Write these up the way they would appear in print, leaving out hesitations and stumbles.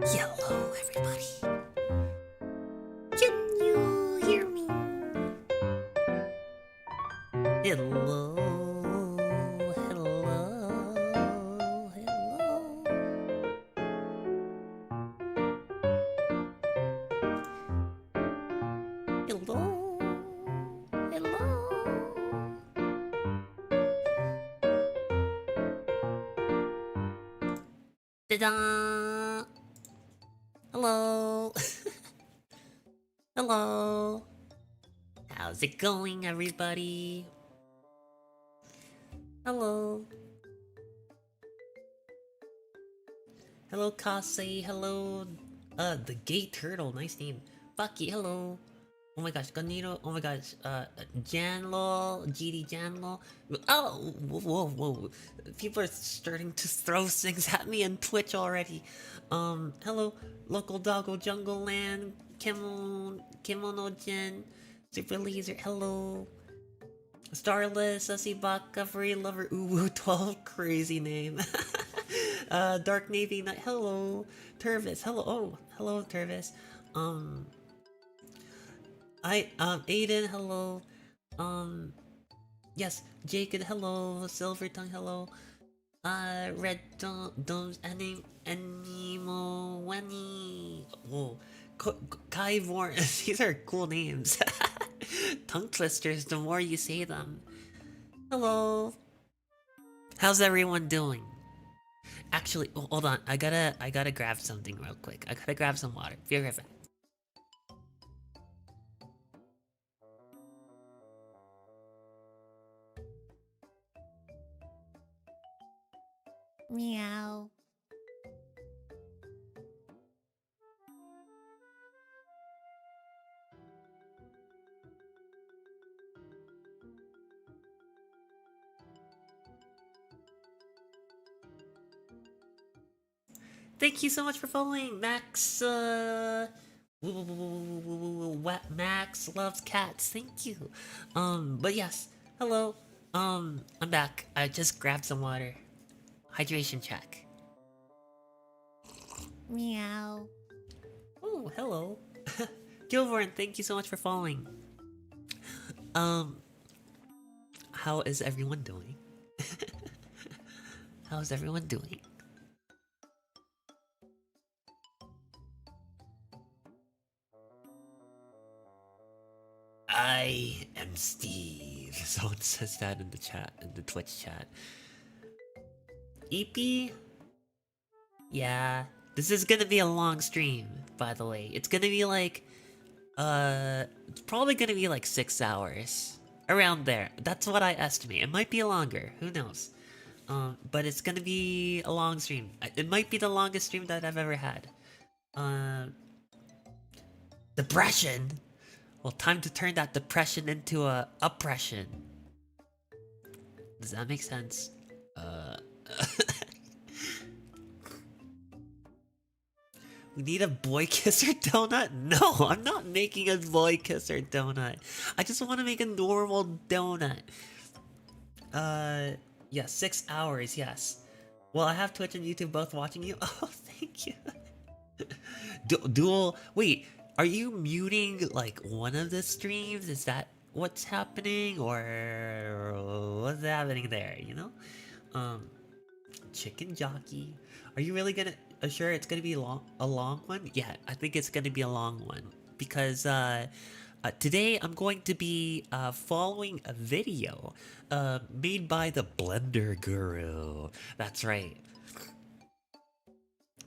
Hello, everybody. Can you hear me? Hello, hello, hello. Hello, hello. Ta-da! Hello. Hello. How's it going, everybody? Hello. Hello, Kase. Hello, the Gay Turtle. Nice name. Bucky. Hello. Oh my gosh, Ganito. Oh my gosh, Janlo, GD Janlo. Oh, whoa, whoa, whoa. People are starting to throw things at me on Twitch already. Hello, Local Doggo Jungle Land, Kimono Gen, Super Laser. Hello. Starless, Asibaka, Free Lover, Uwu, 12, crazy name. Dark Navy Knight, hello. Turvis, hello. Oh, hello, Turvis. Aiden, hello. Yes, Jacob, hello. Silver Tongue, hello. Red Domes, Animo, Wenny. Whoa. Kai Vorn, these are cool names. Tongue twisters, the more you say them. Hello. How's everyone doing? Actually, hold on. I gotta grab something real quick. I gotta grab some water. Be right back. Meow. Thank you so much for following, Max. Max loves cats. Thank you. But yes, hello. I'm back. I just grabbed some water. Hydration check. Meow. Oh, hello. Gilvorn, thank you so much for following. How is everyone doing? How's everyone doing? I am Steve. Someone says that in the chat, in the Twitch chat. EP? Yeah. This is gonna be a long stream, by the way. It's gonna be like, it's probably gonna be like 6 hours. Around there. That's what I estimate. It might be longer. Who knows? But it's gonna be a long stream. It might be the longest stream that I've ever had. Depression? Well, time to turn that depression into a oppression. Does that make sense? We need a boy kisser donut? No, I'm not making a boy kisser donut. I just want to make a normal donut. Yeah, 6 hours, yes. Well, I have Twitch and YouTube both watching you. Oh, thank you. Dual. Wait, are you muting like one of the streams? Is that what's happening, or what's happening there? You know, chicken jockey. Are you really gonna? Sure, it's gonna be a long one. Yeah, I think it's gonna be a long one because today I'm going to be following a video made by the Blender Guru. That's right.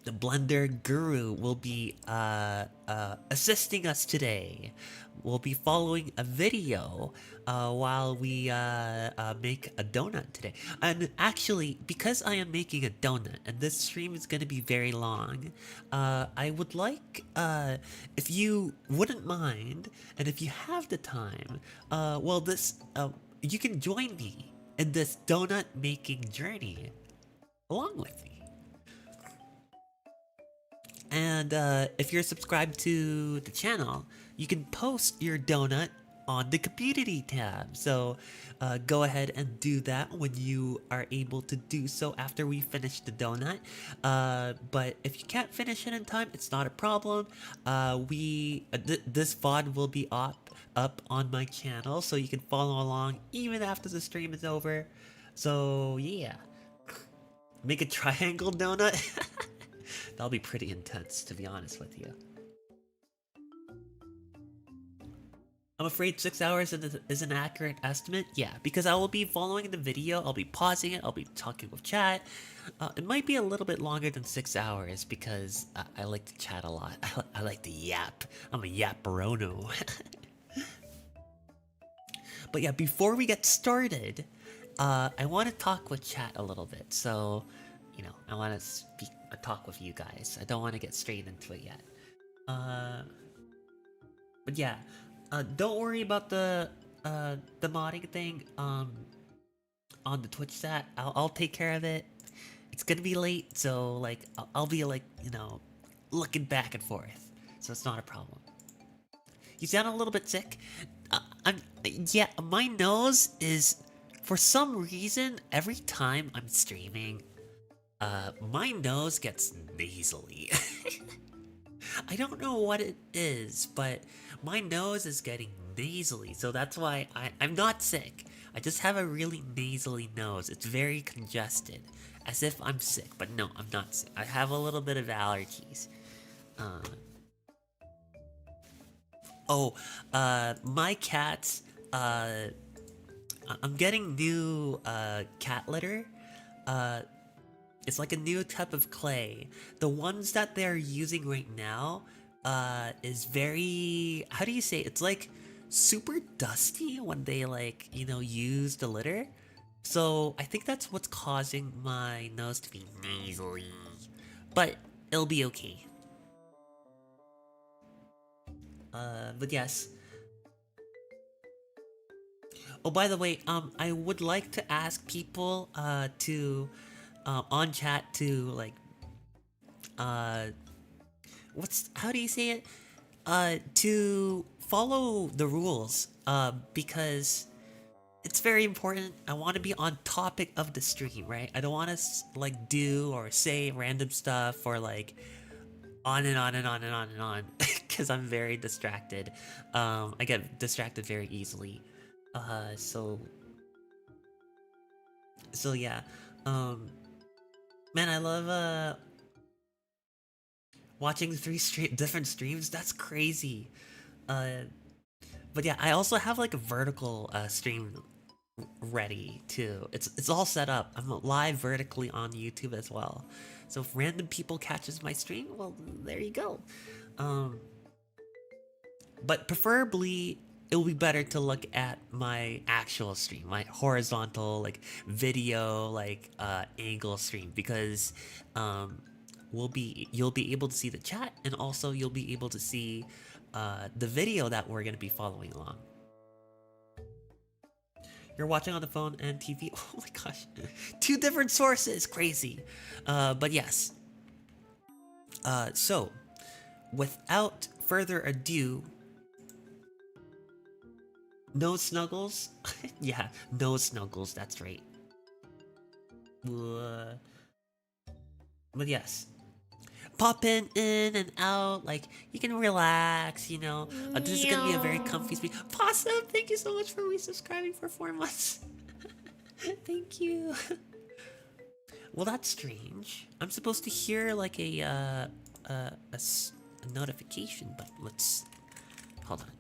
The Blender Guru will be assisting us today. We'll be following a video while we make a donut today. And actually, because I am making a donut and this stream is going to be very long, I would like, if you wouldn't mind, and if you have the time, well, you can join me in this donut making journey along with me. And if you're subscribed to the channel, you can post your donut on the community tab. So go ahead and do that when you are able to do so after we finish the donut. But if you can't finish it in time, it's not a problem. This VOD will be up on my channel, so you can follow along even after the stream is over. So yeah, make a triangle donut. That'll be pretty intense, to be honest with you. I'm afraid 6 hours is an accurate estimate. Yeah, because I will be following the video, I'll be pausing it, I'll be talking with chat. It might be a little bit longer than 6 hours because I like to chat a lot. I like to yap. I'm a yapperono. But yeah, before we get started, I want to talk with chat a little bit. So, you know, I want to talk with you guys. I don't want to get straight into it yet. But yeah. Don't worry about the modding thing on the Twitch chat. I'll take care of it. It's gonna be late, so like I'll be like, you know, looking back and forth, so it's not a problem. You sound a little bit sick. Yeah, my nose is, for some reason, every time I'm streaming, my nose gets nasally. I don't know what it is, but my nose is getting nasally, so that's why I'm not sick. I just have a really nasally nose. It's very congested, as if I'm sick, but no, I'm not sick. I have a little bit of allergies. My cats, I'm getting new cat litter. It's like a new type of clay. The ones that they're using right now is very, how do you say it? It's like super dusty when they like, you know, use the litter. So I think that's what's causing my nose to be nasally. But it'll be okay. But yes. Oh, by the way, I would like to ask people to on chat to like how do you say it, to follow the rules, because it's very important. I want to be on topic of the stream, right? I don't want to like do or say random stuff or like on and on and on and on and on because I'm very distracted. I get distracted very easily. So yeah. Man, I love watching different streams. That's crazy. But yeah, I also have like a vertical stream ready too. It's all set up. I'm live vertically on YouTube as well. So if random people catches my stream, well, there you go. But preferably it will be better to look at my actual stream, my horizontal like video like angle stream, because you'll be able to see the chat, and also you'll be able to see the video that we're gonna be following along. You're watching on the phone and TV. Oh my gosh, 2 different sources, crazy. But yes. So without further ado, no snuggles. Yeah, no snuggles. That's right. But yes, pop in and out. Like you can relax. You know, this is gonna be a very comfy speech. Possum, thank you so much for resubscribing for 4 months. Thank you. Well, that's strange. I'm supposed to hear like a notification, but let's hold on.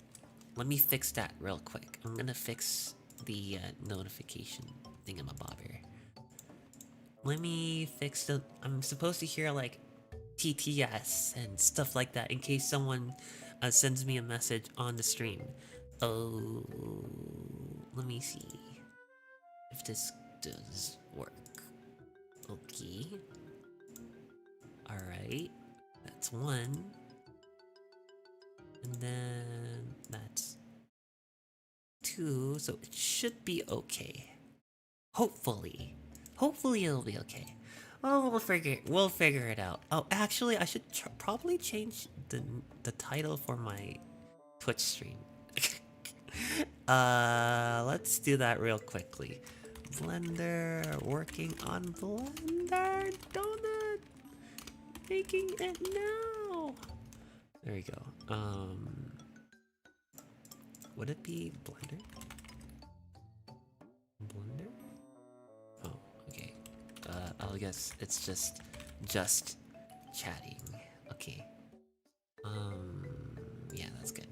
Let me fix that real quick. I'm gonna fix the notification thingamabobber. Let me fix the. I'm supposed to hear like TTS and stuff like that in case someone sends me a message on the stream. Oh, let me see if this does work. Okay. Alright. That's 1. And then that's 2. So it should be okay. Hopefully. Hopefully it'll be okay. Oh, we'll figure it out. Oh, actually, I should probably change the title for my Twitch stream. Let's do that real quickly. Blender, working on Blender, donut, making it now. There we go. Would it be Blender? Blender? Oh, okay. I'll guess it's just chatting. Okay. Yeah, that's good.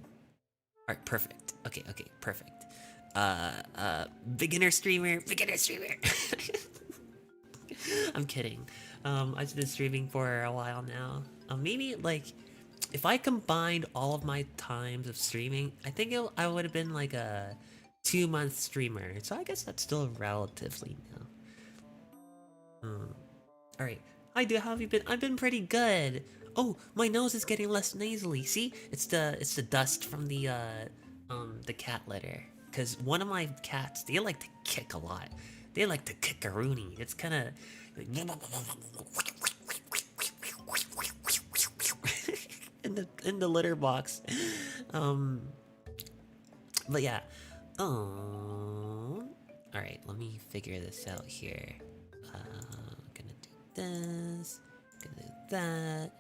All right, perfect. Okay, perfect. Beginner streamer. I'm kidding. I've been streaming for a while now. Maybe like, if I combined all of my times of streaming, I think I would have been like a 2-month streamer. So I guess that's still relatively new. All right. Hi, dude. How have you been? I've been pretty good. Oh, my nose is getting less nasally. See, it's the dust from the cat litter. Cause one of my cats, they like to kick a lot. They like to kick a rooney. It's kind of in the litter box. But yeah. All right, let me figure this out here. Gonna do this. Gonna do that.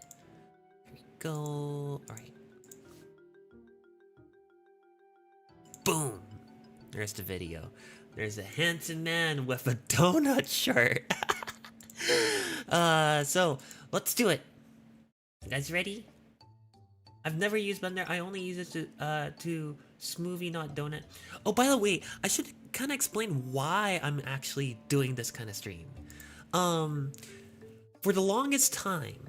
Here we go. All right. Boom. There's the video. There's a handsome man with a donut shirt. So let's do it. You guys ready? I've never used Blender. I only use it to smoothie, not donut. Oh, by the way, I should kind of explain why I'm actually doing this kind of stream. For the longest time,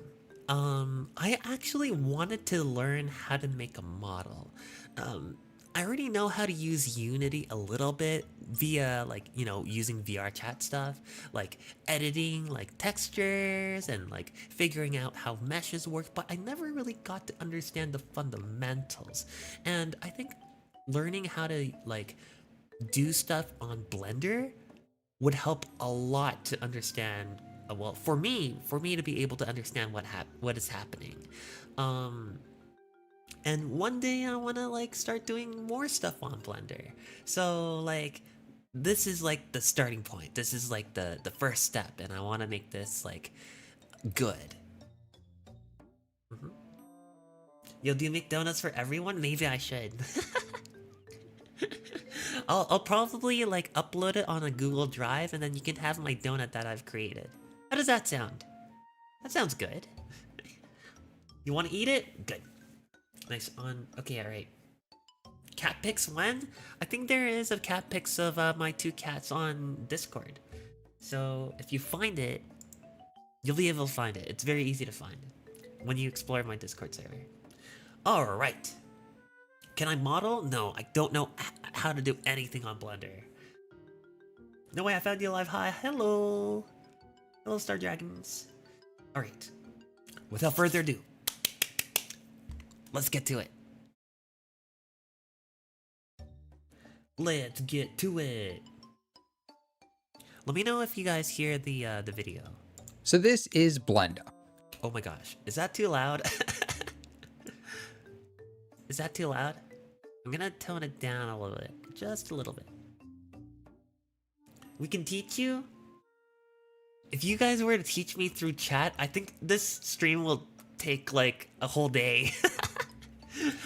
I actually wanted to learn how to make a model. I already know how to use Unity a little bit via, like, you know, using VR chat stuff, like editing like textures and like figuring out how meshes work, but I never really got to understand the fundamentals. And I think learning how to like do stuff on Blender would help a lot to understand, well, for me to be able to understand what is happening. And one day I want to like start doing more stuff on Blender. So like, this is like the starting point. This is like the first step, and I want to make this like good. Yo, do you make donuts for everyone? Maybe I should. I'll probably like upload it on a Google Drive, and then you can have my donut that I've created. How does that sound? That sounds good. You want to eat it? Good. Nice on. Okay, all right. Cat pics when? I think there is a cat pics of my 2 cats on Discord. So if you find it, you'll be able to find it. It's very easy to find when you explore my Discord server. All right. Can I model? No, I don't know how to do anything on Blender. No way, I found you alive. Hi, hello. Hello, Star Dragons. All right. Without further ado, let's get to it. Let's get to it. Let me know if you guys hear the video. So this is Blender. Oh my gosh, is that too loud? Is that too loud? I'm gonna tone it down a little bit, just a little bit. We can teach you. If you guys were to teach me through chat, I think this stream will take like a whole day.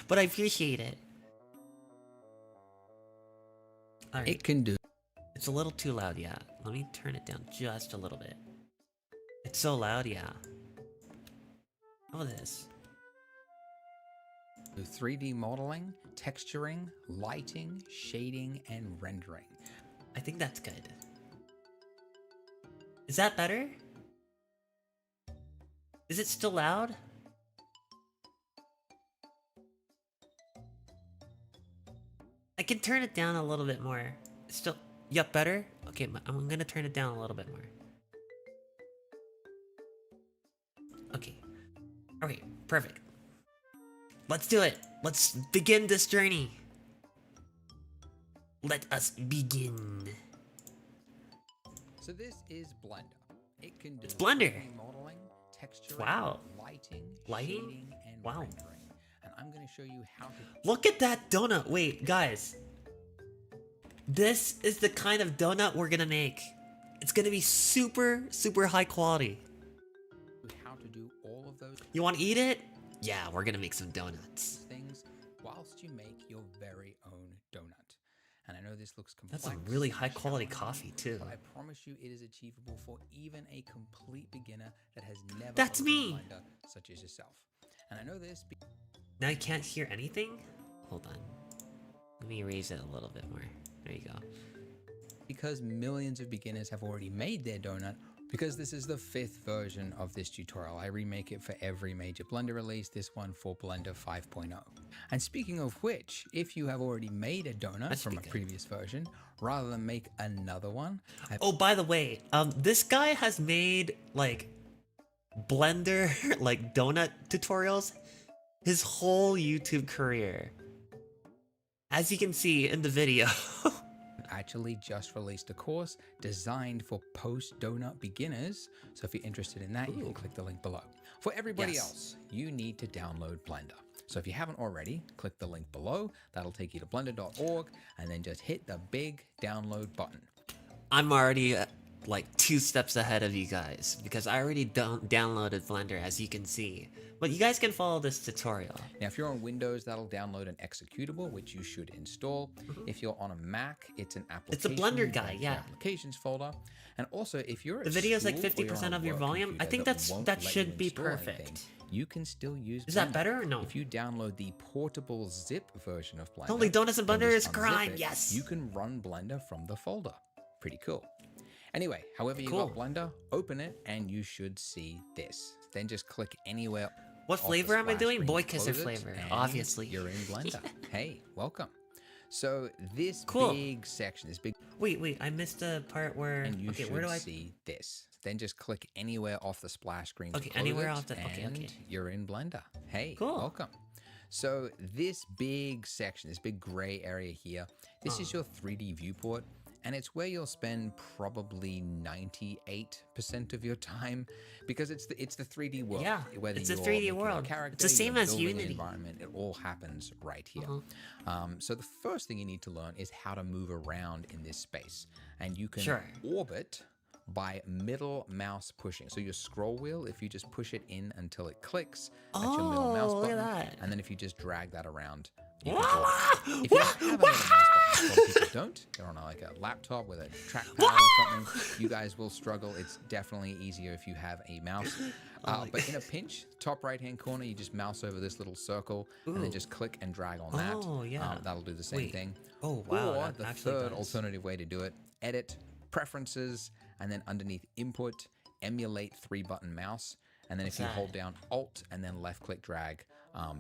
But I appreciate it. All right. It can do. It's a little too loud, yeah. Let me turn it down just a little bit. It's so loud, yeah. Oh, this. 3D modeling, texturing, lighting, shading, and rendering. I think that's good. Is that better? Is it still loud? I can turn it down a little bit more. It's still, yep, better? Okay, I'm gonna turn it down a little bit more. Okay. Alright, perfect. Let's do it. Let's begin this journey. Let us begin. So this is Blender. It can do It's Blender. 3D modeling, texturing, Wow. lighting, Lighting? shading, and Wow. rendering. And I'm going to show you how to. Look at that donut. Wait, guys. This is the kind of donut we're gonna make. It's gonna be super, super high quality. How to do all of those You wanna eat it? Yeah, we're gonna make some donuts. things whilst you make your very own donut. And I know this looks complex. That's some really and high quality challenging, coffee too. But I promise you it is achievable for even a complete beginner that has never That's opened a me! blender such as yourself. And I know this Now you can't hear anything? Hold on. Let me raise it a little bit more. There you go. because millions of beginners have already made their donut. Because this is the 5th version of this tutorial. I remake it for every major Blender release, this one for Blender 5.0. And speaking of which, if you have already made a donut from a previous version, rather than make another one... Oh, by the way, this guy has made, like, Blender, like, donut tutorials his whole YouTube career. As you can see in the video. actually just released a course designed for post-donut beginners. So if you're interested in that, you can click the link below. For everybody else, you need to download Blender. So if you haven't already, click the link below. That'll take you to blender.org and then just hit the big download button. I'm already like 2 steps ahead of you guys because I already downloaded Blender, as you can see. But you guys can follow this tutorial. Now, if you're on Windows, that'll download an executable, which you should install. If you're on a Mac, it's an application. It's a Blender guy, yeah. Applications folder. And also, if you're the video's like 50% of your volume, I think that should be perfect. You can still use Blender. Is that better or no? If you download the portable zip version of Blender, Holy donuts and Blender is unzip crime, it, yes! you can run Blender from the folder. Pretty cool. Anyway, however you got Blender, open it and you should see this. Then just click anywhere. What flavor am I doing? Boy Kisser Close it, flavor, and obviously. You're in Blender. Hey, welcome. So this big section, this big... Wait, I missed the part where... And you where do I see this. Then just click anywhere off the splash screen. Okay, anywhere off the... Okay. You're in Blender. Hey, cool. Welcome. So this big section, this big gray area here, this is your 3D viewport. And it's where you'll spend probably 98% of your time because it's the 3D world. Yeah, whether it's a 3D world. It's the same as Unity. Environment, it all happens right here. So the first thing you need to learn is how to move around in this space. And you can orbit by middle mouse pushing. So your scroll wheel, if you just push it in until it clicks, that's your middle mouse button. Look at that. And then if you just drag that around, you can orbit. If you don't have a middle mouse button, a lot of people don't. They're on like a laptop with a trackpad or something. You guys will struggle. It's definitely easier if you have a mouse. But in a pinch, top right-hand corner, you just mouse over this little circle and then just click and drag on that. That'll do the same thing. Oh, wow. Or the third alternative way to do it, edit, preferences, and then underneath input, emulate 3-button mouse. And then if you hold down Alt and then left-click drag,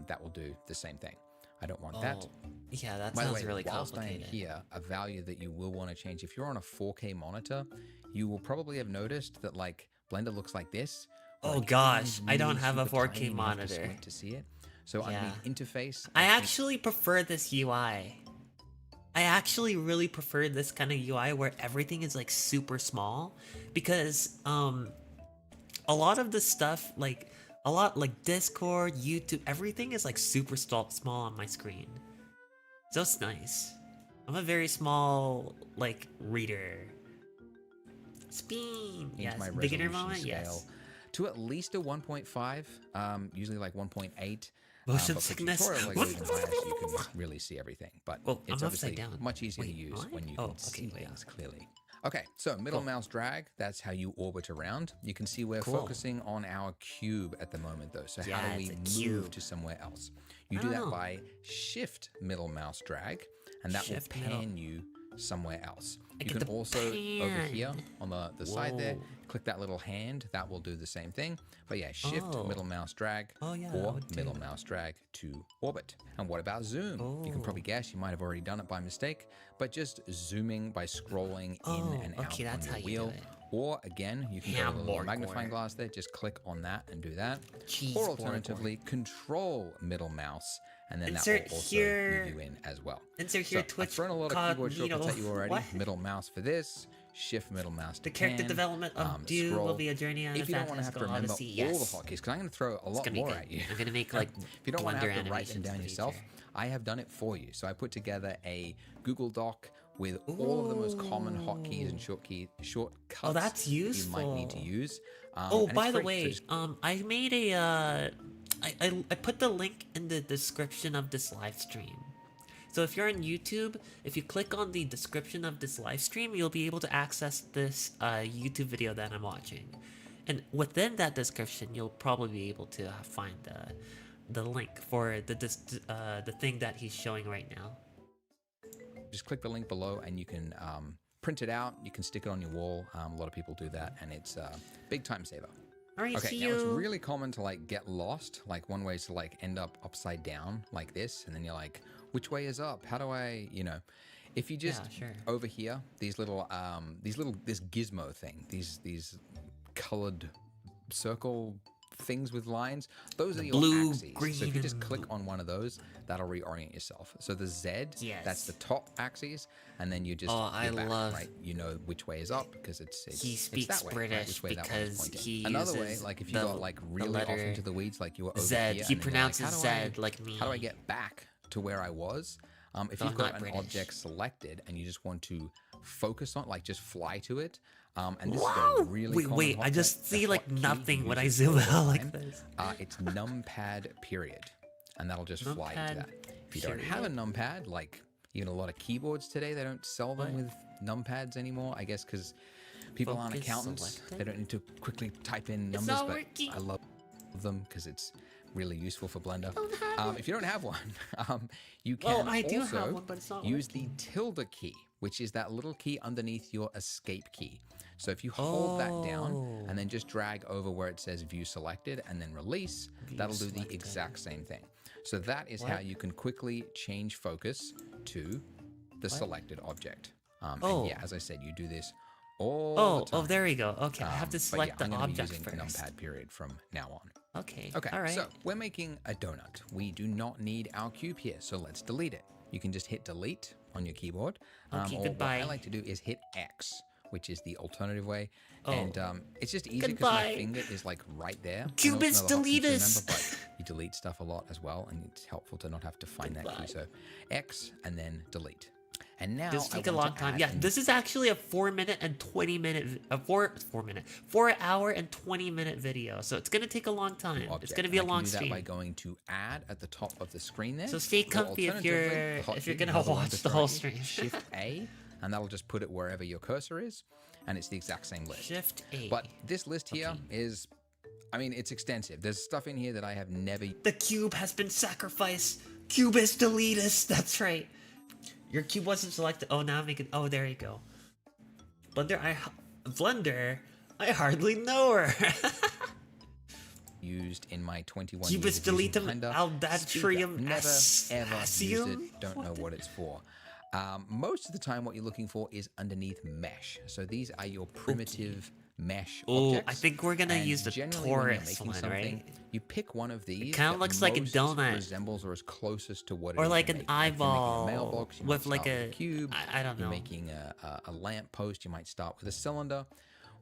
that will do the same thing. I don't want that. Yeah, that By sounds the way, really whilst complicated. I am here, a value that you will want to change. If you're on a 4K monitor, you will probably have noticed that like Blender looks like this. Oh gosh, I don't have a 4K monitor. To see it. So underneath interface, I actually prefer this UI. I actually really prefer this kind of UI where everything is like super small because a lot of the stuff like Discord, YouTube, everything is like super small on my screen. So it's nice. I'm a very small like reader. Spin. Yes. My Beginner resolution moment. scale Yes. to at least a 1.5, usually like 1.8. Motion but for sickness. tutorials like even higher, so you can really see everything. But it's I'm obviously upside down. much easier to use when you can see things clearly. Okay, so middle mouse drag, that's how you orbit around. You can see we're focusing on our cube at the moment though. So how do we move to somewhere else? You do that by shift middle mouse drag, and that will pan you somewhere else. You can also, over here on the side there, click that little hand. That will do the same thing. But yeah, shift middle mouse drag or middle mouse drag to orbit. And what about zoom? You can probably guess, you might have already done it by mistake, but just zooming by scrolling in and out on the wheel. Or again, you can go to the little magnifying glass there, just click on that and do that. Or alternatively, control middle mouse, and then that will also move you in as well. Insert here Twitch. I've thrown a lot of keyboard shortcuts at you already. Middle mouse for this, shift middle mouse to the character development of Dude will be a journey on if you don't want to have to remember all the hotkeys, because I'm going to throw a lot more at you. I'm going to make like if you don't want to have to write them down yourself, I have done it for you. So I put together a Google Doc with all of the most common hotkeys and shortcuts Oh, that's you might need to useful. use. Oh, and it's by the free, so way, just I made a I put the link in the description of this live stream. So if you're on YouTube, if you click on the description of this live stream, you'll be able to access this YouTube video that I'm watching. And within that description, you'll probably be able to find the link for the thing that he's showing right now. just click the link below and you can print it out. You can stick it on your wall. A lot of people do that, and it's a big time saver. Alright, Okay, see now you. it's really common to like get lost. Like one way is to like end up upside down like this, and then you're like, which way is up? How do I, if you just over here, this gizmo thing, these colored circle things with lines, those are your blue, axes. green, so if you just click on one of those, that'll reorient yourself. So the Z, that's the top axis, and then you just right? You know which way is up because it's he speaks it's that way, British right? Which way because that one's he another way, uses like if you got like really off into the weeds, like you were over Z. here, He and then pronounces like, Z like me. How do I get back to where I was? If you've got an object selected and you just want to focus on, like just fly to it, and this is a really wait, I just see like nothing when I zoom out like this. It's numpad period, and that'll just fly into that. If you don't have a numpad, like even a lot of keyboards today, they don't sell them with numpads anymore. I guess because people aren't accountants, they don't need to quickly type in numbers. But I love them because it's really useful for Blender. If you don't have one, you can also use the tilde key, which is that little key underneath your escape key. So if you hold that down and then just drag over where it says view selected and then release, that'll do the exact same thing. So that is how you can quickly change focus to the selected object. And yeah, as I said, you do this all the time. Oh, there we go. Okay, I have to select the object first. Numpad period from now on. Okay. Okay. All right. So we're making a donut. We do not need our cube here, so let's delete it. You can just hit delete on your keyboard. Okay, or goodbye. what I like to do is hit X, which is the alternative way. And it's just easy because my finger is like right there. Cube is deleted. Remember, but you delete stuff a lot as well, and it's helpful to not have to find that key. So X and then delete. And now this take a long time. Yeah, this is actually a 4 hour and 20 minute video. So it's gonna take a long time. It's gonna be a long stream. That by going to add at the top of the screen there. So stay comfy if you're gonna watch the whole stream. Shift A, and that'll just put it wherever your cursor is, and it's the exact same list. Shift A. But this list here is, I mean, it's extensive. There's stuff in here that I have never. The cube has been sacrificed. Cube is deleted. That's right. Your cube wasn't selected. Oh, now make it. Oh, there you go. Blender, I hardly know her. Used in my 21 cube years is deleted. Aldatrium. Never ever used it. Don't know what it's for. Most of the time, what you're looking for is underneath mesh. So these are your primitive mesh objects. I think we're gonna use the torus one, right? You pick one of these. It kind of looks like a donut. Resembles or is closest to what it or is like an eyeball. Like mailbox, with like a cube. I don't know. You're making a lamp post. You might start with a cylinder.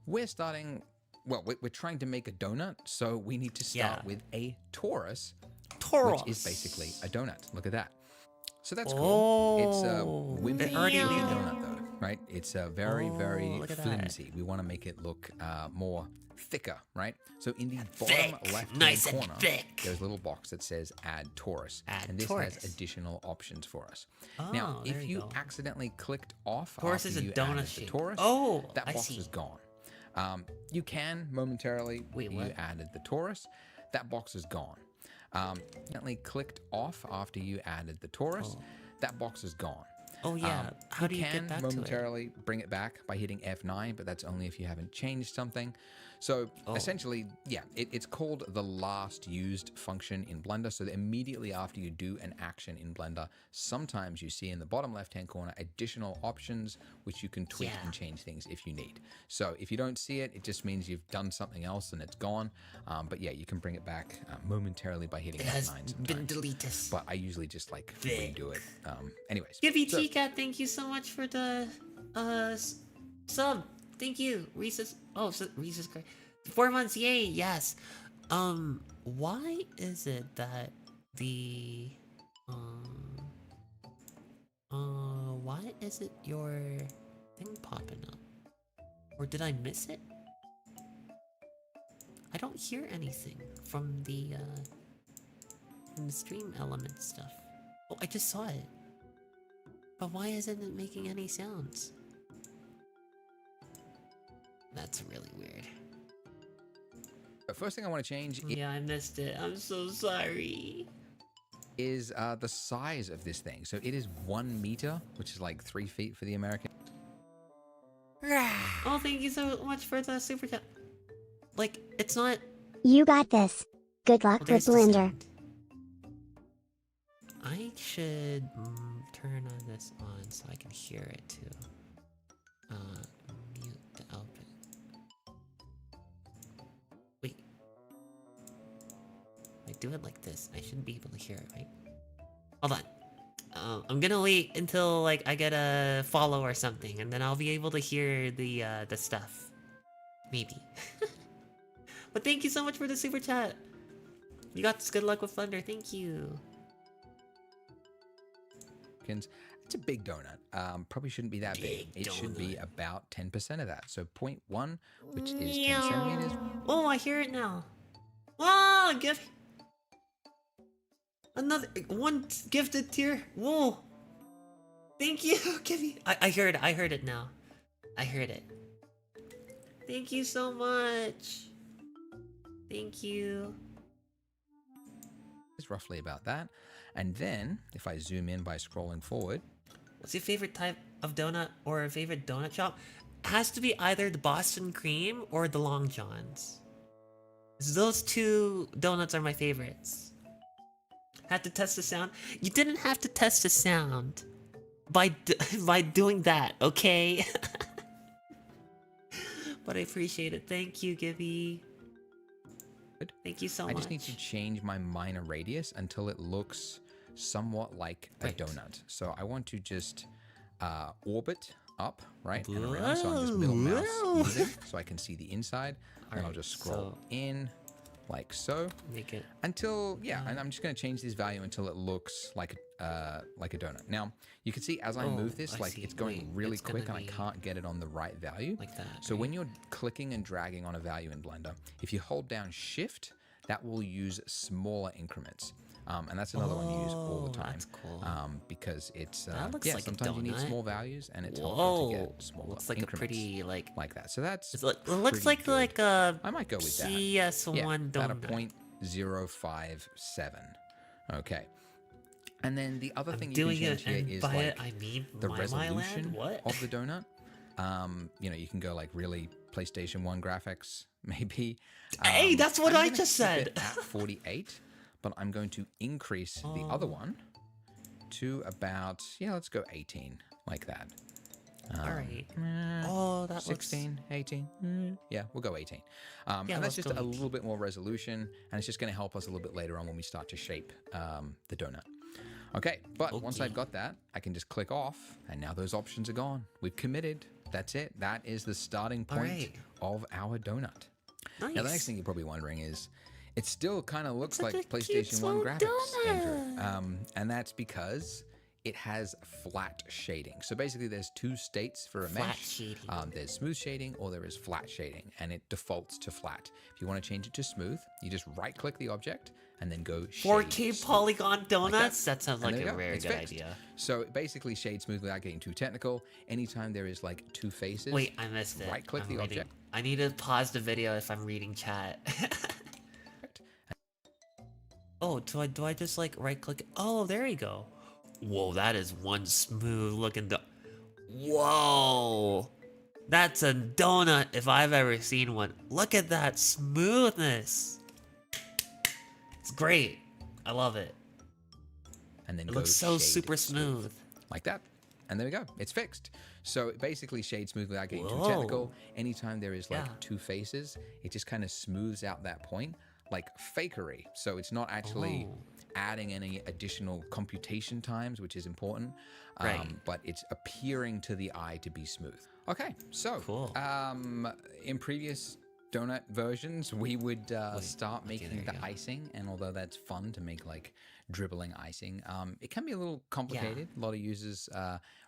We're starting. Well, we're trying to make a donut, so we need to start with a torus, which is basically a donut. Look at that. So that's cool. It's a wimpy donut, though, right? It's very, very flimsy. We want to make it look more thicker, right? So in the bottom left-hand corner, there's a little box that says Add Torus. And this has additional options for us. Now, if you accidentally clicked off after you added the torus, that box is gone. You can momentarily, you added the torus, that box is gone. Accidentally clicked off after you added the torus, that box is gone. Oh yeah, how do you get back to it? You can momentarily bring it back by hitting F9, but that's only if you haven't changed something. So essentially, yeah, it's called the last used function in Blender. So that immediately after you do an action in Blender, sometimes you see in the bottom left-hand corner additional options which you can tweak and change things if you need. So if you don't see it, it just means you've done something else and it's gone. But yeah, you can bring it back momentarily by hitting F9 sometimes. Been deleted. But I usually just like redo it. Anyways. Gibby Cat, thank you so much for the sub. Thank you, Reese's. Oh, so Reese's. 4 months, yay! Yes. Why is it that the what? isn't your thing popping up? Or did I miss it? I don't hear anything from the stream element stuff. Oh, I just saw it. But why isn't it making any sounds? That's really weird. The first thing I want to change Yeah, I missed it. I'm so sorry. is the size of this thing. So it is 1 meter, which is like 3 feet for the American. Oh, thank you so much for the super chat. Like, it's not... You got this. Good luck with Blender. I should turn on this on so I can hear it too. Mute the output. Wait. I do it like this. I should be able to hear it, right? Hold on. I'm gonna wait until like I get a follow or something, and then I'll be able to hear the stuff. Maybe. But thank you so much for the super chat. You got this. Good luck with Thunder. Thank you. It's a big donut. Probably shouldn't be that big. It should be about 10% of that. So 0.1, which is 10 centimeters. Oh, I hear it now. Wow, give another one gifted tier. Whoa. Thank you, Gibby. I heard it. I heard it now. I heard it. Thank you so much. Thank you. It's roughly about that. And then, if I zoom in by scrolling forward... What's your favorite type of donut or a favorite donut shop? It has to be either the Boston Cream or the Long John's. Those two donuts are my favorites. Had to test the sound? You didn't have to test the sound by doing that, okay? But I appreciate it. Thank you, Gibby. Thank you so much. I just need to change my minor radius until it looks somewhat like a donut. So I want to just orbit up, right, and around. So I'm just middle mouse using, so I can see the inside. And I'll just scroll in like so. Make it until and I'm just going to change this value until it looks like a donut. Now you can see as I move this, it's going really quick, and I can't get it on the right value. Like that. So when you're clicking and dragging on a value in Blender, if you hold down Shift, that will use smaller increments. And that's another one you use all the time. That's cool. Because it's like sometimes you need small values, and it's helpful to get smaller looks like increments a pretty like that. So that's it looks like a I might go with that. CS1 donut. About a 0.057. Okay. And then the other thing you can change here is like the resolution of the donut. You know, you can go like really PlayStation 1 graphics, maybe. Hey, that's what I just said. At 48, but I'm going to increase the other one to about, let's go 18, like that. All right. Oh, that 16, 18. Yeah, we'll go 18. And that's just a little bit more resolution, and it's just going to help us a little bit later on when we start to shape the donut. Okay, but once I've got that, I can just click off, and now those options are gone. We've committed. That's it. That is the starting point of our donut. Nice. Now, the next thing you're probably wondering is, it still kind of looks like PlayStation 1 graphics, Andrew. And that's because it has flat shading. So basically there's two states for a mesh. There's smooth shading or there is flat shading, and it defaults to flat. If you want to change it to smooth, you just right click the object and then go shade 4K smooth. polygon donuts? Like that sounds like a very good idea. So basically shade smooth without getting too technical. Anytime there is like two faces. Wait, I missed it. Right click the object. I need to pause the video if I'm reading chat. Oh, do I just like right click? Oh, there you go. Whoa, that is one smooth looking Whoa! That's a donut if I've ever seen one. Look at that smoothness. It's great. I love it. And then it looks so super smooth. Like that. And there we go. It's fixed. So basically shade smooth without getting too technical. Anytime there is like two faces, it just kind of smooths out that point. Like fakery. So it's not actually adding any additional computation times, which is important. But it's appearing to the eye to be smooth. Okay, so in previous donut versions, we would start making the icing, and although that's fun to make like dribbling icing. It can be a little complicated. A lot of users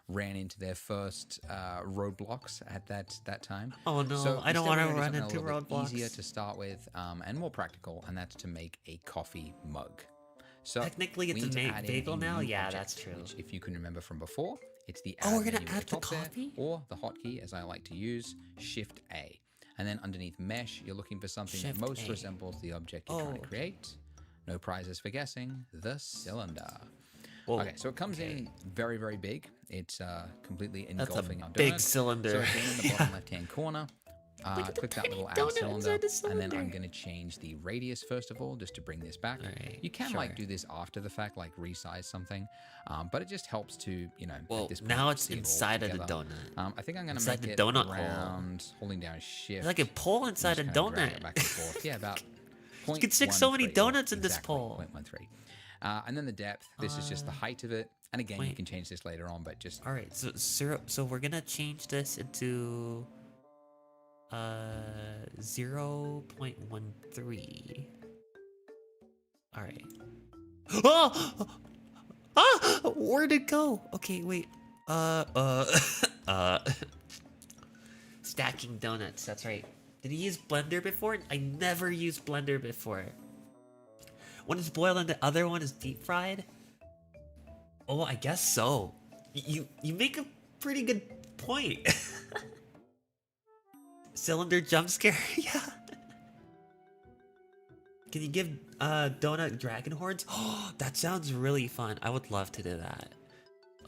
ran into their first roadblocks at that time. Oh no, So I don't instead want to we're gonna do run something into a little bit roadblocks. easier to start with and more practical, and that's to make a coffee mug. So Technically, it's we need to a add in bagel a now. new Yeah, object, that's true. which, if you can remember from before, it's the Oh, we're add gonna menu at add the top there, coffee? or the hotkey, as I like to use, Shift A. And then underneath mesh, you're looking for something Shift that most A. resembles the object you're trying to create. No prizes for guessing. The cylinder. Whoa, Okay, so it comes in very, very big. It's completely That's a engulfing our big donut. cylinder. So again, in the bottom left-hand corner, Look at the click that tiny little add donut cylinder, inside the and then I'm cylinder. going to change the radius first of all, just to bring this back. Alright, You can sure. like do this after the fact, like resize something, but it just helps to, you know, Well, at this point, now it's see it all inside of the together. donut. I think I'm going to Inside make the it donut hole. around, holding down Shift. It's like a pole and inside a just kinda drag it donut. back and forth. Yeah, about You can stick so many 0.13, donuts in this exactly, pole. 0.13. And then the depth, this is just the height of it. And again, you wait. can change this later on, but just All right, so we're gonna change this into 0.13. All right. Oh! Ah! Where'd it go? Okay, wait. Uh. Stacking donuts. That's right. Did he use Blender before? I never used Blender before. One is boiled and the other one is deep fried? Oh, I guess so. You make a pretty good point. Cylinder jump scare? Yeah. Can you give Donut dragon horns? Oh, that sounds really fun. I would love to do that.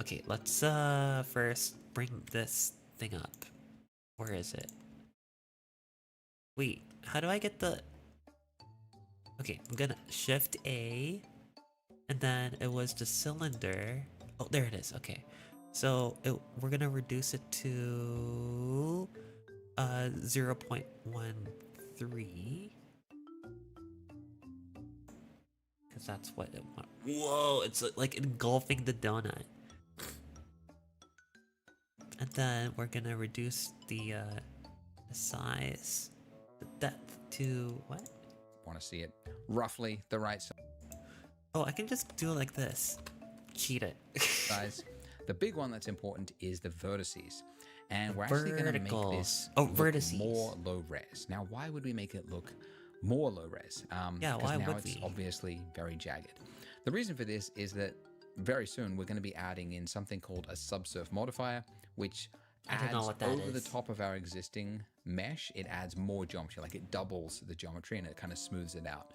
Okay, let's first bring this thing up. Where is it? Wait, how do I get the... Okay, I'm gonna Shift A, and then it was the cylinder. Oh, there it is. Okay, so we're gonna reduce it to 0.13, because that's what it wants. Whoa, it's like engulfing the donut. And then we're gonna reduce the size, the depth to what? want to see it roughly the right Oh, I can just do it like this. Cheat it. size. The big one that's important is the vertices. And we're actually going to make this look vertices. more low res. Now, why would we make it look more low res? Yeah, why now would it's we? obviously very jagged. The reason for this is that very soon we're going to be adding in something called a subsurf modifier, which I don't know adds what that over the is. top of our existing mesh. It adds more geometry, like it doubles the geometry and it kind of smooths it out.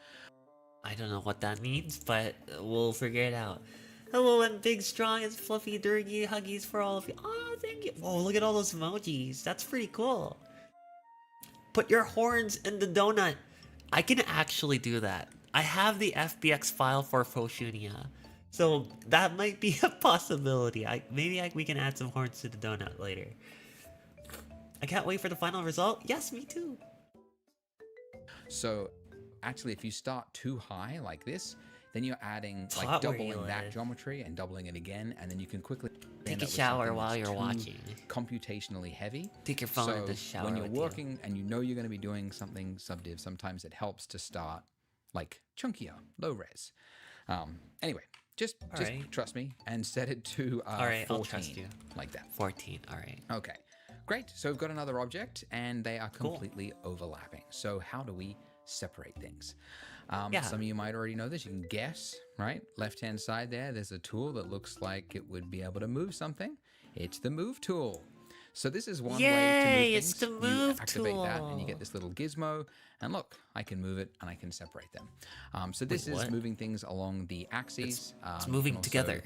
I don't know what that means, but we'll figure it out. Hello, and big, strong, and fluffy, durgy huggies for all of you. Oh, thank you. Oh, look at all those emojis. That's pretty cool. Put your horns in the donut. I can actually do that. I have the FBX file for Foshunia, so that might be a possibility. Maybe we can add some horns to the donut later. I can't wait for the final result. Yes, me too. So actually, if you start too high like this, then you're adding like Hot where doubling you that live. geometry and doubling it again, and then you can quickly Take end a up with shower something while that's you're too watching. computationally heavy. Take your phone so in the shower when you're with you. working and you know you're going to be doing something subdiv, sometimes it helps to start like chunkier, low res. Anyway, just Alright. trust me and set it to Alright, 14, I'll trust you. like that. 14, alright. Okay, great. So we've got another object and they are Cool. completely overlapping. So how do we separate things? Yeah. Some of you might already know this. You can guess, right? Left-hand side there's a tool that looks like it would be able to move something. It's the move tool. So this is one way to Yay, move it's things. the You move activate that and you tool. get this little gizmo. And look, I can move it and I can separate them. So this is what? moving things along the axes. It's You can moving also, together.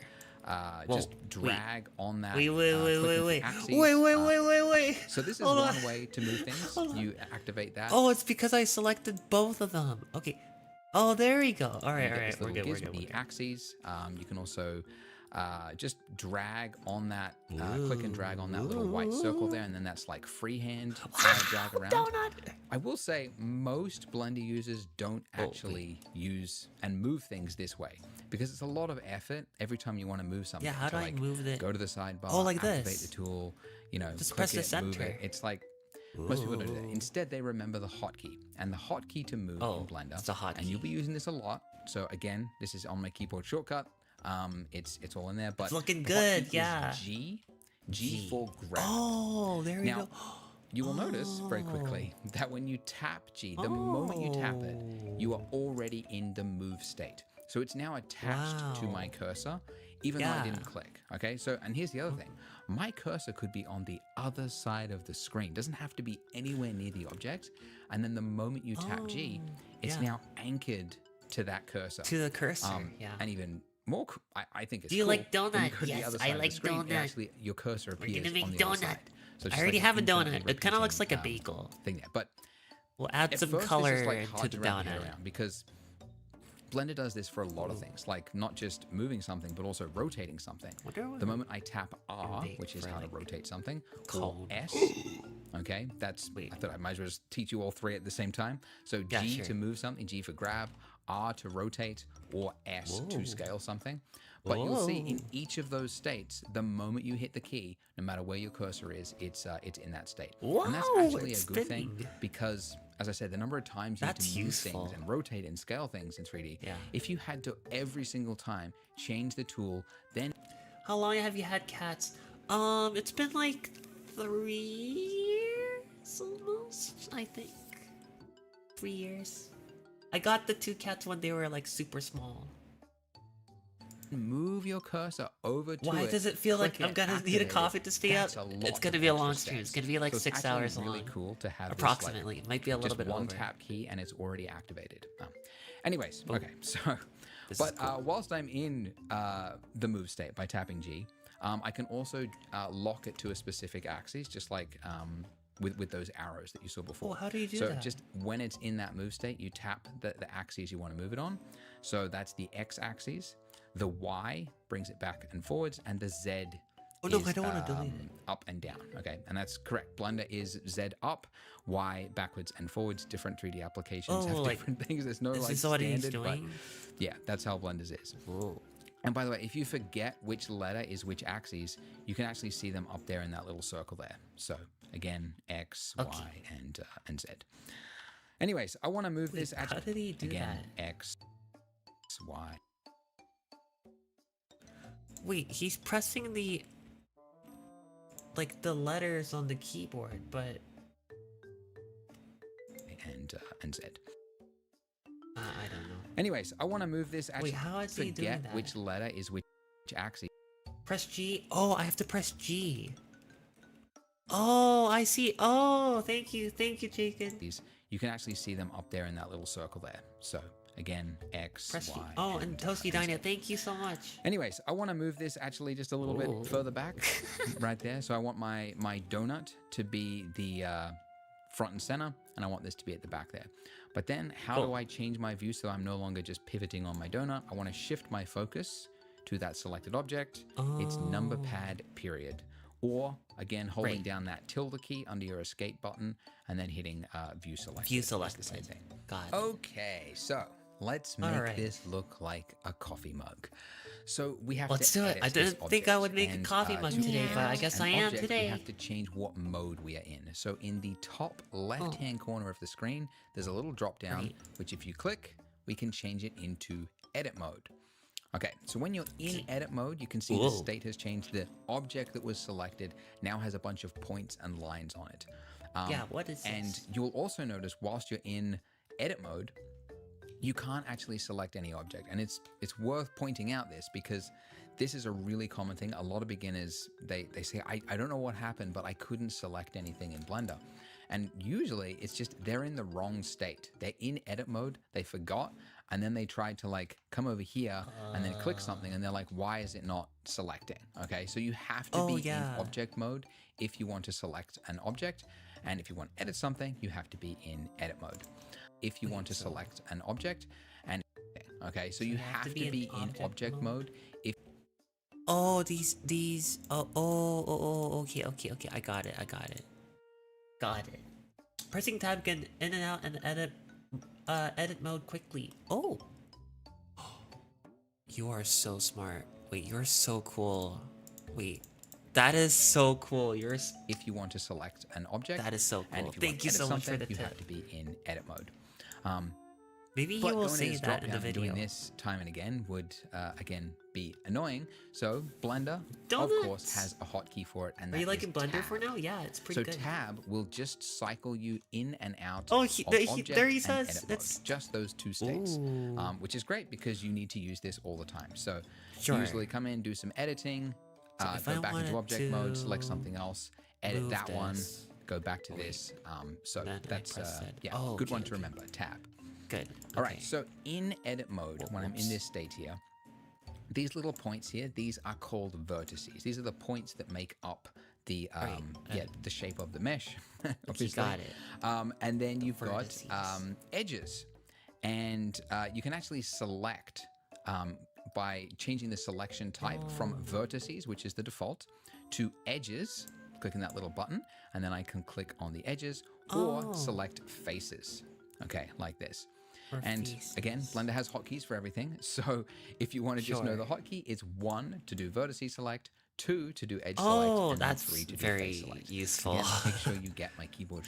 just drag on that. Wait. Wait. Axes, Wait. So this is Hold one on. way to move things. Hold on. You activate that. Oh, it's because I selected both of them. Okay. Oh, there we go. All right, You all get right. this We're little good. gizmo, the axes. You can also just drag on that, click and drag on that little white circle there, and then that's like freehand drag around. Donut. I will say most Blender users don't actually use and move things this way because it's a lot of effort every time you want to move something. Yeah, how to, do I like, move it? Go to the sidebar, Oh, like activate this. the tool, Just click press the it, move center. it. It's like most people don't do that. Ooh. Instead, they remember the hotkey. And the hotkey to move Oh, in Blender, it's a and you'll hotkey. be using this a lot, So again, this is on my keyboard shortcut. It's all in there, but it's looking the good. hotkey is Yeah. G for grab. Oh, there we Now, go. you will notice very quickly that when you tap G, the moment you tap it, you are already in the move state. So it's now attached to my cursor, even though I didn't click. Okay, so, and here's the other thing. My cursor could be on the other side of the screen. It doesn't have to be anywhere near the object. And then the moment you tap G, it's now anchored to that cursor. To the cursor, And even more, I think it's Do you cool. like donut? When you go to the Yes, other I side of like the screen, donut. actually, your cursor We're appears gonna make on the other donut. side. So it's I just already like have a an donut. infinitely It kind of looks like a repeating, bagel. thing there. But We'll add at some first, color it's just, like, to hard the to wrap your head donut. around because Blender does this for a lot of things, like not just moving something, but also rotating something. The moment I tap R, which is how to rotate something, or S, okay, I thought I might as well just teach you all three at the same time. So G to move something, G for grab, R to rotate, or S to scale something. But you'll see in each of those states, the moment you hit the key, no matter where your cursor is, it's in that state. And that's actually a good thing because, as I said, the number of times you need to move things and rotate and scale things in 3D. If you had to every single time change the tool, then How long have you had cats? It's been like 3 years almost, I think. 3 years. I got the 2 cats when they were like super small. move your cursor over to Why does it feel like I'm gonna need a coffee to stay up? It's gonna be a long stream. It's gonna be like 6 hours long. Really cool to have approximately. This, it might be a little bit one over. tap key and it's already activated. Anyways, okay, so Cool. whilst I'm in the move state by tapping G, I can also lock it to a specific axis, just like with those arrows that you saw before. Oh, how do you do so that? So just when it's in that move state, you tap the axes you want to move it on. So that's the X axis. The Y brings it back and forwards, and the Z I don't want to delete it. up and down. Okay, and that's correct. Blender is Z up, Y backwards and forwards. Different 3D applications have different things. There's no like standard, but yeah, that's how Blender's is. Whoa. And by the way, if you forget which letter is which axis, you can actually see them up there in that little circle there. So again, X, Y, and Z. Anyways, I want to move this How did he do again, that? X, Y. Wait, he's pressing the letters on the keyboard, but and Z. I don't know. Anyways, I want to move this actually. Wait, how is he doing forget that? which letter is which axis. Press G. Oh, I have to press G. Oh, I see. Oh, thank you, Jacob. You can actually see them up there in that little circle there. So again, X, Press Y. G. Oh, and Toasty Diner, thank you so much. Anyways, I want to move this actually just a little bit further back, right there. So I want my donut to be the front and center, and I want this to be at the back there. But then how do I change my view so I'm no longer just pivoting on my donut? I want to shift my focus to that selected object. It's number pad period. Or again, holding down that tilde key under your escape button and then hitting view select. View select. The same thing. Got it. Okay, so let's make this look like a coffee mug. So we have Let's to do it. edit I this didn't think I would make a object. coffee mug today, but I guess I am object, today. We have to change what mode we are in. So in the top left-hand corner of the screen, there's a little drop down, which if you click, we can change it into edit mode. Okay, so when you're in edit mode, you can see the state has changed. The object that was selected now has a bunch of points and lines on it. Yeah, what is this? And you'll also notice whilst you're in edit mode, you can't actually select any object. And it's worth pointing out this because this is a really common thing. A lot of beginners, they say, I don't know what happened, but I couldn't select anything in Blender. And usually it's just they're in the wrong state. They're in edit mode, they forgot, and then they tried to like come over here and then click something and they're like, why is it not selecting? Okay, so you have to be in object mode if you want to select an object. And if you want to edit something, you have to be in edit mode. If you want to select an object and okay, so you have to be in object mode. If these okay, I got it. Got it. Pressing tab can in and out and edit mode quickly. Oh. You are so smart. Wait, you're so cool. Wait. That is so cool. If you want to select an object. That is so cool. And if you Thank you so much for the you tip. have to be in edit mode. Maybe he But will going say in this that drop in the down and video. doing this time and again would again be annoying. So Blender, of Donuts! course, has a hotkey for it, and Are you that is liking Blender for tab. now? Yeah, it's pretty So good. tab will just cycle you in and out Oh, of there object he and says edit it's mode. Just those two states, Ooh. which is great because you need to use this all the time. So Sure. usually come in, do some editing, So if I go back into wanted object mode, to select something else, edit move that one, this. go back to Oh, wait. this. So Then I that's press it. yeah, Oh, good okay, one to okay. remember. Tab. Good. All right, okay. so in edit mode, when I'm in this state here, these little points here, these are called vertices. These are the points that make up the the shape of the mesh. Obviously. got it. And then you've Vertices. got edges, and you can actually select by changing the selection type from vertices, which is the default, to edges. Clicking that little button, and then I can click on the edges or select faces. Okay, like this. And again, Blender has hotkeys for everything. So if you want to just know the hotkey, it's 1 to do vertices select, 2 to do edge select, and that's then 3 to do very face select. useful. Again, make sure you get my keyboard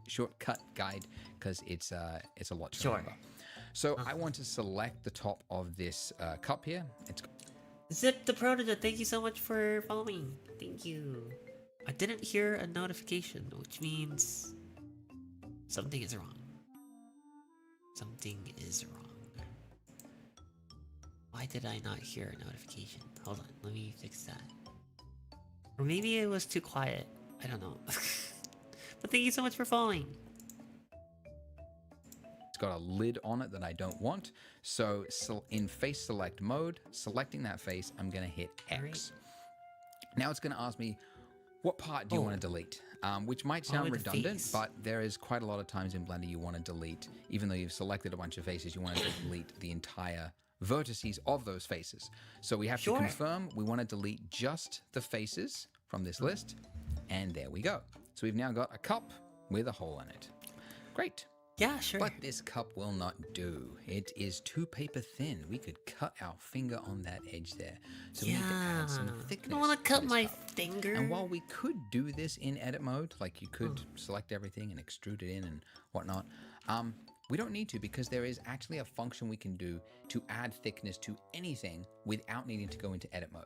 shortcut guide because it's a lot to remember. So I want to select the top of this cup here. It's Zip the Prototype, thank you so much for following. Thank you. I didn't hear a notification, which means something is wrong. Something is wrong. Why did I not hear a notification? Hold on, let me fix that. Or maybe it was too quiet. I don't know. But thank you so much for following. It's got a lid on it that I don't want. So in face select mode, selecting that face, I'm going to hit X. Now it's going to ask me, what part do you want to delete? Which might sound redundant, but there is quite a lot of times in Blender you want to delete, even though you've selected a bunch of faces, you want to delete the entire vertices of those faces. So we have to confirm we want to delete just the faces from this list, and there we go. So we've now got a cup with a hole in it. Great. Yeah, sure. But this cup will not do. It is too paper thin. We could cut our finger on that edge there. So we need to add some thickness. I want to cut my cup. finger. And while we could do this in edit mode, like you could select everything and extrude it in and whatnot, we don't need to because there is actually a function we can do to add thickness to anything without needing to go into edit mode.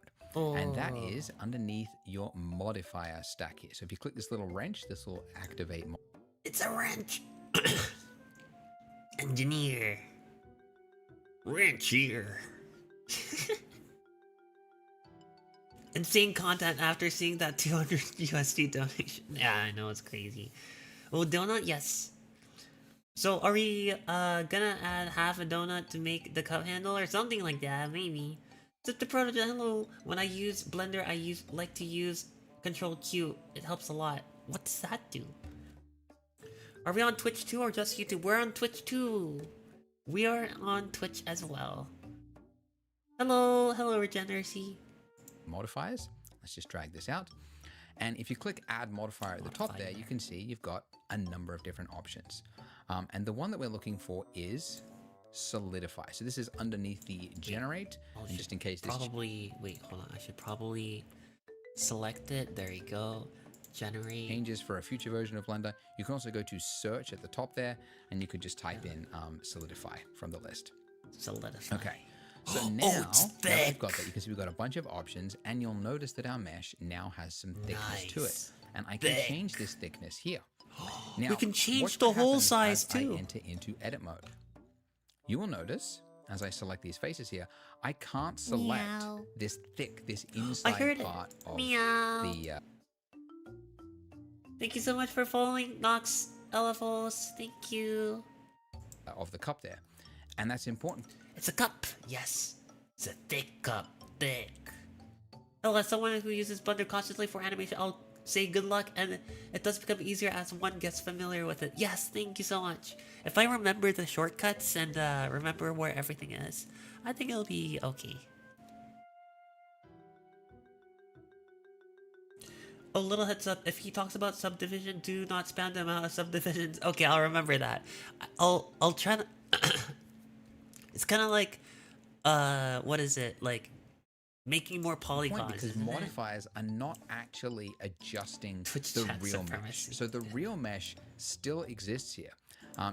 And that is underneath your modifier stack here. So if you click this little wrench, this will activate. It's a wrench. Engineer. Wrench here. Insane content after seeing that 200 USD donation. Yeah, I know, it's crazy. Oh, donut, yes. So are we gonna add half a donut to make the cup handle or something like that? Maybe. Just the prototype. Hello. When I use Blender, I like to use Control Q. It helps a lot. What does that do? Are we on Twitch too or just YouTube? We're on Twitch too. We are on Twitch as well. Hello, Regeneracy. Modifiers. Let's just drag this out. And if you click add modifier at the top there, you can see you've got a number of different options. And the one that we're looking for is solidify. So this is underneath the generate. And just in case this wait, hold on. I should probably select it. There you go. Generate changes for a future version of Blender. You can also go to search at the top there, and you could just type in solidify from the list. Solidify. Okay. So now that we've got that, you can see we've got a bunch of options, and you'll notice that our mesh now has some thickness to it. And I can change this thickness here. Now, we can change the whole size as too. I enter into edit mode. You will notice as I select these faces here, I can't select this inside part of the. Thank you so much for following Nox LFOs. Thank you. Of the cup there, and that's important. It's a cup. Yes, it's a thick cup. Thick. Oh, as someone who uses Blender constantly for animation, I'll say good luck, and it does become easier as one gets familiar with it. Yes, thank you so much. If I remember the shortcuts and remember where everything is, I think it'll be okay. Oh, little heads up, if he talks about subdivision, do not spam them out of subdivisions. Okay, I'll remember that. I'll try to... It's kind of like, what is it? Like, making more polygons. Because modifiers are not actually adjusting the real mesh. So the real mesh still exists here.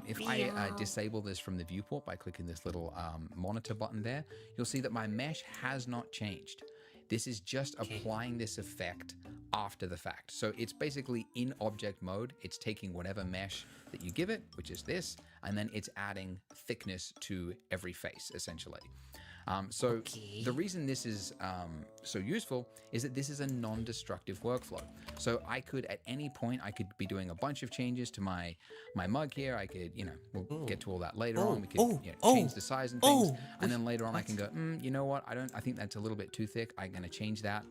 If I disable this from the viewport by clicking this little monitor button there, you'll see that my mesh has not changed. This is just applying this effect after the fact. So it's basically in object mode. It's taking whatever mesh that you give it, which is this, and then it's adding thickness to every face, essentially. The reason this is so useful is that this is a non-destructive workflow. So I could, at any point, I could be doing a bunch of changes to my mug here. I could, we'll get to all that later on. We could change the size and things. And then later on I can go, you know what? I think that's a little bit too thick. I'm going to change that.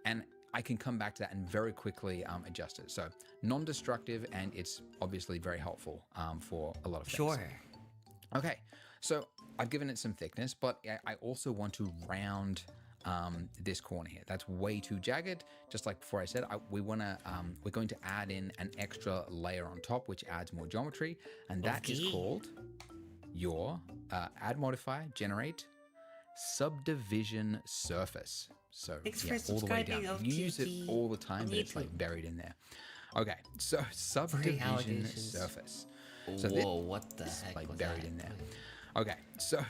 And I can come back to that and very quickly adjust it. So non-destructive, and it's obviously very helpful for a lot of things. Sure. Okay, so I've given it some thickness, but I also want to round this corner here. That's way too jagged. Just like before I said, we're going to add in an extra layer on top, which adds more geometry, and that is called your add modifier, generate subdivision surface. So all the way down. You use it all the time, but it's like buried in there. Okay, so subdivision surface. So whoa, what the heck like was buried that? in there. Okay, so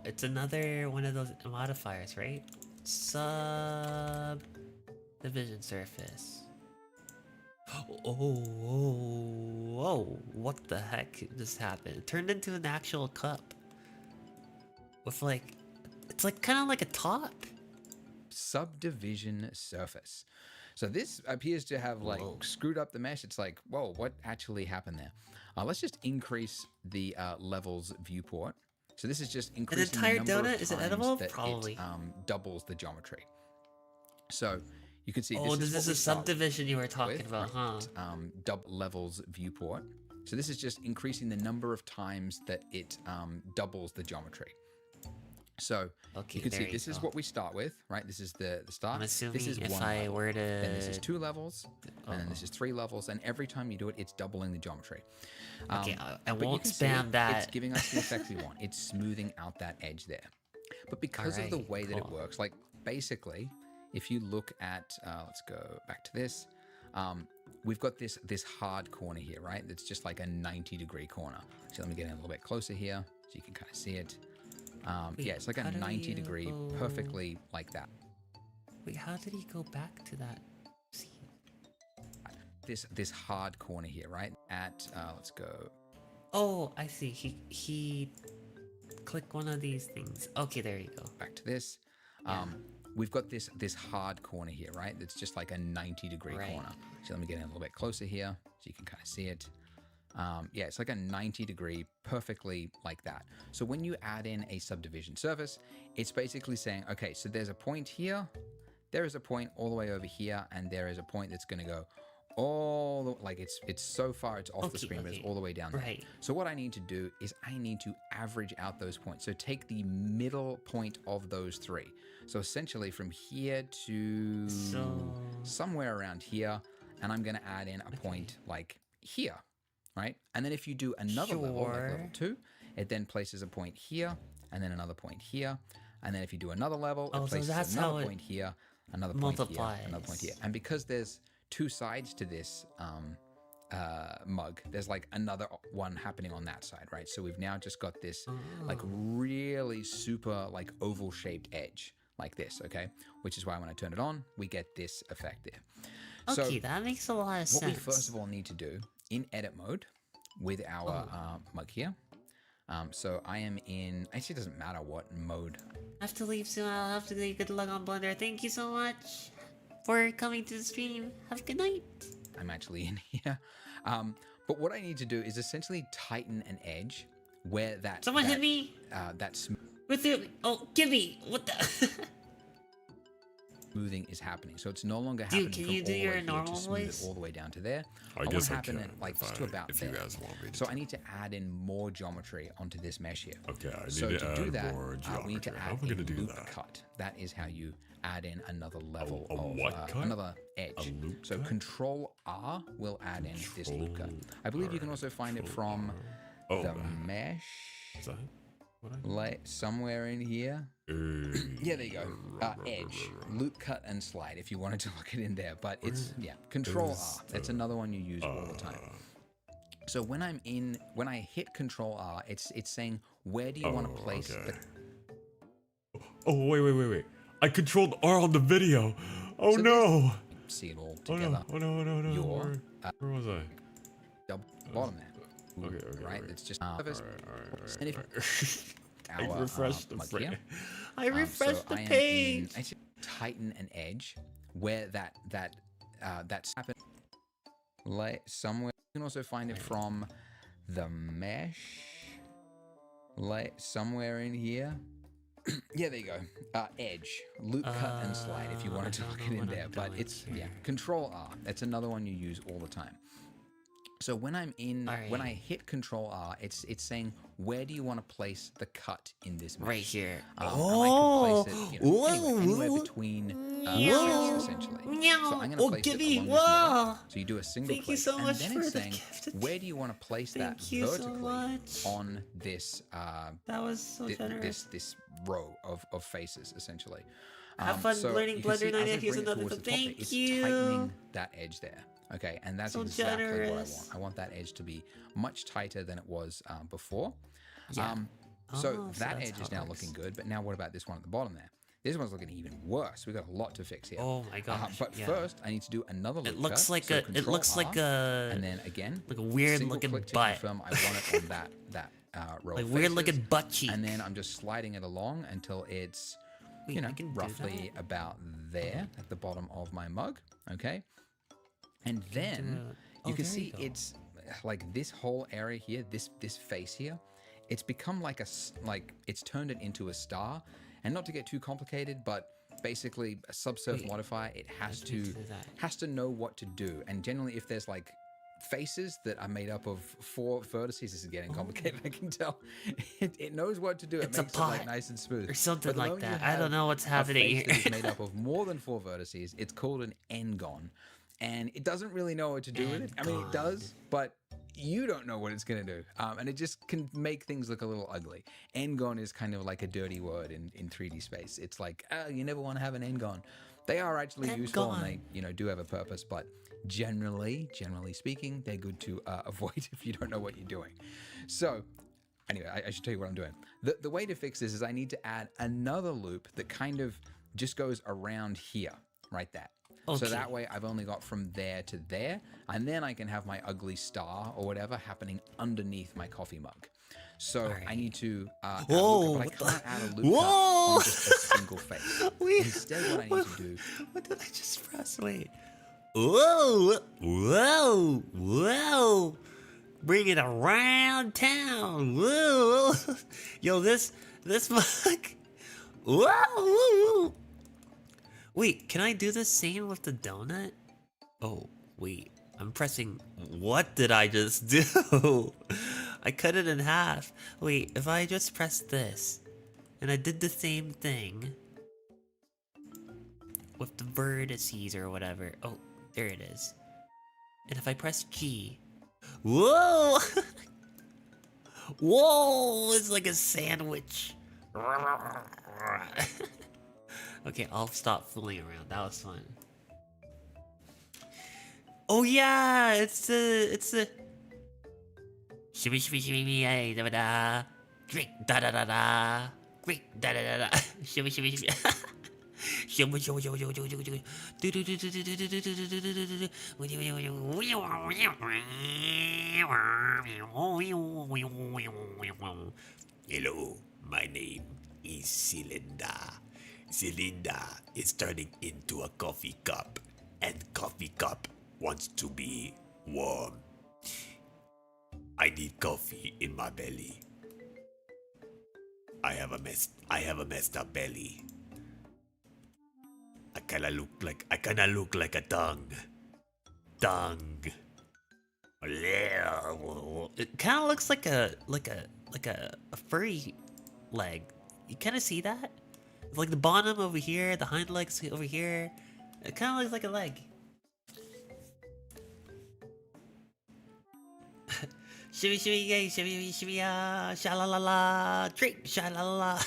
it's another one of those modifiers, right? Subdivision surface. Oh, what the heck just happened? It turned into an actual cup. With it's like kind of like a top. Subdivision surface. So this appears to have screwed up the mesh. It's like, whoa, what actually happened there? Let's just increase the levels viewport. So this is just increasing an entire the number donut. Of is it times edible? that Probably. It doubles the geometry. So you can see. This is a subdivision you were talking about, huh? Double levels viewport. So this is just increasing the number of times that it doubles the geometry. So you can see this is what we start with, right? This is the start. I'm assuming this is if one I level. were to... Then this is 2 levels, and then this is 3 levels, and every time you do it, it's doubling the geometry. Okay, I but won't you can spam see that. It's giving us the effect we want. It's smoothing out that edge there. But because of the way that it works, like basically, if you look at, let's go back to this, we've got this hard corner here, right? That's just like a 90-degree corner. So let me get in a little bit closer here so you can kind of see it. It's like a 90-degree, perfectly like that. Wait, how did he go back to that scene? This hard corner here, right? Let's go. Oh, I see. He click one of these things. Okay, there you go. Back to this. We've got this hard corner here, right? That's just like a 90-degree corner. So let me get in a little bit closer here so you can kind of see it. It's like a 90-degree, perfectly like that. So when you add in a subdivision surface, it's basically saying, okay, so there's a point here, there is a point all the way over here, and there is a point that's going to go all the, like it's so far it's off the screen, but it's all the way down there. So what I need to do is I need to average out those points. So take the middle point of those 3. So essentially from here to somewhere around here, and I'm going to add in a point like here. Right? And then if you do another level, like level 2, it then places a point here, and then another point here. And then if you do another level, it places another point here, another point here, another point here. And because there's 2 sides to this mug, there's like another one happening on that side, right? So we've now just got this like really super like oval shaped edge like this, okay? Which is why when I turn it on, we get this effect there. Okay, that makes a lot of sense. What we first of all need to do in edit mode with our mug here. So I am in, actually it doesn't matter what mode. I have to leave soon. I'll have to leave. Good luck on Blender. Thank you so much for coming to the stream. Have a good night. I'm actually in here. But what I need to do is essentially tighten an edge where that... Someone hit me! That's... With the... Oh, give me! What the... smoothing is happening, so it's no longer happening. Dude, can you do your normal voice all the way down to there? I guess I happen can, at, like just to about if there. you guys want me to. So I need to add in more geometry onto this mesh here. Okay, I need so to do add that, more geometry. we need to How add am I a gonna do loop that? cut. That is how you add in another level A of what cut? another edge. So cut? Control R will add in this loop cut. I believe you can also find it from the mesh. Is that Like somewhere in here. Yeah, there you go. Edge, loop cut and slide if you wanted to look it in there. But it's, Control R. That's another one you use all the time. So when I hit Control R, it's saying where do you want to place the. Oh wait! I controlled R on the video. Oh So no! See it all Oh together. no! Oh no! No! No! Your Where was I? bottom there. Okay. Right. It's just. Alright. I Our, refreshed the mug frame. here. I refreshed so the I am page. I should tighten an edge where that's happened. Like somewhere. You can also find it from the mesh. Like somewhere in here. Yeah, there you go. Edge, loop, cut, and slide. If you wanted to look it in there, but it's Control R. That's another one you use all the time. So when when I hit Control R, it's saying where do you want to place the cut in this mesh? Right here. And I could place it, anywhere between frames, essentially. So I'm going to place it along this middle. So you do a single Thank click, you so and much then for it's the saying gift. where do you want to place that Thank you so vertically much. on this That was so generous. this row of faces, essentially. Have fun so learning you can see Blender 9 as I if using bring it another. towards the top, Thank it's you. tightening that edge there. Okay, and that's So exactly what I generous. want. I want that edge to be much tighter than it was before. Yeah. So so that that's edge how is it now works. looking good, but now what about this one at the bottom there? This one's looking even worse. We've got a lot to fix here. Oh my gosh. But yeah. first, I need to do another loop It looks cut. like So a. It Control looks like R, a. and then again, like a weird single looking click to butt. confirm I want it on that row. Like of weird faces. looking butt cheek. And then I'm just sliding it along until it's, Wait, you know, I can do roughly about there at the bottom of my mug. Okay. And then you can there see you go. it's like this whole area here, this face here, it's become like it's turned it into a star. And not to get too complicated, but basically a subsurface modifier, it has to know what to do. And generally, if there's like faces that are made up of 4 vertices, this is getting complicated, I can tell. It knows what to do. It's it makes a pot it like nice and smooth. or something But the like moment you that. I don't have know what's a happening face that is here. made up of more than 4 vertices, it's called an n-gon. And it doesn't really know what to do with it. I mean, it does, but you don't know what it's going to do. And it just can make things look a little ugly. N-gon is kind of like a dirty word in 3D space. It's like, you never want to have an n-gon. They are actually useful and they, do have a purpose, but generally speaking, they're good to avoid if you don't know what you're doing. So anyway, I should tell you what I'm doing. The way to fix this is I need to add another loop that kind of just goes around here, right there. So that way I've only got from there to there, and then I can have my ugly star or whatever happening underneath my coffee mug. So I need to add a loop, but I can't add a loop cut on just a single face. Instead, what I need to do... What did I just press? Wait. Whoa! Whoa! Whoa! Bring it around town! Whoa! Yo, this mug... Whoa! Wait, can I do the same with the donut? Oh, wait. I'm pressing... What did I just do? I cut it in half. Wait, if I just press this, and I did the same thing with the vertices or whatever. Oh, there it is. And if I press G... Whoa! Whoa! It's like a sandwich. Okay, I'll stop fooling around. That was fun. Oh yeah, it's the shimmy shimmy shimmy hey da da drink da da da da drink da da da da shimmy shimmy shimmy shimmy shimmy shimmy shimmy shimmy do do do do do do do do do. Hello, my name is Cylinder. Cylinder is turning into a coffee cup, and coffee cup wants to be warm. I need coffee in my belly. I have a messed up belly. I kinda look like a tongue. It kinda looks like a furry leg. You kinda see that? Like the bottom over here, the hind legs over here. It kind of looks like a leg. Shimmy shimmy yay, shimmy shimmy ya, sha la la la, drink sha la la la.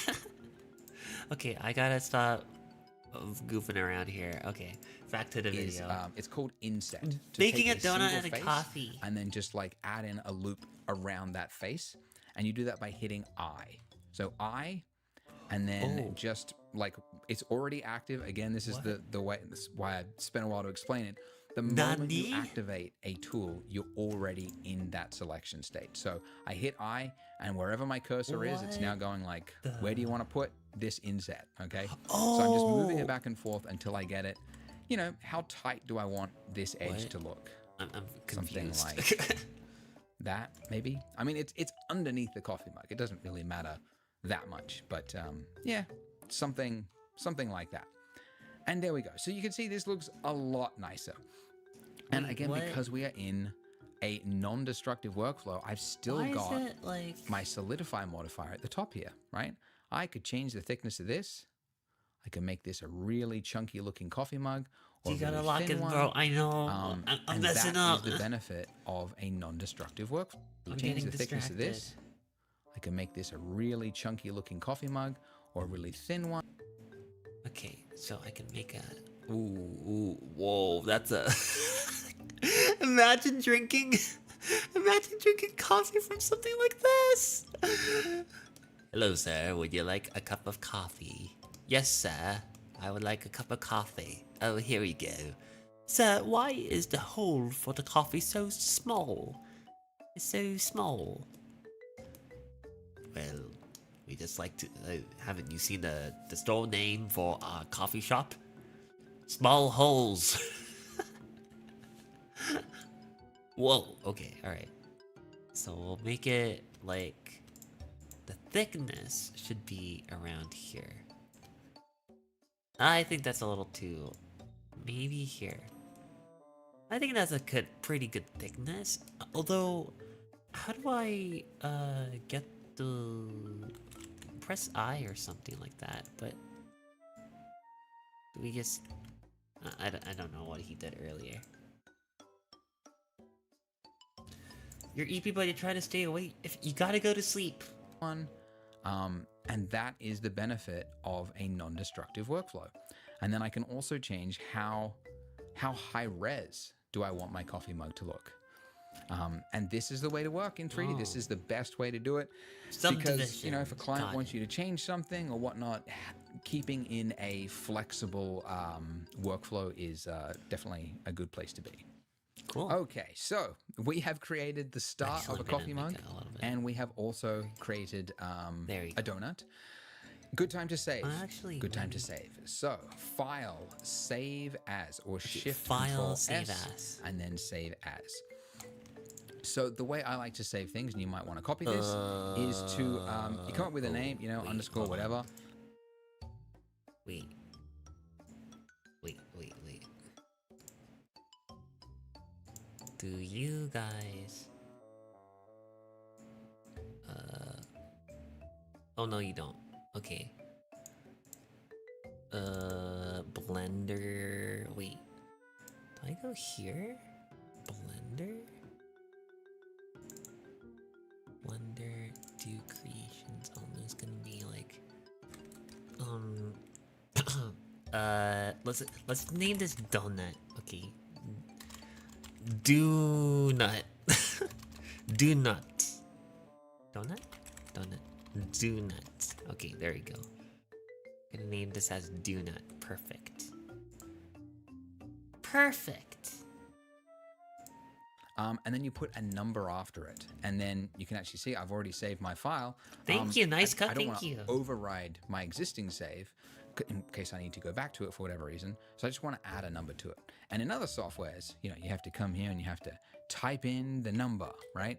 Okay, I gotta stop. of goofing around here. Okay, back to the is video. it's called inset. To Making take a donut single out of face coffee. and then just like add in a loop around that face, and you do that by hitting I. So I, and then just like it's already active. Again, this is the way. This is why I spent a while to explain it. The moment you activate a tool, you're already in that selection state. So I hit I, and wherever my cursor is, it's now going like, where do you want to put this inset? Okay. So I'm just moving it back and forth until I get it. You know, how tight do I want this edge to look? I'm confused. Something like that, maybe. I mean, it's underneath the coffee mug. It doesn't really matter that much, but yeah, something like that. And there we go. So you can see this looks a lot nicer. And again, because we are in a non-destructive workflow, I've still got my solidify modifier at the top here, right? I could change the thickness of this. I can make this a really chunky looking coffee mug. Or you gotta really lock thin in, one. bro. I know. I'm messing up. That is the benefit of a non-destructive workflow. You change the thickness of this. I can make this a really chunky looking coffee mug or a really thin one. Okay, so I can make a... Ooh, whoa, that's a... Imagine drinking coffee from something like this. Hello, sir. Would you like a cup of coffee? Yes, sir. I would like a cup of coffee. Oh, here we go. Sir, why is the hole for the coffee so small? It's so small. Well, we just like to... haven't you seen the store name for our coffee shop? Small holes. Whoa, okay, alright. So we'll make it like... The thickness should be around here. I think that's a little too... Maybe here. I think that's a pretty good thickness. Although, how do I get the... Press I or something like that, but... Do we just... I don't know what he did earlier. Your EP buddy, try to stay awake. If you gotta go to sleep. And that is the benefit of a non-destructive workflow. And then I can also change how high res do I want my coffee mug to look. And this is the way to work in 3D. This is the best way to do it. Because, you know, if a client wants you to change something or whatnot, keeping in a flexible workflow is definitely a good place to be. Cool. Okay, so we have created the start of a coffee mug, and we have also created a donut. Good time to save. Good time to save. So, file, save as, or shift control save S, as. and then save as. So the way I like to save things, and you might want to copy this, is to you come up with a name, you know, underscore whatever. Wait. Do you guys... Oh no, you don't. Okay. Blender... Wait. Do I go here? Blender? Blender, do creations, almost gonna be like... let's name this donut, okay? Do not. Do not. Donut? Donut. Do not. Okay, there we go. Gonna name this as do not. Perfect. Perfect. And then you put a number after it, and then you can actually see I've already saved my file. Thank you, nice cut. I don't Thank you. Override my existing save in case I need to go back to it for whatever reason. So I just want to add a number to it. And in other softwares, you know, you have to come here and you have to type in the number, right?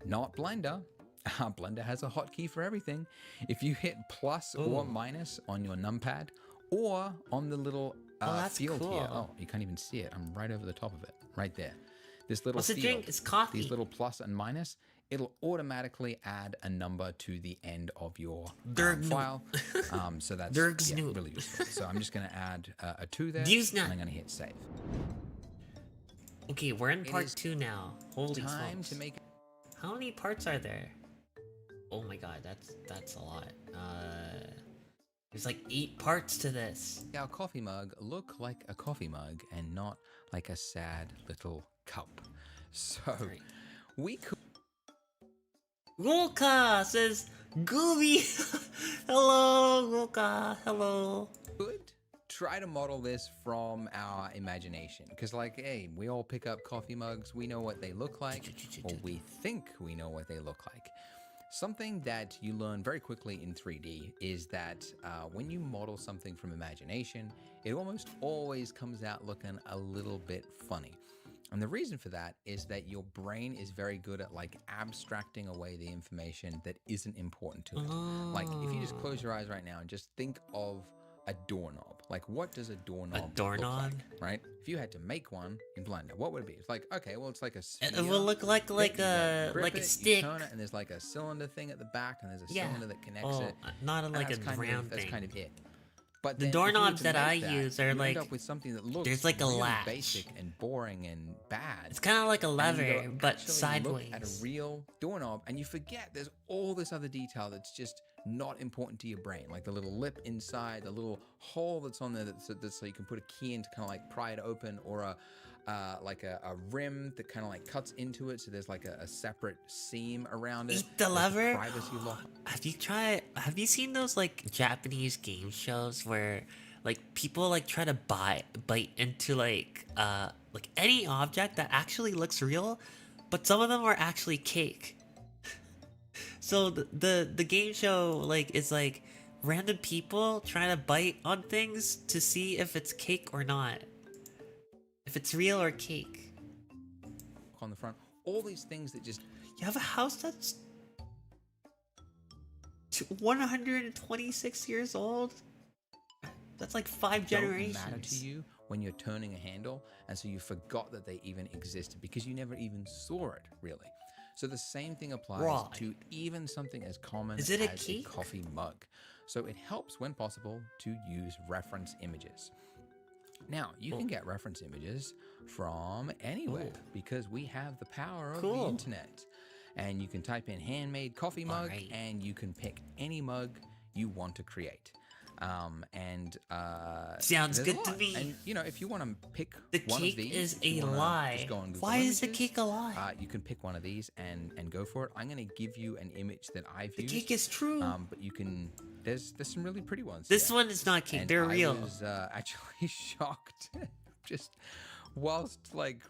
Not Blender. Blender has a hotkey for everything. If you hit plus or minus on your numpad or on the little field here. Oh, you can't even see it. I'm right over the top of it, right there. This little field, drink? It's coffee. These little plus and minus, it'll automatically add a number to the end of your file. So that's really useful. So I'm just going to add a 2 there, and I'm going to hit save. Okay, we're in part 2 now. Holy time smokes. to make. How many parts are there? Oh my god, that's a lot. There's like 8 parts to this. Our coffee mug look like a coffee mug and not like a sad little cup. So Right. we could Golka says Gooby. Hello, Golka. Hello. try to model this from our imagination, because like, hey, we all pick up coffee mugs, we know what they look like, or we think we know what they look like. Something that you learn very quickly in 3D is that when you model something from imagination, it almost always comes out looking a little bit funny. And the reason for that is that your brain is very good at like abstracting away the information that isn't important to it. Like if you just close your eyes right now and just think of a doorknob. Like what does a doorknob look like, right? If you had to make one in Blender, what would it be? It's like, okay, well it's like a sphere. It will look like a stick. You turn it and there's like a cylinder thing at the back and there's a cylinder that connects it. Not like a round thing. That's kind of it. But the doorknobs that I use are like, end up with something that looks there's like a really latch. basic and boring and bad. It's kind of like a lever, but actually sideways. Look at a real doorknob and you forget there's all this other detail that's just not important to your brain, like the little lip inside, the little hole that's on there that's so you can put a key in to kind of like pry it open, or a rim that kind of like cuts into it, so there's like a separate seam around it. Eat the lever. Privacy lock. Have you seen those like Japanese game shows where like people like try to bite into like any object that actually looks real, but some of them are actually cake. So the game show like is like random people trying to bite on things to see if it's cake or not. If it's real or cake. On the front, all these things that just... You have a house that's 126 years old? That's like 5 generations. Don't matter to you when you're turning a handle, and so you forgot that they even existed because you never even saw it, really. So the same thing applies to even something as common as a coffee mug. So it helps, when possible, to use reference images. Now, you can get reference images from anywhere because we have the power of the internet. And you can type in handmade coffee mug and you can pick any mug you want to create. Sounds good to me. And you know, if you want to pick one of these, the cake is a lie. Why is the cake a lie? You can pick one of these and go for it. I'm going to give you an image that I've used. The cake is true. But you can. There's some really pretty ones. This one is not cake. They're real. I was actually shocked, just whilst like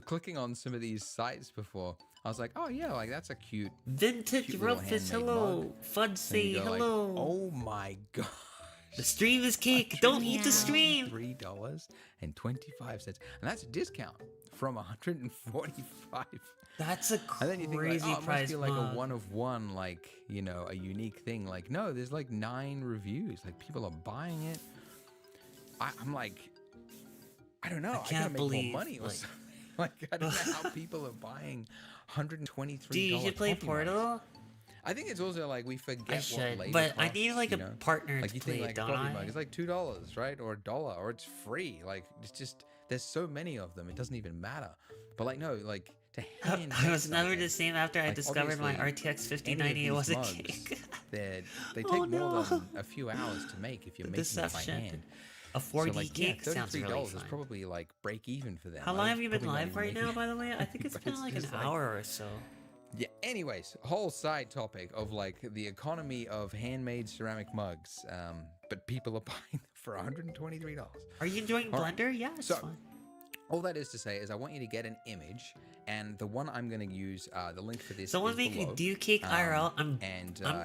clicking on some of these sites before. I was like, oh yeah, like that's a cute vintage Rufus. Hello, Fudsy. Hello. Like, oh my god. The stream is cake. Don't eat the stream. $3.25, and that's a discount from $145. That's a crazy and then you think like, oh, it price. Must be like a one of one, like, you know, a unique thing. Like, no, there's like 9 reviews. Like, people are buying it. I'm like, I don't know. I can't believe more money or something. Like, I don't know how people are buying $123. Do you should play Portal? Mugs. I think it's also like we forget what labor but costs, I need like a partner like to you play think, it, like, don't a coffee I? mug is like $2, right, or $1, or it's free. Like it's just there's so many of them, it doesn't even matter. But like no, like to hand I was never the same after I discovered my RTX 5090. It was a cake. they take more than a few hours to make if you're making it by hand. A 4D so like, cake sounds really fun. $33 is probably like break even for them. How long have you been live right now, by the way? I think it's been like an hour or so. Yeah, anyways, whole side topic of like the economy of handmade ceramic mugs, but people are buying them for $123. Are you enjoying Blender? Yeah, it's fun. All that is to say is I want you to get an image, and the one I'm going to use, the link for this Someone is make below. a do cake IRL. I'm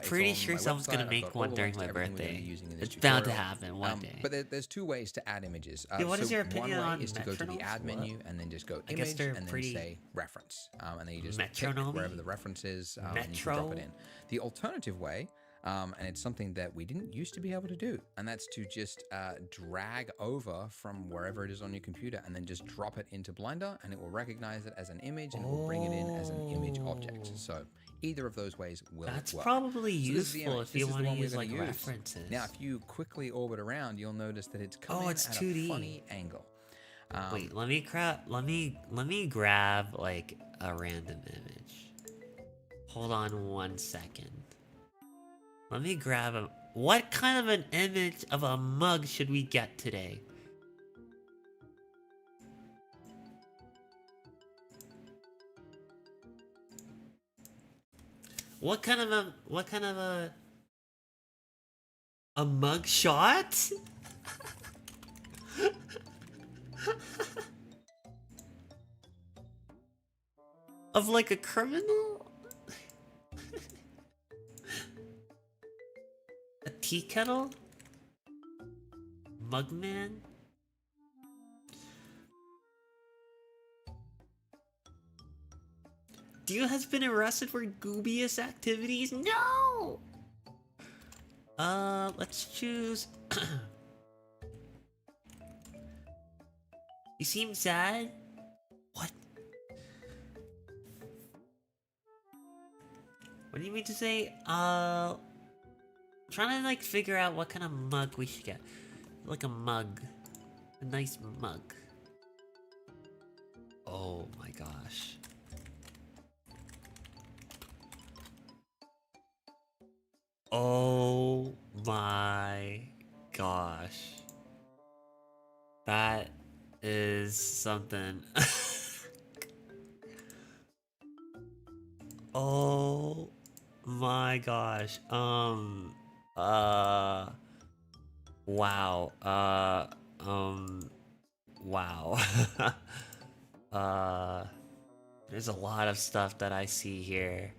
pretty sure someone's going to make one during my birthday. It's bound to happen one day. But there's 2 ways to add images. What is your opinion one on way is to go to the add menu and then just go image and then say reference. And then you just pick wherever the reference is and you can drop it in. The alternative way, and it's something that we didn't used to be able to do, and that's to just drag over from wherever it is on your computer and then just drop it into Blender, and it will recognize it as an image and it will bring it in as an image object. So either of those ways will That's work. probably useful if you want to use like references. Now, if you quickly orbit around, you'll notice that it's coming at 2D. a funny angle. Wait, let me grab like a random image. Hold on one second. Let me grab a... what kind of an image of a mug should we get today? What kind of a mug shot? Of like a criminal? A tea kettle? Mugman? Dio has been arrested for dubious activities? No! Let's choose... You seem sad? What? What do you mean to say? Trying to like figure out what kind of mug we should get. Like a mug. A nice mug. Oh my gosh. Oh my gosh. That is something. Oh my gosh. Wow. Wow. There's a lot of stuff that I see here.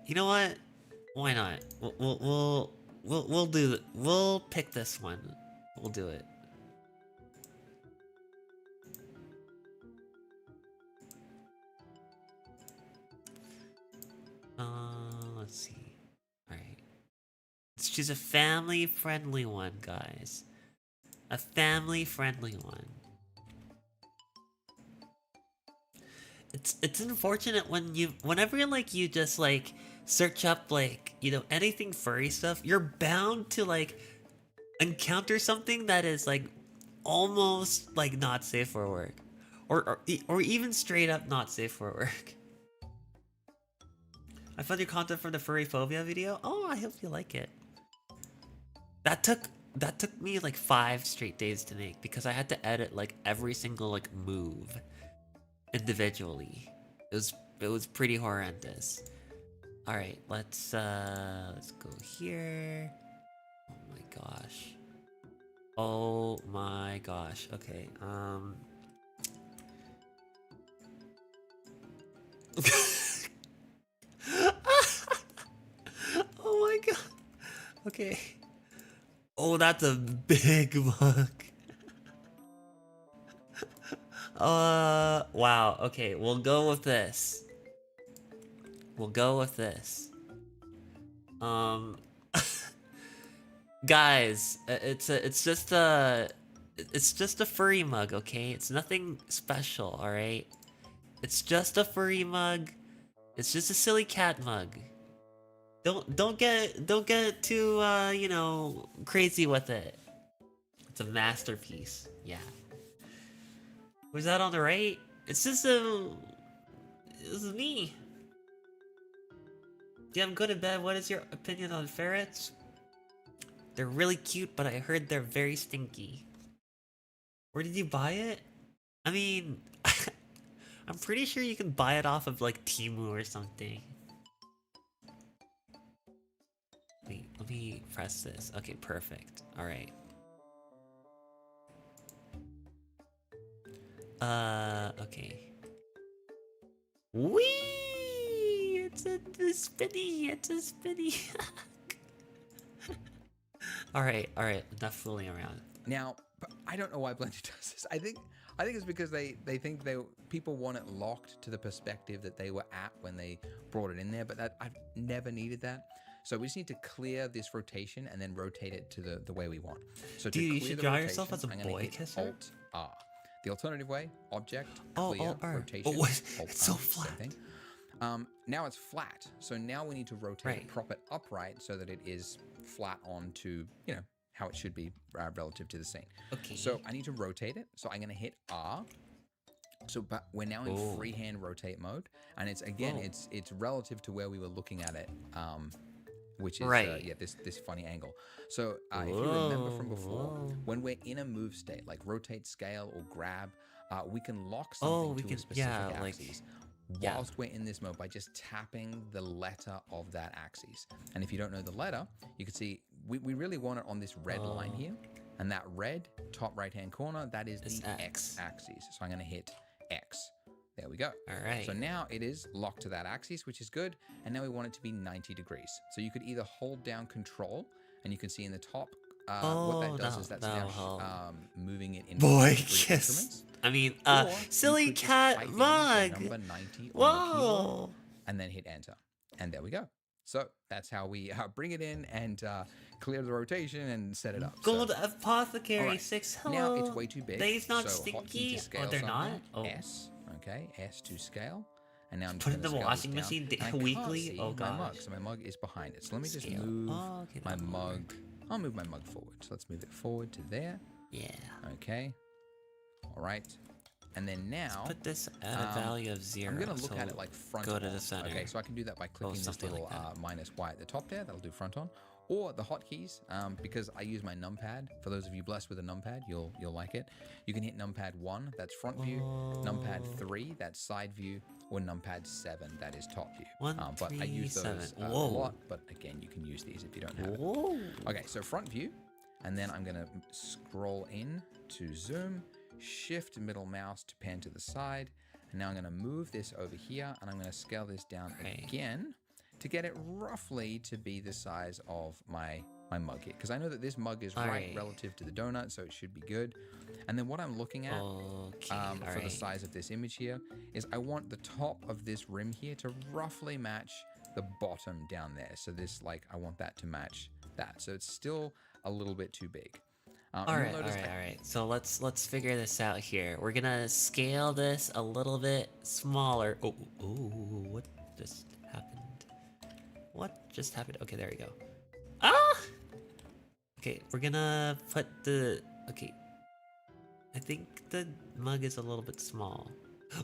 You know what? Why not? We'll do it. We'll pick this one. We'll do it. Let's see. Alright. Let's choose a family-friendly one, guys. A family-friendly one. It's unfortunate whenever like you just like search up like, you know, anything furry stuff, you're bound to like encounter something that is like almost like not safe for work. Or even straight up not safe for work. I found your content from the furry phobia video. Oh, I hope you like it. That took me like 5 straight days to make because I had to edit like every single like move individually. It was pretty horrendous. All right, let's go here. Oh my gosh. Oh my gosh. Okay. Oh my god. Okay. Oh, that's a big mug. Wow. Okay, we'll go with this. We'll go with this. Guys, it's just a furry mug, okay? It's nothing special, all right? It's just a furry mug. It's just a silly cat mug. Don't get too you know, crazy with it. It's a masterpiece. Yeah. Was that on the right? It's just a... This is me. Yeah, I'm good in bed. What is your opinion on ferrets? They're really cute, but I heard they're very stinky. Where did you buy it? I mean... I'm pretty sure you can buy it off of like Temu or something. Wait, let me press this. Okay, perfect. Alright. Okay. Whee! It's a spinny. It's a spinny. Alright, enough fooling around. Now, I don't know why Blender does this. I think it's because they think people want it locked to the perspective that they were at when they brought it in there, but I've never needed that. So we just need to clear this rotation and then rotate it to the way we want. So dude, you should draw yourself as a boy kisser. Alt R. The alternative way, object, clear, rotation. Oh, it's so flat. Now it's flat. So now we need to rotate it, prop it upright so that it is flat onto, you know, how it should be relative to the scene. Okay. So I need to rotate it. So I'm going to hit R. So, but we're now in freehand rotate mode, and it's again, it's relative to where we were looking at it, which is this funny angle. So if you remember from before, when we're in a move state, like rotate, scale, or grab, we can lock something to a specific axis. Whilst we're in this mode by just tapping the letter of that axis. And if you don't know the letter, you can see we really want it on this red line here. And that red top right hand corner, that is the X axis. So I'm going to hit X. There we go. All right. So now it is locked to that axis, which is good. And now we want it to be 90 degrees. So you could either hold down Control, and you can see in the top, what that does is that's now moving it in increments. I mean, Or silly cat mug. Number 90 on Whoa. the keyboard, and then hit enter. And there we go. So that's how we bring it in and clear the rotation and set it up. Gold Apothecary 6. Hello. Now it's way too big. They's not so stinky. Oh, they're not? Oh. S. Okay. S to scale. And now I'm put in the washing machine weekly. Oh my gosh. mug. So my mug is behind it. So let me just move my mug. I'll move my mug forward. So let's move it forward to there. Yeah. Okay. All right. And then now, let's put this at a value of 0. I'm going to look at it like front go on. to the center. Okay, so I can do that by clicking this little like minus Y at the top there. That'll do front on. Or the hotkeys, because I use my numpad. For those of you blessed with a numpad, you'll like it. You can hit numpad 1, that's front view. Numpad 3, that's side view. Or numpad 7, that is top view. 1, but 3, I use those 7. a lot. But again, you can use these if you don't have it. Okay, so front view. And then I'm going to scroll in to zoom. Shift middle mouse to pan to the side. And now I'm going to move this over here, and I'm going to scale this down again to get it roughly to be the size of my mug here. Because I know that this mug is right relative to the donut, so it should be good. And then what I'm looking at for the size of this image here is I want the top of this rim here to roughly match the bottom down there. So this, like, I want that to match that. So it's still a little bit too big. All right. So let's figure this out here. We're gonna scale this a little bit smaller. Oh, what just happened? What just happened? Okay, there we go. Ah! Okay, we're gonna put the... Okay. I think the mug is a little bit small.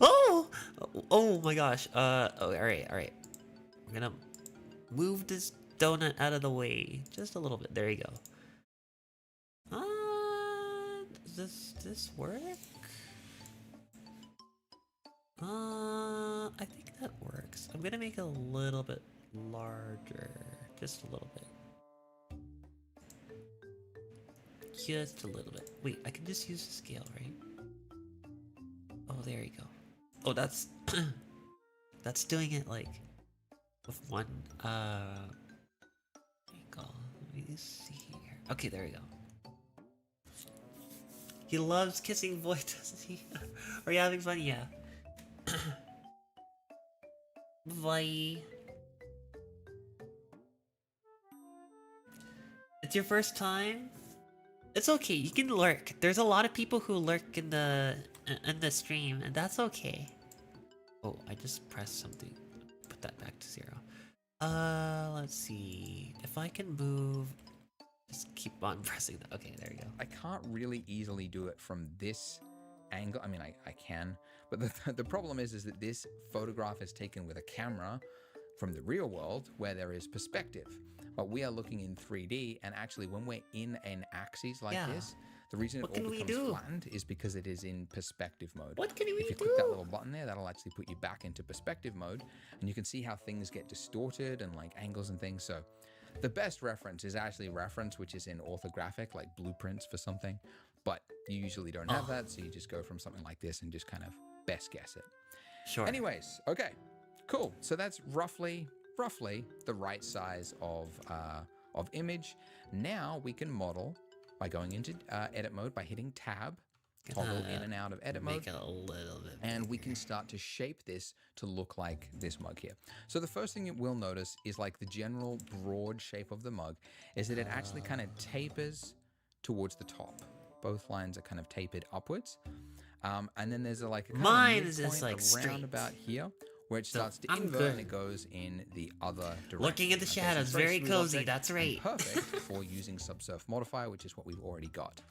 Oh! Oh my gosh. Alright. We're gonna move this donut out of the way. Just a little bit. There you go. Does this work? I think that works. I'm gonna make it a little bit larger. Just a little bit. Just a little bit. Wait, I can just use the scale, right? Oh, there you go. Oh, that's... that's doing it, like, with one, angle. Let me see here. Okay, there we go. He loves kissing boy, doesn't he? Are you having fun? Yeah. Bye. It's your first time? It's okay, you can lurk. There's a lot of people who lurk in the stream, and that's okay. Oh, I just pressed something. Put that back to 0. Let's see. If I can move... Just keep on pressing that. Okay, there you go. I can't really easily do it from this angle. I mean, I can, but the problem is that this photograph is taken with a camera from the real world where there is perspective. But we are looking in 3D, and actually when we're in an axis like this, the reason it all becomes flattened is because it is in perspective mode. What can we do? If you click that little button there, that'll actually put you back into perspective mode, and you can see how things get distorted and like angles and things. So the best reference is actually reference, which is in orthographic, like blueprints for something. But you usually don't have that, so you just go from something like this and just kind of best guess it. Sure. Anyways, okay, cool. So that's roughly the right size of image. Now we can model by going into edit mode by hitting tab. Toggle in and out of edit mode. Make it a little bit bigger. And we can start to shape this to look like this mug here. So the first thing you will notice is like the general broad shape of the mug is that it actually kind of tapers towards the top. Both lines are kind of tapered upwards. And then there's like a mine is just like around about here where it starts to invert and it goes in the other direction. Looking at the shadows, very cozy, that's right. Perfect for using subsurf modifier, which is what we've already got.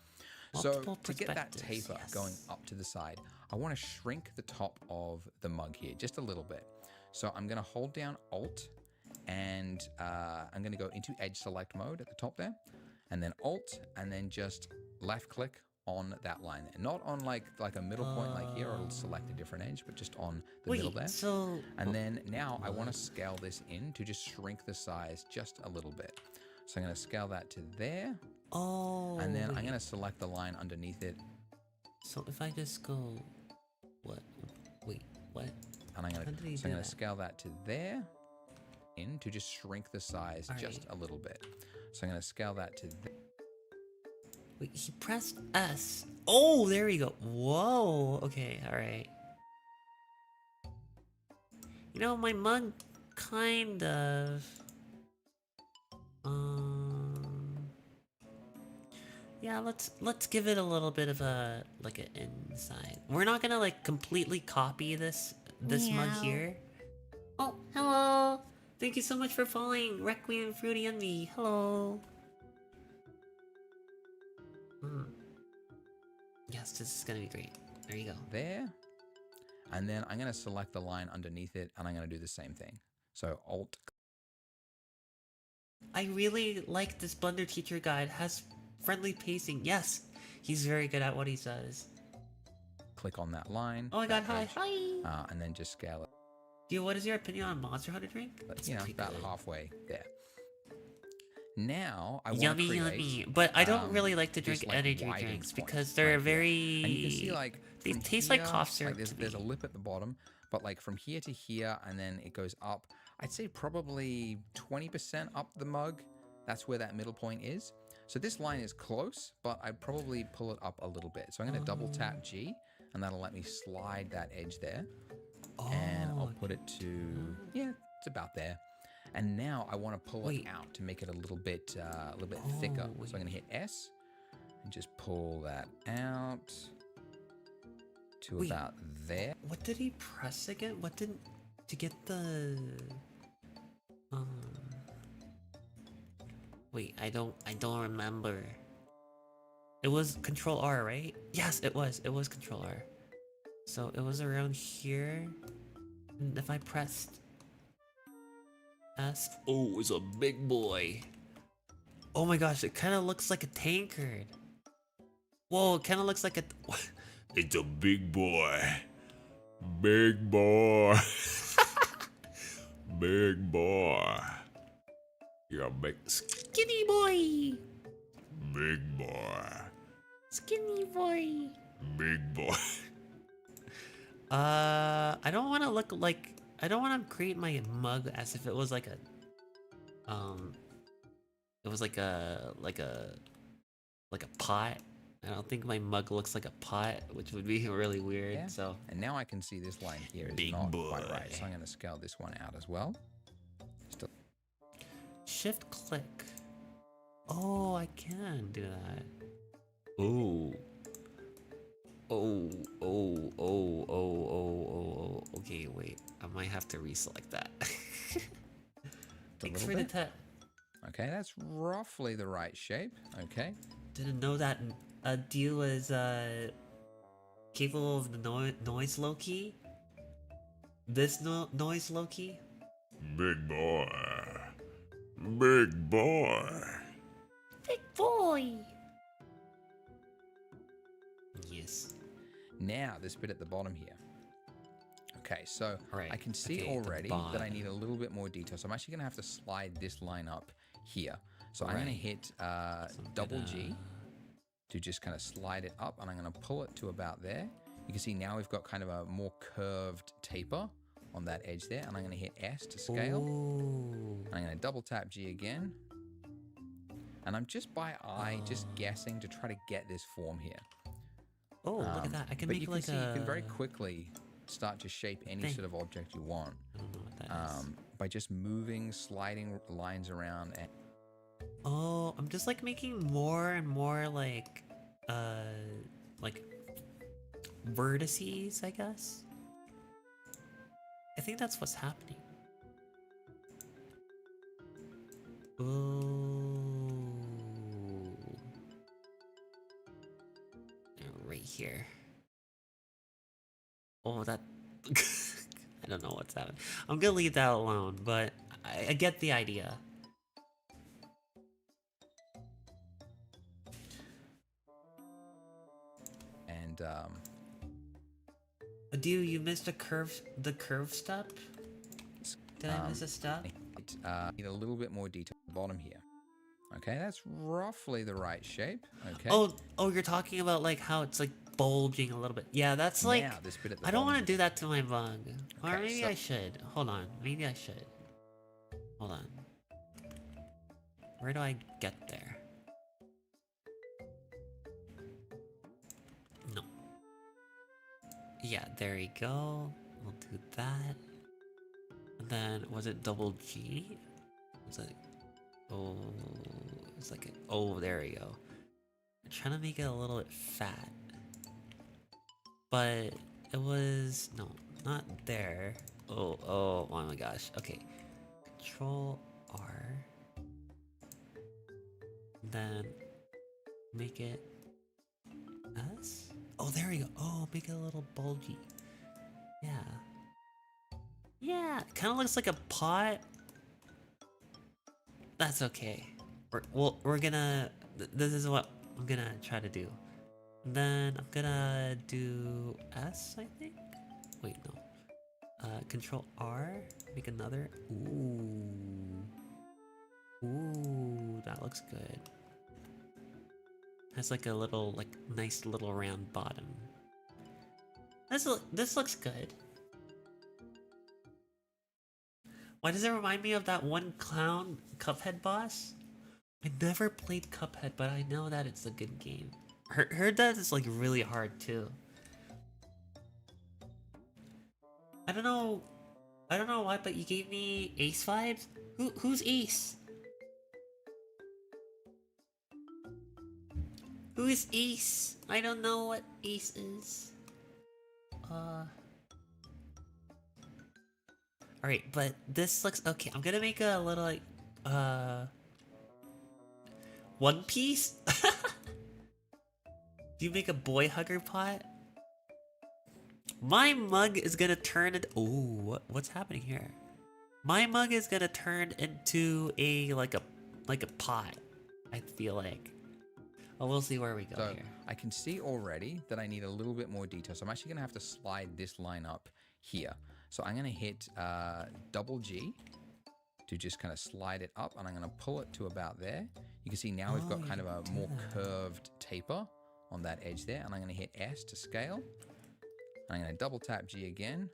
So to get that taper going up to the side, I want to shrink the top of the mug here just a little bit. So I'm going to hold down Alt and I'm going to go into edge select mode at the top there, and then Alt and then just left click on that line there. Not on like a middle point like here, or it'll select a different edge, but just on the middle there. And then now I want to scale this in to just shrink the size just a little bit. So I'm going to scale that to there. And then I'm going to select the line underneath it. So if I just go, what? Wait, what? And I'm going to scale that to there in to just shrink the size just a little bit. So I'm going to scale that to there. Wait, he pressed S. Oh, there we go. Whoa. Okay, alright. You know, my mug kind of... Yeah, let's give it a little bit of a like an inside. We're not gonna like completely copy this mug here. Oh, hello! Thank you so much for following Requiem Fruity Envy. Hello. Yes, this is gonna be great. There you go. There. And then I'm gonna select the line underneath it, and I'm gonna do the same thing. So Alt. I really like this Blender teacher guide. Has friendly pacing. Yes, he's very good at what he does. Click on that line. Oh my god, hi. Hi! And then just scale it. Dude, what is your opinion on Monster Hunter drink? But, you know, about halfway there. Now, I want yummy, to create... Yummy. But I don't really like to drink like energy drinks because they're very... And you can see, like... They taste like cough syrup. Like there's a lip at the bottom, but like from here to here, and then it goes up. I'd say probably 20% up the mug. That's where that middle point is. So this line is close, but I'd probably pull it up a little bit. So I'm going to double tap G, and that'll let me slide that edge there. And I'll put it to, yeah, it's about there. And now I want to pull it out to make it a little bit thicker. So I'm going to hit S and just pull that out to about there. What did he press again? What did to get the Wait, I don't remember. It was Control R, right? Yes, it was. It was Control R. So it was around here. And if I pressed S, oh, it's a big boy. Oh my gosh, it kind of looks like a tankard. Whoa, it kind of looks like a... It's a big boy. Big boy. Big boy. You're a big... Skinny boy. Big boy. Skinny boy. Big boy. I don't want to look like... I don't want to create my mug as if it was like a... It was like a pot. I don't think my mug looks like a pot, which would be really weird. Yeah. So, and now I can see this line here is big not boy. Quite right. So I'm going to scale this one out as well. Shift click. Oh, I can do that. Oh. Okay, wait. I might have to reselect that. Thanks for bit. the tip. Okay, that's roughly the right shape. Okay. Didn't know that Dio was capable of the noise low-key. This noise low-key. Big boy. Big boy. Big boy. Yes. Now this bit at the bottom here. Okay, so I can see already that I need a little bit more detail. So I'm actually gonna have to slide this line up here. So I'm gonna hit double G to just kind of slide it up, and I'm gonna pull it to about there. You can see now we've got kind of a more curved taper on that edge there, and I'm gonna hit S to scale. And I'm gonna double tap G again. And I'm just by eye, just guessing to try to get this form here. Oh, look at that. I can make like a... you can very quickly start to shape any sort of object you want. I don't know what that is. By just moving, sliding lines around. And oh, I'm just like making more and more like vertices, I guess. I think that's what's happening. Ooh. here. Oh, that... I don't know what's happening. I'm gonna leave that alone, but I get the idea. And Dude, you missed the curve step? Did I miss a step? need a little bit more detail at the bottom here. Okay, that's roughly the right shape. Okay. Oh, you're talking about like how it's like bulging a little bit. Yeah, that's like... Now, this bit at the I don't bottom want to do that to my mug. Or Okay, maybe so- I should. Hold on. Maybe I should. Hold on. Where do I get there? No. Yeah, there we go. We'll do that. And then, was it double G? Was it... Oh, it's like... Oh, there we go. I'm trying to make it a little bit fat. But it was... No, not there. Oh my gosh. Okay. Control R. Then make it S? Oh, there we go. Oh, make it a little bulgy. Yeah. Yeah, kind of looks like a pot. That's okay. We're gonna... This is what I'm gonna try to do. Then I'm gonna do S, I think? Wait, no. Control R, make another. Ooh. Ooh, that looks good. Has like a little, like, nice little round bottom. This looks good. Why does it remind me of that one clown Cuphead boss? I never played Cuphead, but I know that it's a good game. Heard that it's like really hard too. I don't know why, but you gave me Ace vibes? Who's Ace? Who is Ace? I don't know what Ace is. Alright, but this looks okay. I'm gonna make a little like One Piece? Do you make a boy hugger pot? My mug is gonna turn into... Ooh, what's happening here? My mug is gonna turn into a like a pot, I feel like. Oh, we'll see where we go So here. I can see already that I need a little bit more detail. So I'm actually gonna have to slide this line up here. So I'm gonna hit double G to just kind of slide it up, and I'm gonna pull it to about there. You can see now we've got kind of a more curved taper on that edge there, and I'm gonna hit S to scale. I'm gonna double tap G again.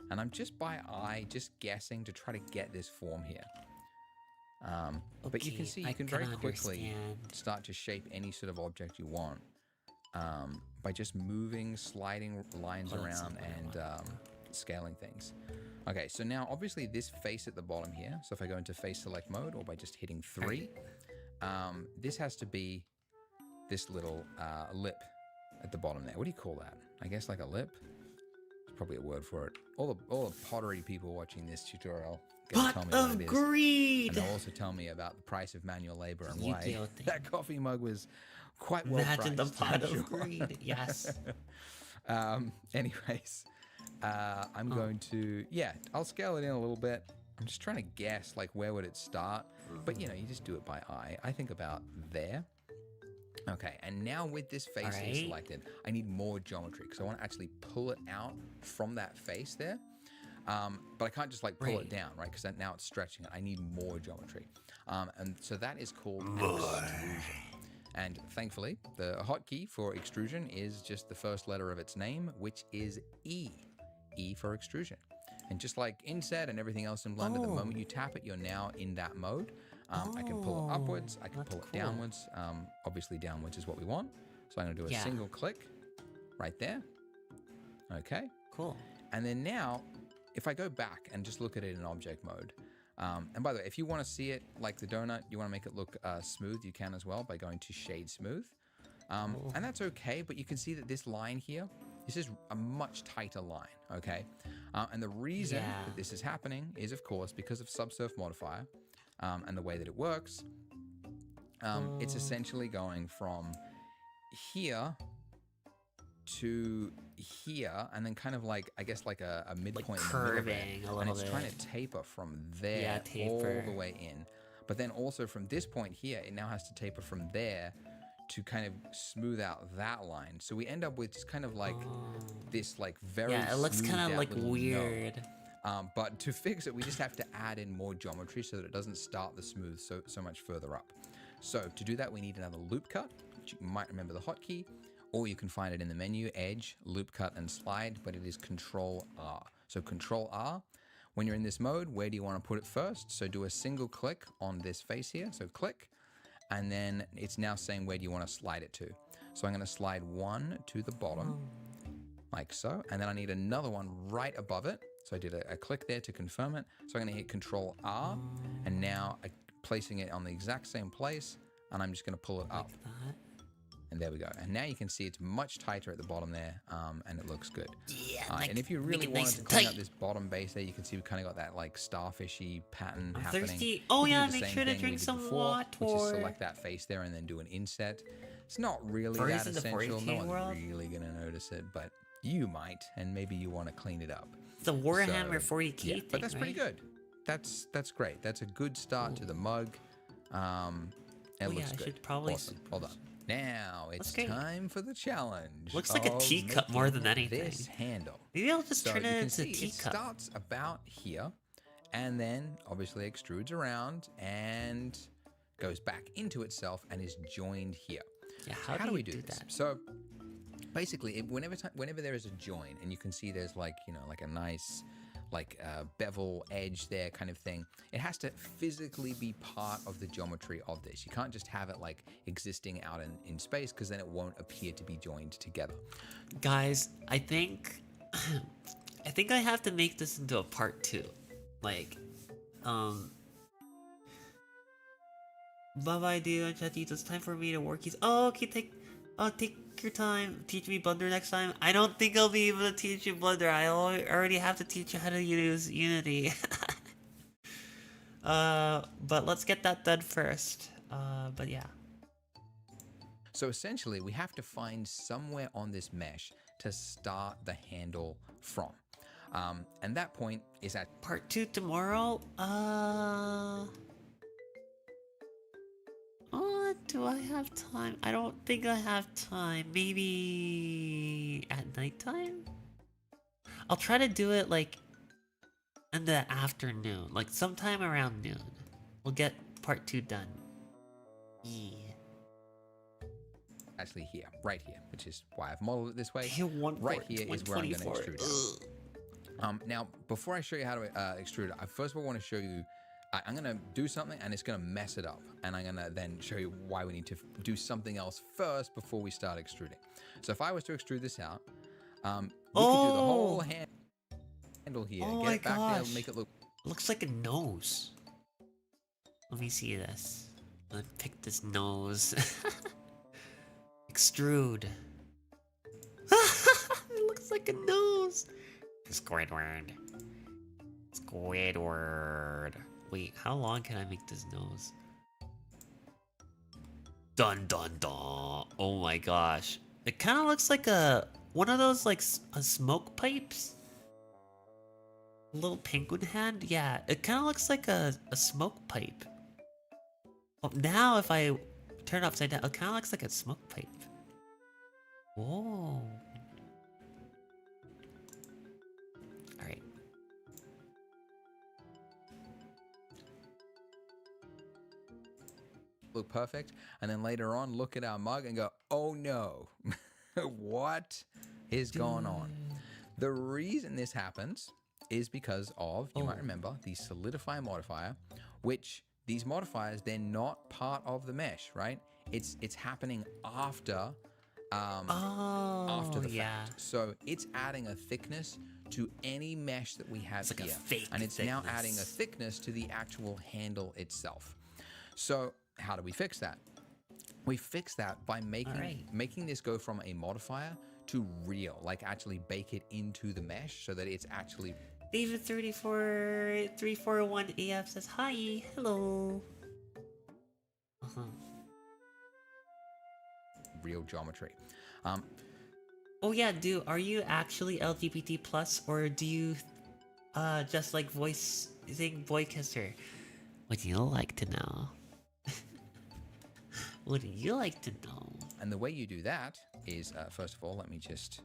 And I'm just by eye, just guessing to try to get this form here. But you can see you can very quickly start to shape any sort of object you want by just moving, sliding lines around and scaling things. Okay, so now obviously this face at the bottom here, so if I go into face select mode or by just hitting 3, this has to be this little lip at the bottom there. What do you call that? I guess like a lip? There's probably a word for it. All the pottery people watching this tutorial Pot tell me what of it is. greed! And they'll also tell me about the price of manual labor and why Yu-Gi-Oh thing. that coffee mug was quite well Imagine priced. the pot I'm of greed. Yes. Anyways, I'm going to, I'll scale it in a little bit. I'm just trying to guess, like, where would it start? But, you know, you just do it by eye. I think about there. Okay, and now with this face selected, I need more geometry because I want to actually pull it out from that face there. But I can't just like pull it down, right? Because now it's stretching it. I need more geometry. And so that is called extrusion. And thankfully, the hotkey for extrusion is just the first letter of its name, which is E. E for extrusion. And just like inset and everything else in Blender, the moment you tap it, you're now in that mode. I can pull it upwards, I can pull it downwards. Obviously downwards is what we want. So I'm gonna do a single click right there. Okay. Cool. And then now, if I go back and just look at it in object mode, and by the way, if you wanna see it like the donut, you wanna make it look smooth, you can as well by going to shade smooth. And that's okay, but you can see that this line here, this is a much tighter line, okay? And the reason that this is happening is, of course, because of subsurf modifier and the way that it works. It's essentially going from here to here, and then kind of like, I guess like a midpoint Like in the middle curving there, a little and it's bit. trying to taper from there Yeah, taper. all the way in. But then also from this point here, it now has to taper from there to kind of smooth out that line. So we end up with just kind of like this like very Yeah, it looks smoothed kind of out like little weird. node. But to fix it, we just have to add in more geometry so that it doesn't start the smooth so much further up. So to do that, we need another loop cut, which you might remember the hotkey, or you can find it in the menu, Edge, Loop Cut, and Slide, but it is Control R. So Control R, when you're in this mode, where do you want to put it first? So do a single click on this face here, so click, and then it's now saying where do you want to slide it to. So I'm going to slide one to the bottom, like so, and then I need another one right above it. So I did a click there to confirm it. So I'm going to hit Control R, and now I'm placing it on the exact same place, and I'm just going to pull it up. Like that. And there we go. And now you can see it's much tighter at the bottom there, and it looks good. Yeah, And if you really wanted to clean up this bottom base there, you can see we kind of got that like starfishy pattern happening. Thirsty. Oh You can yeah, do the make same sure to thing we drink did some before, water. Which is select that face there and then do an inset. It's not really that in the essential. No 40K one's world? really going to notice it, but you might, and maybe you want to clean it up. The Warhammer So, 40K yeah, thing, but that's pretty right? good. That's great. That's a good start to the mug. And it Oh, yeah, looks I good. should probably Awesome. Hold on. Now it's great. time for the challenge. Looks like a of teacup more than making anything. This handle. Maybe I'll just So turn you it can into a see it teacup. starts about here, and then obviously extrudes around and goes back into itself and is joined here. Yeah, So how do do we you do do this? that? So basically, whenever there is a join, and you can see there's like like a nice like bevel edge there kind of thing, it has to physically be part of the geometry of this. You can't just have it like existing out in space, because then it won't appear to be joined together. Guys, I think I think I have to make this into a part 2. Like, bye-bye, dude. Chatito, it's time for me to work. Oh, okay, take your time. Teach me Blender next time. I don't think I'll be able to teach you Blender. I already have to teach you how to use Unity. But let's get that done first. But yeah. So essentially, we have to find somewhere on this mesh to start the handle from. And that point is at Part 2 tomorrow? Do I have time? I don't think I have time. Maybe at nighttime? I'll try to do it like in the afternoon, like sometime around noon. We'll get part 2 done. Yeah. actually here, right here, which is why I've modeled it this way. One Right here is where I'm going to extrude it. Now, before I show you how to extrude it, I first of all want to show you, I'm going to do something and it's going to mess it up. And I'm going to then show you why we need to do something else first before we start extruding. So if I was to extrude this out, we could do the whole handle here. Oh Get it back there, make it look... Looks like a nose. Let me see this. Let's pick this nose. Extrude. It looks like a nose. Squidward. Squidward. Wait, how long can I make this nose? Dun dun dun. Oh my gosh. It kind of looks like one of those like smoke pipes. Little penguin hand? Yeah, it kind of looks like a smoke pipe. Oh, now if I turn it upside down, it kind of looks like a smoke pipe. Whoa. Alright. Look perfect. And then later on, look at our mug and go, oh no, what is going on? The reason this happens is because of, you might remember, the solidify modifier, which these modifiers, they're not part of the mesh, right? It's happening after after the fact. So it's adding a thickness to any mesh that we have like here. a fake and it's now thickness. adding a thickness to the actual handle itself. So how do we fix that? We fix that by making this go from a modifier to real, like actually bake it into the mesh so that it's actually... David 341 AF says hi, hello. real geometry. Oh yeah, dude, are you actually LGBT plus, or do you just like voicing boy kisser? Would you like to know? Would you like to know? And the way you do that is, first of all, let me just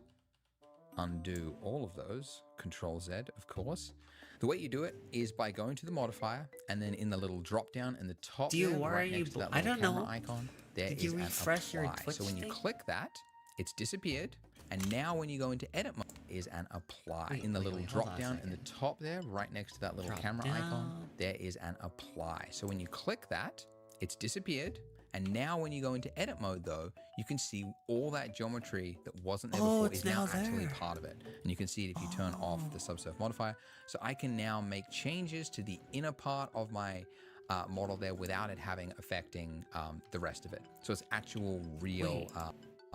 undo all of those. Control Z, of course. The way you do it is by going to the modifier, and then in the little drop down in the top Do you there, why right are you next to that I little don't camera know. icon, there Did is you an refresh your apply. Twitch So when you thing? click that, it's disappeared. And now when you go into edit mode, is an apply. Wait, in the wait, little wait, hold drop on a down in the second. top there, right next to that little Drop camera icon, down. there is an apply. So when you click that, it's disappeared. And now when you go into edit mode though, you can see all that geometry that wasn't there before It's is now now actually there. part of it. And you can see it if you turn off the subsurf modifier. So I can now make changes to the inner part of my model there without it affecting the rest of it. So it's actual real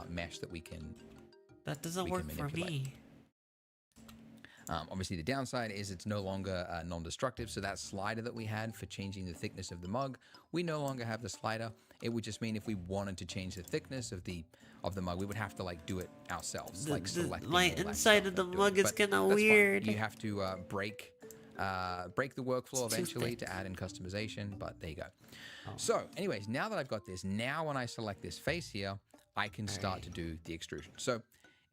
mesh that we can That doesn't work for manipulate. me. Obviously, the downside is it's no longer non-destructive. So that slider that we had for changing the thickness of the mug, we no longer have the slider. It would just mean if we wanted to change the thickness of the mug, we would have to like do it ourselves, like selecting my all that inside stuff of the and do mug it. is But kinda that's fine. weird. You have to break the workflow It's too eventually thick. to add in customization, but there you go. Oh. So anyways, now that I've got this, now when I select this face here, I can start to do the extrusion. So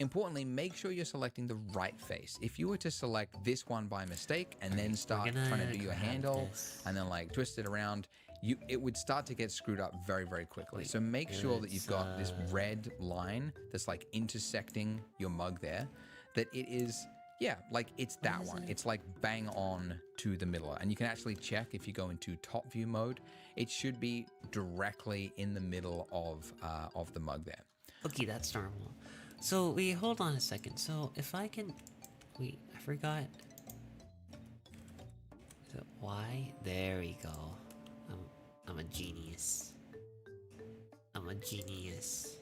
importantly, make sure you're selecting the right face. If you were to select this one by mistake and then start trying to do your handle and then like twist it around, it would start to get screwed up very, very quickly. So make sure that you've got this red line that's like intersecting your mug there, that it is, yeah, like it's that one. It's like bang on to the middle. And you can actually check if you go into top view mode, it should be directly in the middle of the mug there. Okay, that's normal. So wait, hold on a second. So if I can, wait, I forgot. So why? There we go. I'm a genius. I'm a genius.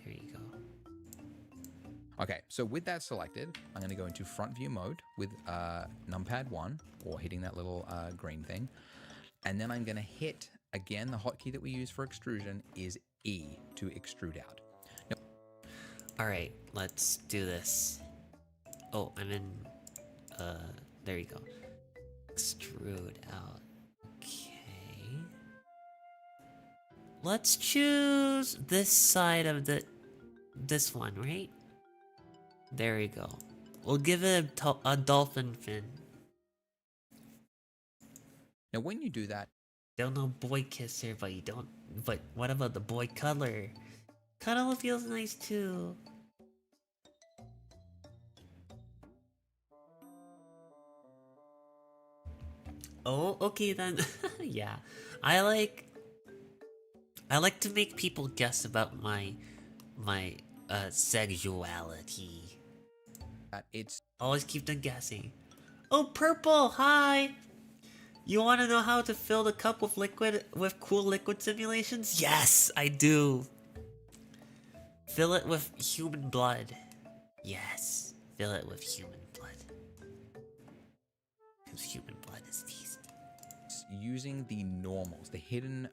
There you go. Okay, so with that selected, I'm going to go into front view mode with numpad 1, or hitting that little green thing. And then I'm going to hit, again, the hotkey that we use for extrusion is E to extrude out. Now, Alright, let's do this. Oh, I'm in, there you go. Extrude out. Okay. Let's choose this side of this one, right? There we go. We'll give it a dolphin fin. now when you do that, Don't know boy kisser, but you don't. But what about the boy cuddler? Cuddle feels nice too. Oh, okay then. Yeah, I like to make people guess about my sexuality. it's Always keep them guessing. Oh, purple! Hi! You want to know how to fill the cup with liquid with cool liquid simulations? Yes, I do. Fill it with human blood. Yes, fill it with human blood. Because human blood is decent. using the normals, the hidden,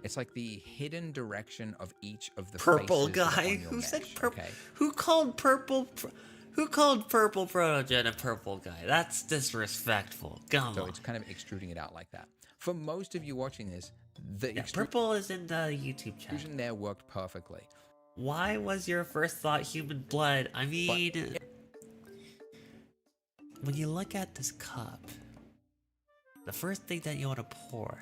it's like the hidden direction of each of the Purple faces that are guy on your who said mesh, purple. okay? Who called purple? Who called purple Protogen a purple guy? That's disrespectful. Come So on. it's kind of extruding it out like that. For most of you watching this, the Yeah, purple is in the YouTube chat. extrusion there worked perfectly. Why was your first thought human blood? I mean, when you look at this cup, the first thing that you want to pour,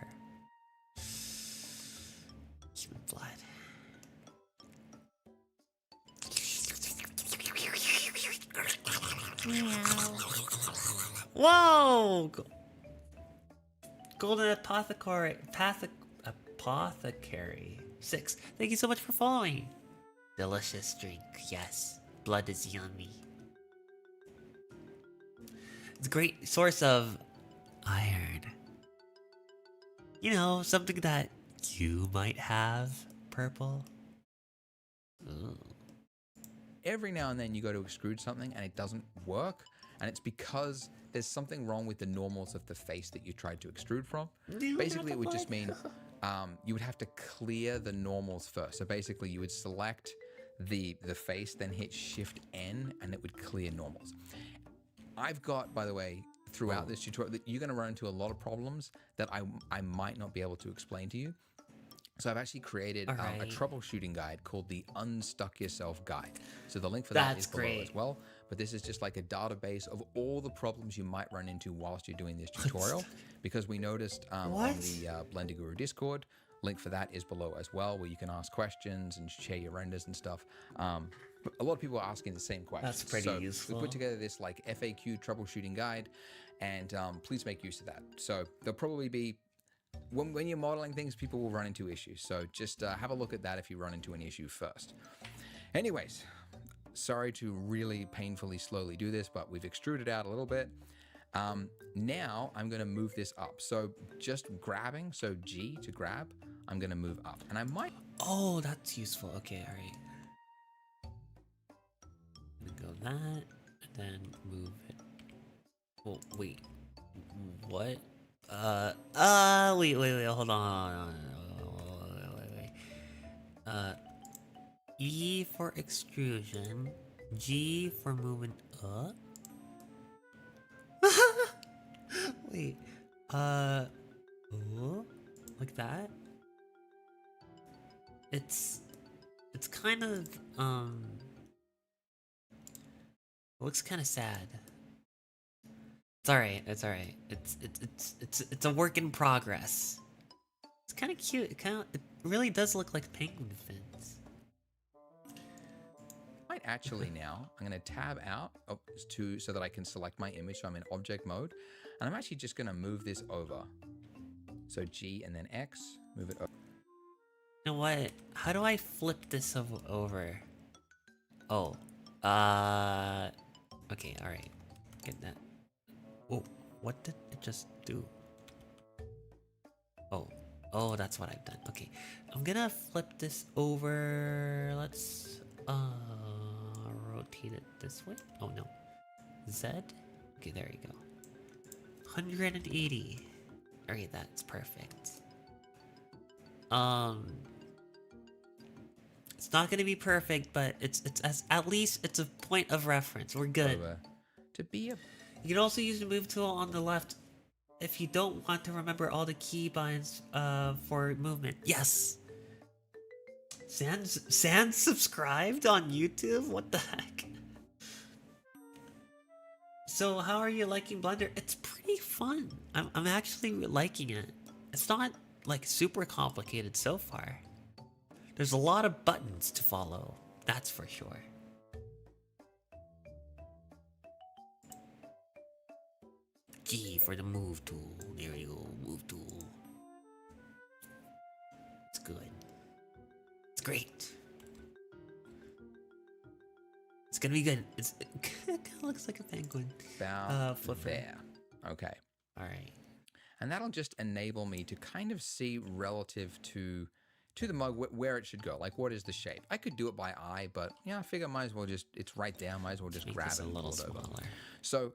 human blood. Whoa! Golden Apothecary 6. Thank you so much for following. Delicious drink, yes. Blood is yummy. It's a great source of iron. You know, something that you might have, purple. Ooh. Every now and then you go to extrude something and it doesn't work, and it's because there's something wrong with the normals of the face that you tried to extrude from. Basically, it would just mean you would have to clear the normals first. So basically, you would select the face, then hit Shift N, and it would clear normals. I've got, by the way, throughout this tutorial, that you're going to run into a lot of problems that I might not be able to explain to you. So I've actually created a troubleshooting guide called the Unstuck Yourself Guide. So the link for that is below as well. But this is just like a database of all the problems you might run into whilst you're doing this tutorial. Because we noticed on the Blender Guru Discord, link for that is below as well, where you can ask questions and share your renders and stuff. But a lot of people are asking the same questions. That's pretty useful. We put together this like FAQ troubleshooting guide, and please make use of that. So there'll probably be, when you're modeling things, people will run into issues. So just have a look at that if you run into an issue first. Anyways, sorry to really painfully slowly do this, but we've extruded out a little bit. Now I'm going to move this up. So just grabbing, so G to grab, I'm going to move up. And I might... Oh, that's useful. Okay, all right. I'm gonna go that, and then move it. Oh, wait. What? Wait, hold on. Wait. E for extrusion, G for moving up. Wait, oh, like that? It's kind of, it looks kind of sad. It's alright, it's a work in progress. It's kind of cute, it really does look like penguin fins. Might actually now, I'm going to tab out so that I can select my image, so I'm in object mode. And I'm actually just going to move this over. So G and then X, move it over. You know what? How do I flip this over? Oh, okay, alright. Get that. Oh, what did it just do? Oh, that's what I've done. Okay, I'm gonna flip this over. Let's rotate it this way. Oh no, Z. Okay, there you go. 180. Alright, that's perfect. It's not gonna be perfect, but it's at least it's a point of reference. We're good. To be a... You can also use the move tool on the left if you don't want to remember all the keybinds for movement. Yes. Sans subscribed on YouTube? What the heck? So how are you liking Blender? It's pretty fun. I'm actually liking it. It's not like super complicated so far. There's a lot of buttons to follow, that's for sure. G for the move tool. There you go, move tool. It's good. It's great. It's gonna be good. It kind of looks like a penguin. About flipper. there. Okay. All right. And that'll just enable me to kind of see relative to the mug where it should go. Like, what is the shape? I could do it by eye, but yeah, I figure I might as well just, it's right there. Might as well just grab it a and little pull it over. smaller. So,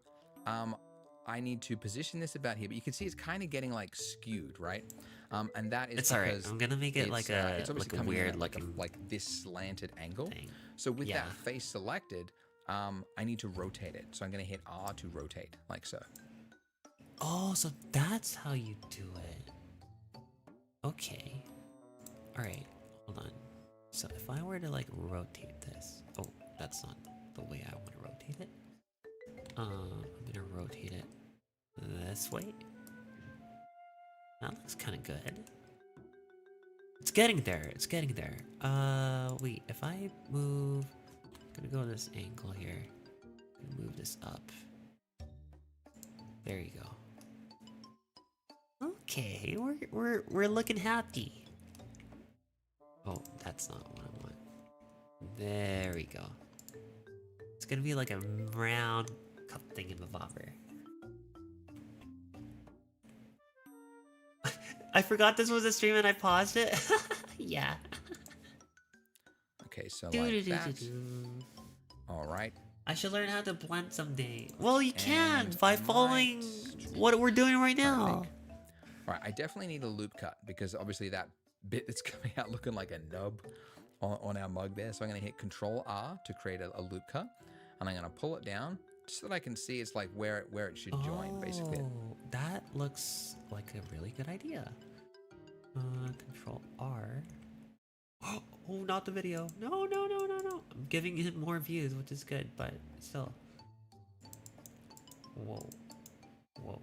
I need to position this about here, but you can see it's kind of getting like skewed, right? And that is it's alright. I'm gonna make it like a it's obviously like a weird like this slanted angle. thing. So with that face selected, I need to rotate it. So I'm gonna hit R to rotate, like so. Oh, so that's how you do it. Okay. Alright, hold on. So if I were to like rotate this, oh, that's not the way I want to rotate it. I'm gonna rotate it this way. That looks kind of good. It's getting there. It's getting there. Wait. If I move, I'm gonna go this angle here. I'm gonna move this up. There you go. Okay, we're looking happy. Oh, that's not what I want. There we go. It's gonna be like a round cup thing in the bobber. I forgot this was a stream and I paused it. Yeah. Okay, so like that. All right. I should learn how to blend someday. Well, you can by following what we're doing right now. All right, I definitely need a loop cut because obviously that bit that's coming out looking like a nub on our mug there. So I'm going to hit Control R to create a loop cut, and I'm going to pull it down just so that I can see it's like where it should join, basically. That looks like a really good idea. Control R. Oh, not the video. No, no, no, no, no. I'm giving it more views, which is good, but still. Whoa. Whoa.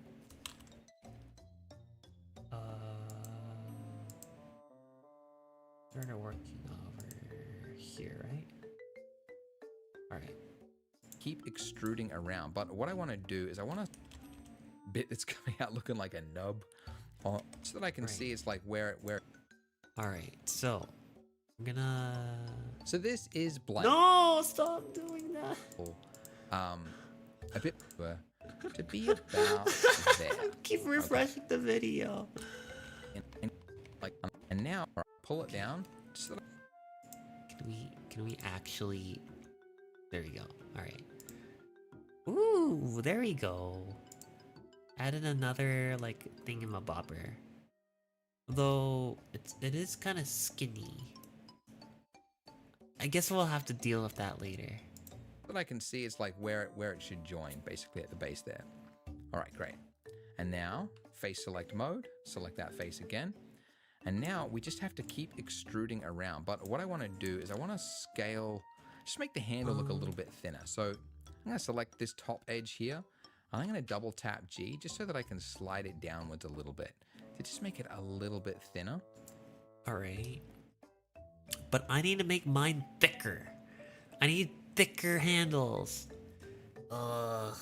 Started working over here, right? Alright. Keep extruding around, but what I want to do is I want a bit that's coming out looking like a nub, so that I can see it's like where. Alright, so I'm gonna. So this is blank. No, stop doing that. A bit to be about there. Keep refreshing the video. And now pull it down. So that Can we actually? There we go. All right. Ooh, there we go. Added another like thingamabobber. Though it is kind of skinny. I guess we'll have to deal with that later. that I can see it's like where it should join, basically at the base there. All right, great. And now face select mode, select that face again. And now we just have to keep extruding around. But what I want to do is I want to scale, just make the handle look a little bit thinner. So I'm going to select this top edge here. I'm going to double tap G just so that I can slide it downwards a little bit to just make it a little bit thinner. All right. But I need to make mine thicker. I need thicker handles. Ugh.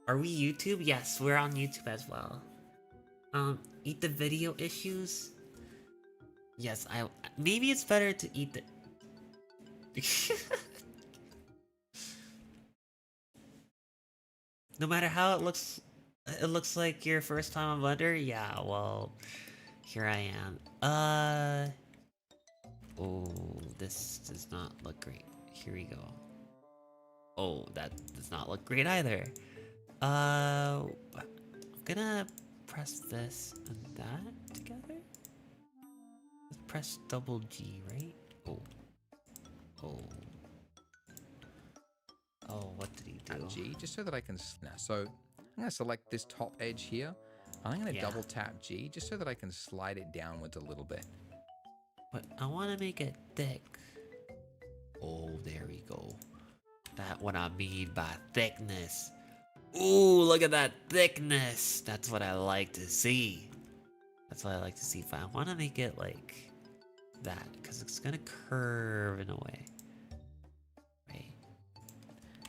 Are we YouTube? Yes, we're on YouTube as well. Eat the video issues? Yes, maybe it's better to eat the... No matter how it looks like your first time on Blender? Yeah, well, here I am. Oh, this does not look great. Here we go. Oh, that does not look great either. I'm gonna press this and that together. Let's press double G, right? Oh. Oh, what did he do? G, just so that I can snap. So I'm going to select this top edge here. I'm going to double tap G just so that I can slide it downwards a little bit. But I want to make it thick. Oh, there we go. That's what I mean by thickness. Ooh, look at that thickness. That's what I like to see. That's what I like to see. But I want to make it like that because it's going to curve in a way. Right.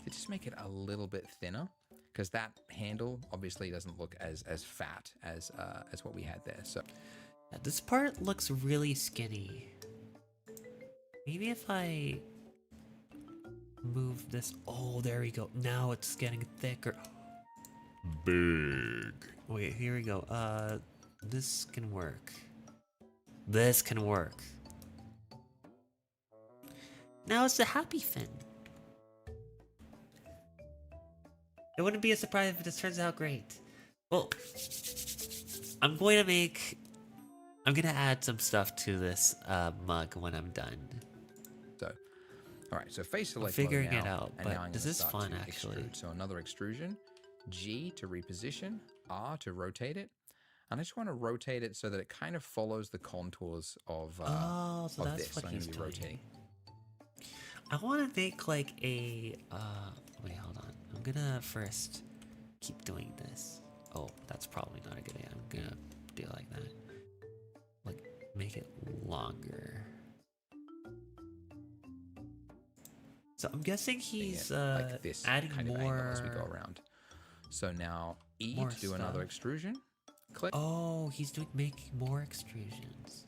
To just make it a little bit thinner, because that handle obviously doesn't look as fat as what we had there. So yeah, this part looks really skinny. Maybe if I move this. Oh, there we go. Now it's getting thicker. Big. Wait, here we go. This can work. This can work. Now it's the happy fin. It wouldn't be a surprise if this turns out great. Well, I'm gonna add some stuff to this mug when I'm done. So, all right. So face select. I'm figuring mode it now, out, and now but I'm this gonna is start fun to actually. extrude. So another extrusion, G to reposition, R to rotate it, and I just want to rotate it so that it kind of follows the contours of So of that's this. what So I'm he's gonna be doing. rotating. I want to make like a wait, hold on. I'm gonna first keep doing this. Oh, that's probably not a good idea. I'm gonna do it like that. Like make it longer. So I'm guessing he's like this adding kind of more angle as we go around. So now E more to do another stuff. extrusion. Click. Oh, he's making more extrusions.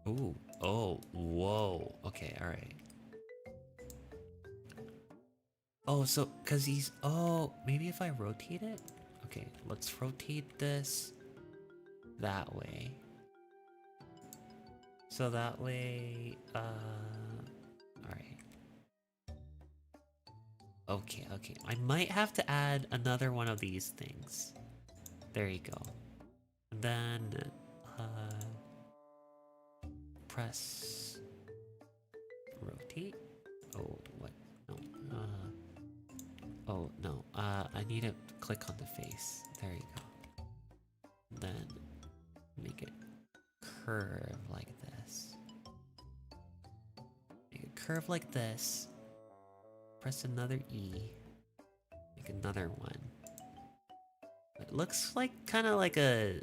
Ooh. Oh. Whoa. Okay. All right. Oh, so because he's. Oh, maybe if I rotate it. Okay, let's rotate this that way. So that way. All right. Okay. Okay. I might have to add another one of these things. There you go. And then press rotate. Oh, what? No. Oh no. I need to click on the face. There you go. Then make it curve like this. Make it curve like this. Press another E. Make another one. It looks like kind of like a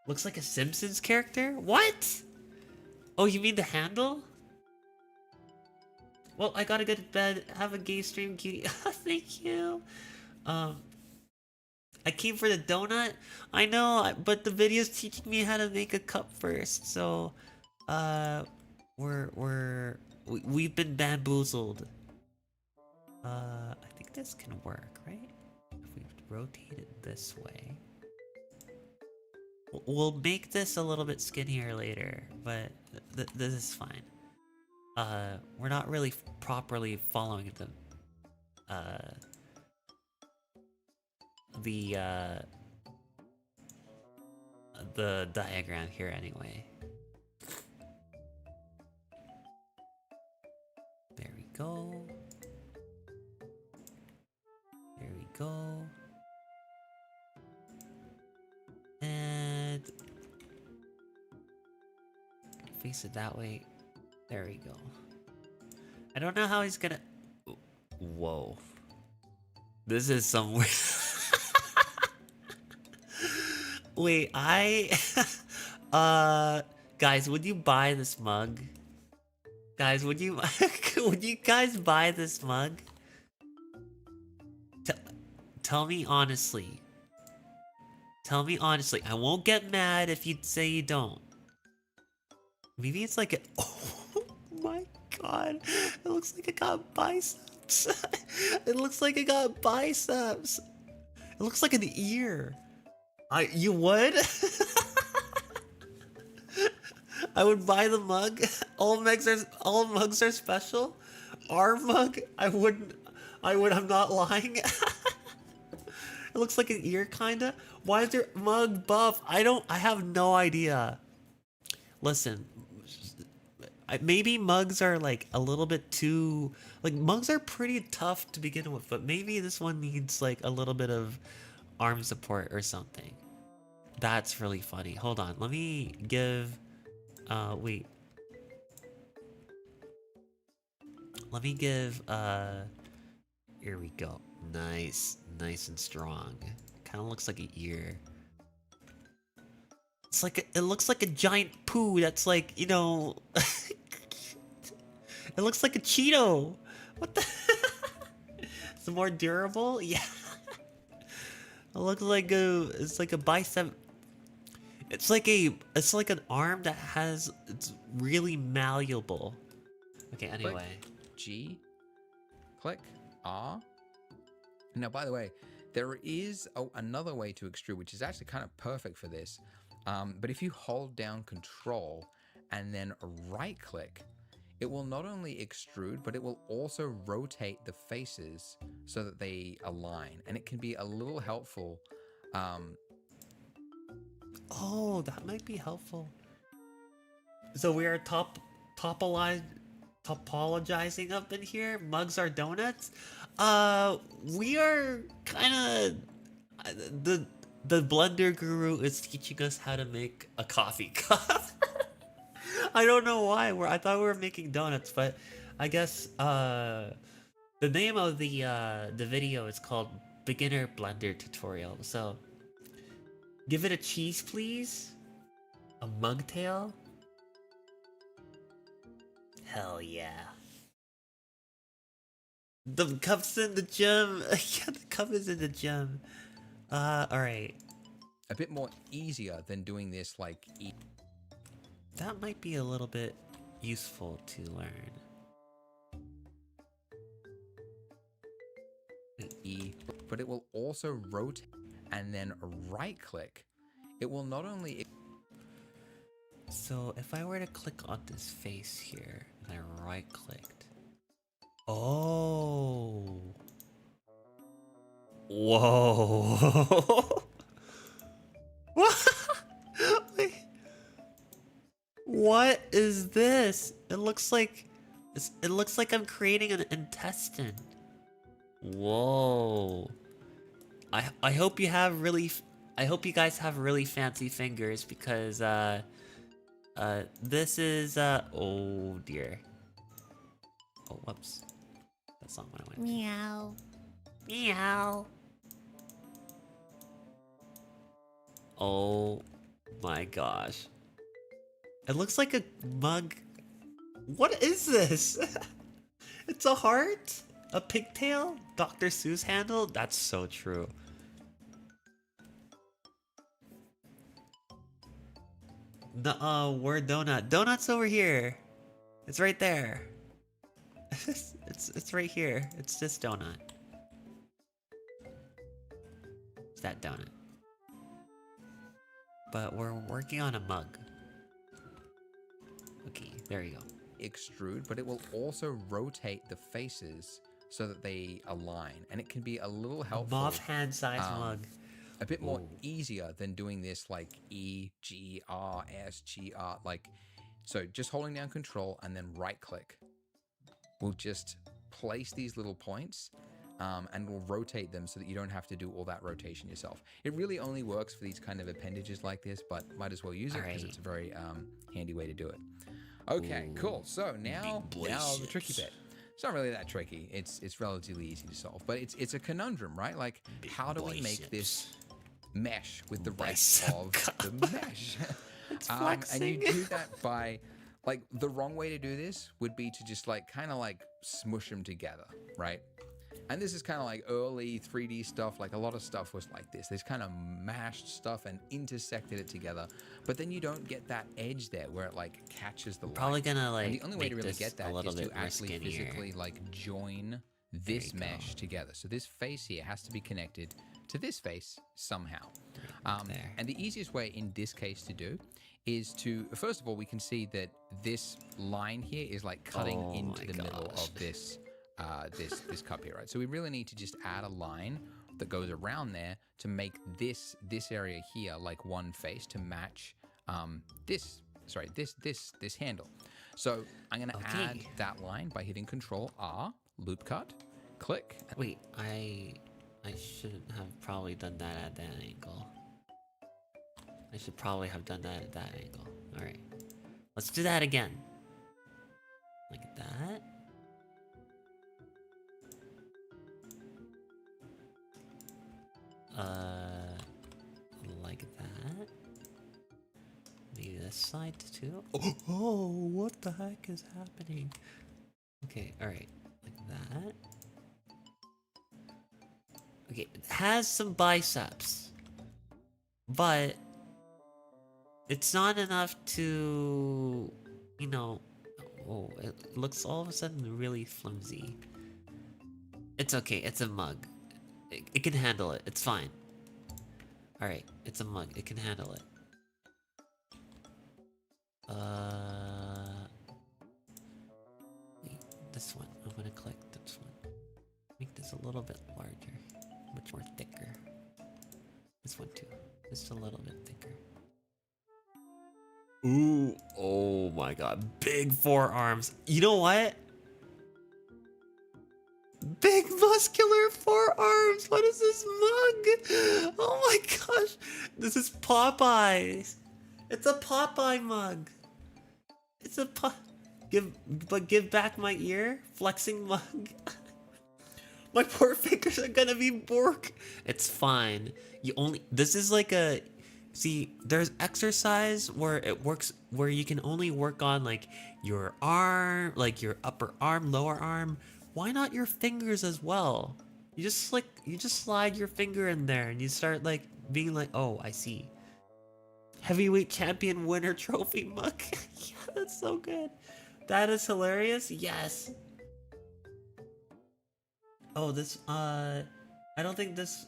looks like a Simpsons character? What? Oh, you mean the handle? Well, I gotta go to bed. Have a gay stream, cutie. Thank you. I came for the donut. I know, but the video's teaching me how to make a cup first. So, we've been bamboozled. I think this can work, right? If we rotate it this way. We'll make this a little bit skinnier later, but this is fine. We're not really properly following the diagram here anyway. There we go. There we go. And face it that way. There we go. I don't know how he's gonna... Whoa. This is somewhere... Wait, guys, would you buy this mug? Guys, would you... would you guys buy this mug? Tell me honestly. Tell me honestly. I won't get mad if you say you don't. Maybe it's like a... Oh my god. It looks like it got biceps. It looks like it got biceps. It looks like an ear. You would? I would buy the mug. All mugs are special. Our mug, I would, I'm not lying. It looks like an ear kinda. Why is your mug buff? I have no idea. Listen, maybe mugs are like a little bit too, like mugs are pretty tough to begin with, but maybe this one needs like a little bit of arm support or something. That's really funny. Hold on, let me give, wait. Let me give, here we go. Nice, nice and strong. Kind of looks like an ear. It's like it looks like a giant poo that's like, you know, it looks like a Cheeto. What the? It's more durable? Yeah. It looks like it's like a bicep. It's like an arm that it's really malleable. Okay, anyway. Click G, click R. Now, by the way, there is another way to extrude, which is actually kind of perfect for this. But if you hold down Control and then right click, it will not only extrude, but it will also rotate the faces so that they align. And it can be a little helpful. Oh, that might be helpful. So we are topologizing up in here. Mugs are donuts. We are kind of the blender guru is teaching us how to make a coffee cup. I don't know why. I thought we were making donuts, but I guess the name of the video is called Beginner Blender Tutorial. So give it a cheese, please. A mugtail. Hell yeah. The cup's in the gym. Yeah, the cup is in the gym. Alright. A bit more easier than doing this like That might be a little bit useful to learn. E, but it will also rotate and then right click. It will not only... So if I were to click on this face here and I right clicked. Oh. Whoa. What? Wait. What is this? It looks like I'm creating an intestine. Whoa. I hope you have really I hope you guys have really fancy fingers because this is oh dear. Oh, whoops. That's not what I wanted. Meow. Meow. Oh my gosh. It looks like a mug. What is this? It's a heart? A pigtail? Dr. Seuss handle? That's so true. Word donut. Donut's over here. It's right there. It's right here. It's this donut. It's that donut. But we're working on a mug. Okay, there you go. Extrude, but it will also rotate the faces so that they align, and it can be a little helpful. Moth hand size mug. A bit more easier than doing this like E, G, R, S, G, R, like, so just holding down control and then right click will just place these little points and will rotate them so that you don't have to do all that rotation yourself. It really only works for these kind of appendages like this, but might as well use it because it's a very handy way to do it. Okay, cool. So now the tricky bit. It's not really that tricky. It's relatively easy to solve, but it's a conundrum, right? Like, how do we make this mesh with the rest of the mesh? And you do that by, like, the wrong way to do this would be to just like kind of like smush them together, right? And this is kind of like early 3D stuff. Like, a lot of stuff was like this. They just kind of mashed stuff and intersected it together. But then you don't get that edge there where it like catches the light. Probably gonna like and the only way to really this get that a little is bit to more actually skinnier. physically like join this mesh together. So this face here has to be connected to this face somehow. And the easiest way in this case to do is to, first of all, we can see that this line here is like cutting into the middle of this this cup here, right? So we really need to just add a line that goes around there to make this area here like one face to match this handle. So I'm gonna add that line by hitting Control R, loop cut, click. Wait, I shouldn't have probably done that at that angle. I should probably have done that at that angle. Alright. Let's do that again. Like that. Like that. Maybe this side too. Oh, what the heck is happening? Okay, alright. Like that. Okay, it has some biceps. But it's not enough to, you know, oh, it looks all of a sudden really flimsy. It's okay, it's a mug. It can handle it, it's fine. Alright, it's a mug, it can handle it. Wait, this one, I'm gonna click this one. Make this a little bit larger, much more thicker. This one too, just a little bit thicker. Ooh, oh my god, big forearms. You know what? Big muscular forearms. What is this mug? Oh my gosh, this is Popeyes. It's a Popeye mug. It's a give back my ear, flexing mug. My poor fingers are gonna be bork. It's fine. This is like a, see, there's exercise where it works, where you can only work on like your arm, like your upper arm, lower arm. Why not your fingers as well? You just slide your finger in there and you start like being like, oh, I see. Heavyweight champion winner trophy mug. Yeah, that's so good. That is hilarious. Yes. Oh, this, I don't think this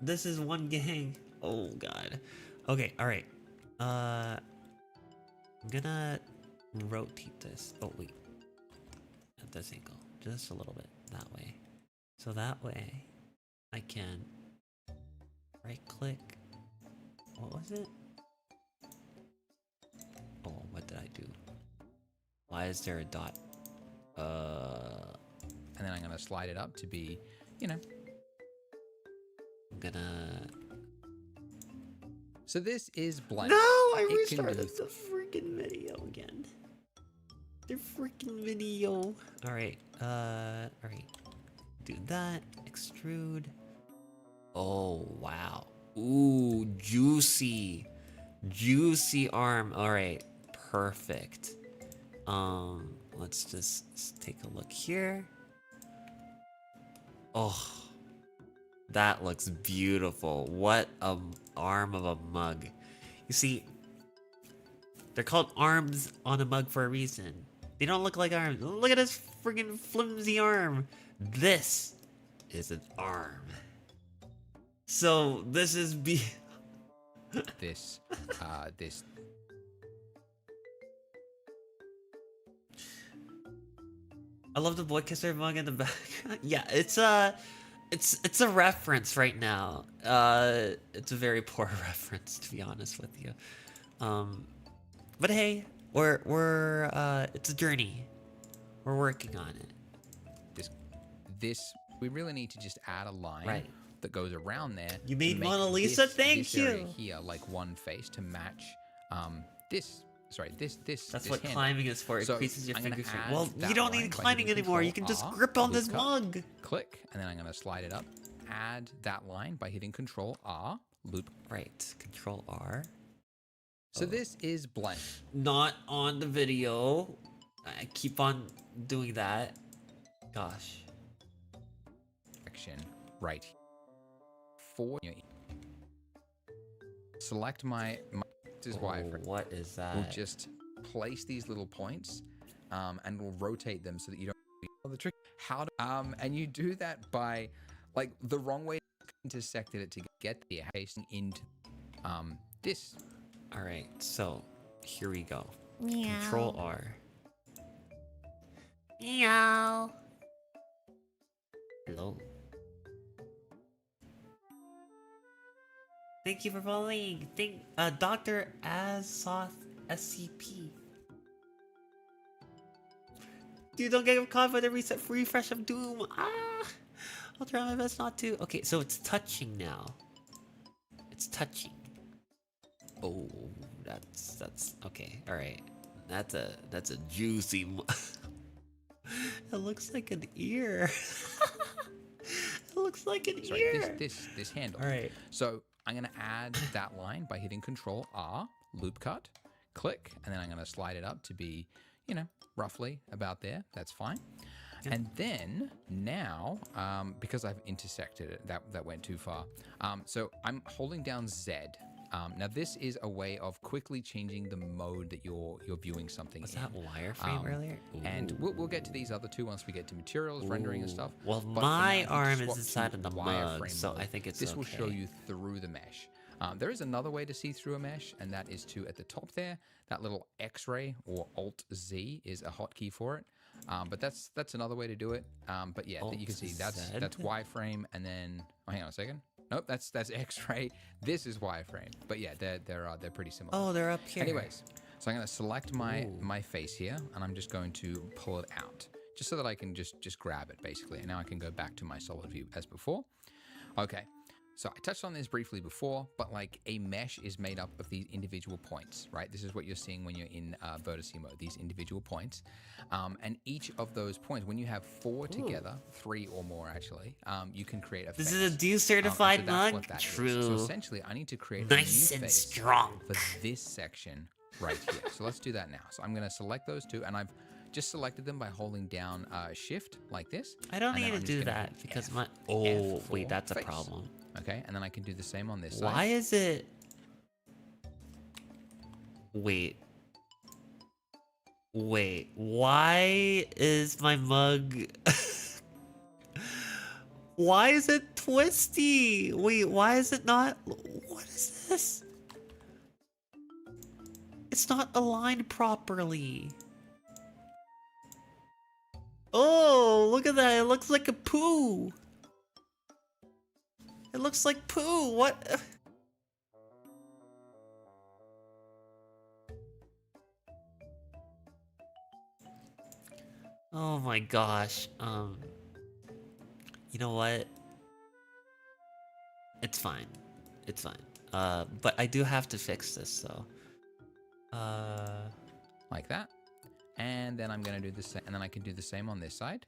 is one gang. Oh god. Okay, alright. I'm gonna rotate this. Oh wait. At this angle. Just a little bit. That way. So that way I can Right click. What was it? Oh, what did I do? Why is there a dot? And then I'm gonna slide it up to be, you know. I'm gonna... So this is blank. No, I It can restarted go the freaking video again. The freaking video. Alright, alright. Do that. Extrude. Oh, wow. Ooh, juicy. Juicy arm. Alright, perfect. Let's just take a look here. Oh, that looks beautiful. What a arm of a mug. You see, they're called arms on a mug for a reason. They don't look like arms. Look at this friggin' flimsy arm. This is an arm. So this is this. I love the boy kisser mug in the back. Yeah, it's a reference right now. It's a very poor reference, to be honest with you. But hey, it's a journey. We're working on it. We really need to just add a line Right. that goes around there. You to made make Mona Lisa? Thank this area you. here like one face to match this. Sorry, this. That's what handle. climbing is for. It So increases your I'm gonna finger strength. add Well, that you don't line need by climbing hitting anymore. You can Control just R, grip on loop this cut, mug. Click, and then I'm gonna slide it up. Add that line by hitting Control R, loop. Right, Control R. So this is blank. Not on the video. I keep on doing that. Gosh. Section right here. For your select my this is why What is that? we'll just place these little points and we'll rotate them so that you don't the trick how to and you do that by like the wrong way intersected it to get the facing into this. All right, so here we go. Meow. Control R. Meow. Hello. Thank you for following. Dr. Azoth SCP. Dude, don't get caught by the refresh of Doom. Ah! I'll try my best not to. Okay, so it's touching now. It's touching. Oh, that's okay. All right. That's a juicy. It looks like an ear. It looks like an ear. This handle. All right. So I'm gonna add that line by hitting Control R, loop cut, click, and then I'm gonna slide it up to be, you know, roughly about there. That's fine. Yep. And then now, because I've intersected it, that went too far. So I'm holding down Z. Now this is a way of quickly changing the mode that you're viewing something. Was that wireframe earlier? And we'll get to these other two once we get to materials, rendering and stuff. Well, But my for now, arm if you is swap inside to of the mug, wireframe so mode, I think it's this will show okay. you through the mesh. There is another way to see through a mesh, and that is to, at the top there, that little X-ray or Alt-Z is a hotkey for it. But that's another way to do it. But yeah, you can see that's wireframe, and then hang on a second. Nope, that's X-ray. This is wireframe. But yeah, they're pretty similar. Oh, they're up here. Anyways, so I'm going to select my face here, and I'm just going to pull it out, just so that I can just grab it basically. And now I can go back to my solid view as before. Okay. So I touched on this briefly before, but like a mesh is made up of these individual points, right? This is what you're seeing when you're in vertex mode, these individual points. And each of those points, when you have 4 together, 3 or more actually, you can create a face. This is a Dew certified so mug? what that True. is. So essentially, I need to create Nice a new and face strong. for this section right here. So let's do that now. So I'm going to select those two, and I've just selected them by holding down Shift like this. I don't and need then to I'm do just gonna that hit because F, my... F Oh, for wait, that's a face. problem. Okay, and then I can do the same on this Why side. is it... Wait. Wait, why is my mug... Why is it twisty? Wait, why is it not... What is this? It's not aligned properly. Oh, look at that. It looks like a poo. It looks like poo. What? Oh my gosh. You know what? It's fine. It's fine. But I do have to fix this, so. Like that. And then I'm going to do the same, and then I can do the same on this side.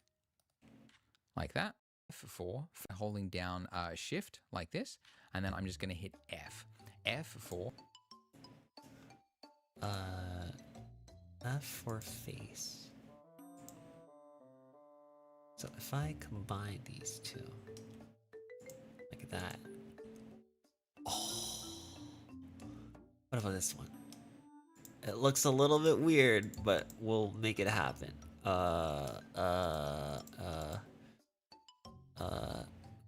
Like that. F4, holding down shift like this. And then I'm just going to hit F. F4. F for face. So if I combine these two, like that. Oh. What about this one? It looks a little bit weird, but we'll make it happen.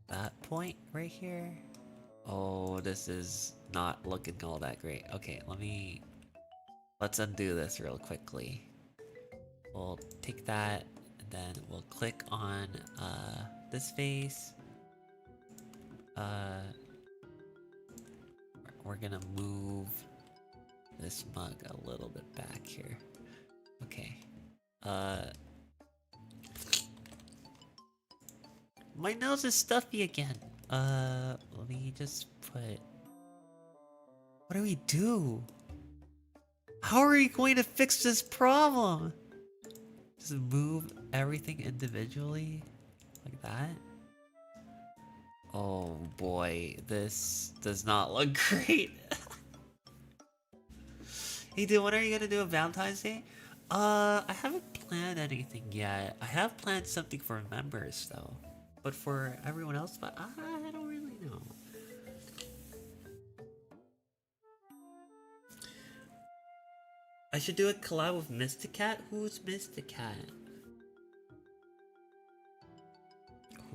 That point right here. Oh, this is not looking all that great. Okay, let's undo this real quickly. We'll take that, and then we'll click on this face. We're gonna move this mug a little bit back here. Okay. My nose is stuffy again. Let me just put... What do we do? How are we going to fix this problem? Just move everything individually? Like that? Oh boy, this does not look great. Hey dude, when are you gonna do a Valentine's Day? I haven't planned anything yet. I have planned something for members though. But for everyone else, but I don't really know. I should do a collab with Mysticat? Who's Mysticat?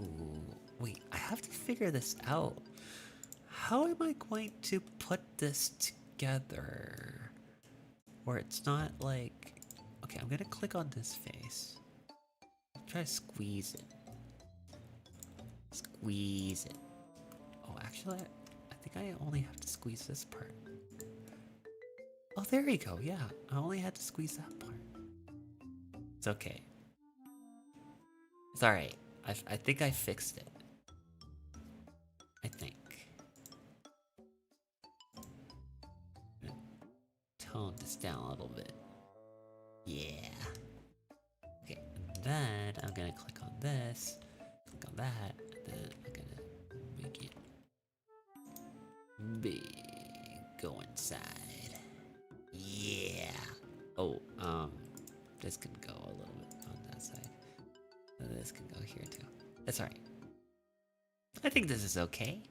Ooh, wait, I have to figure this out. How am I going to put this together? Where it's not like... Okay, I'm gonna click on this face. Try to squeeze it. Squeeze it. Oh, actually, I think I only have to squeeze this part. Oh, there you go. Yeah, I only had to squeeze that part. It's okay. It's alright. I think I fixed it. I think. Tone this down a little bit. Yeah. Okay, and then I'm gonna click on this, click on that, and then I'm gonna make it big. Go inside. Yeah. Oh, this can go a little bit on that side. And this can go here too. That's alright. I think this is okay.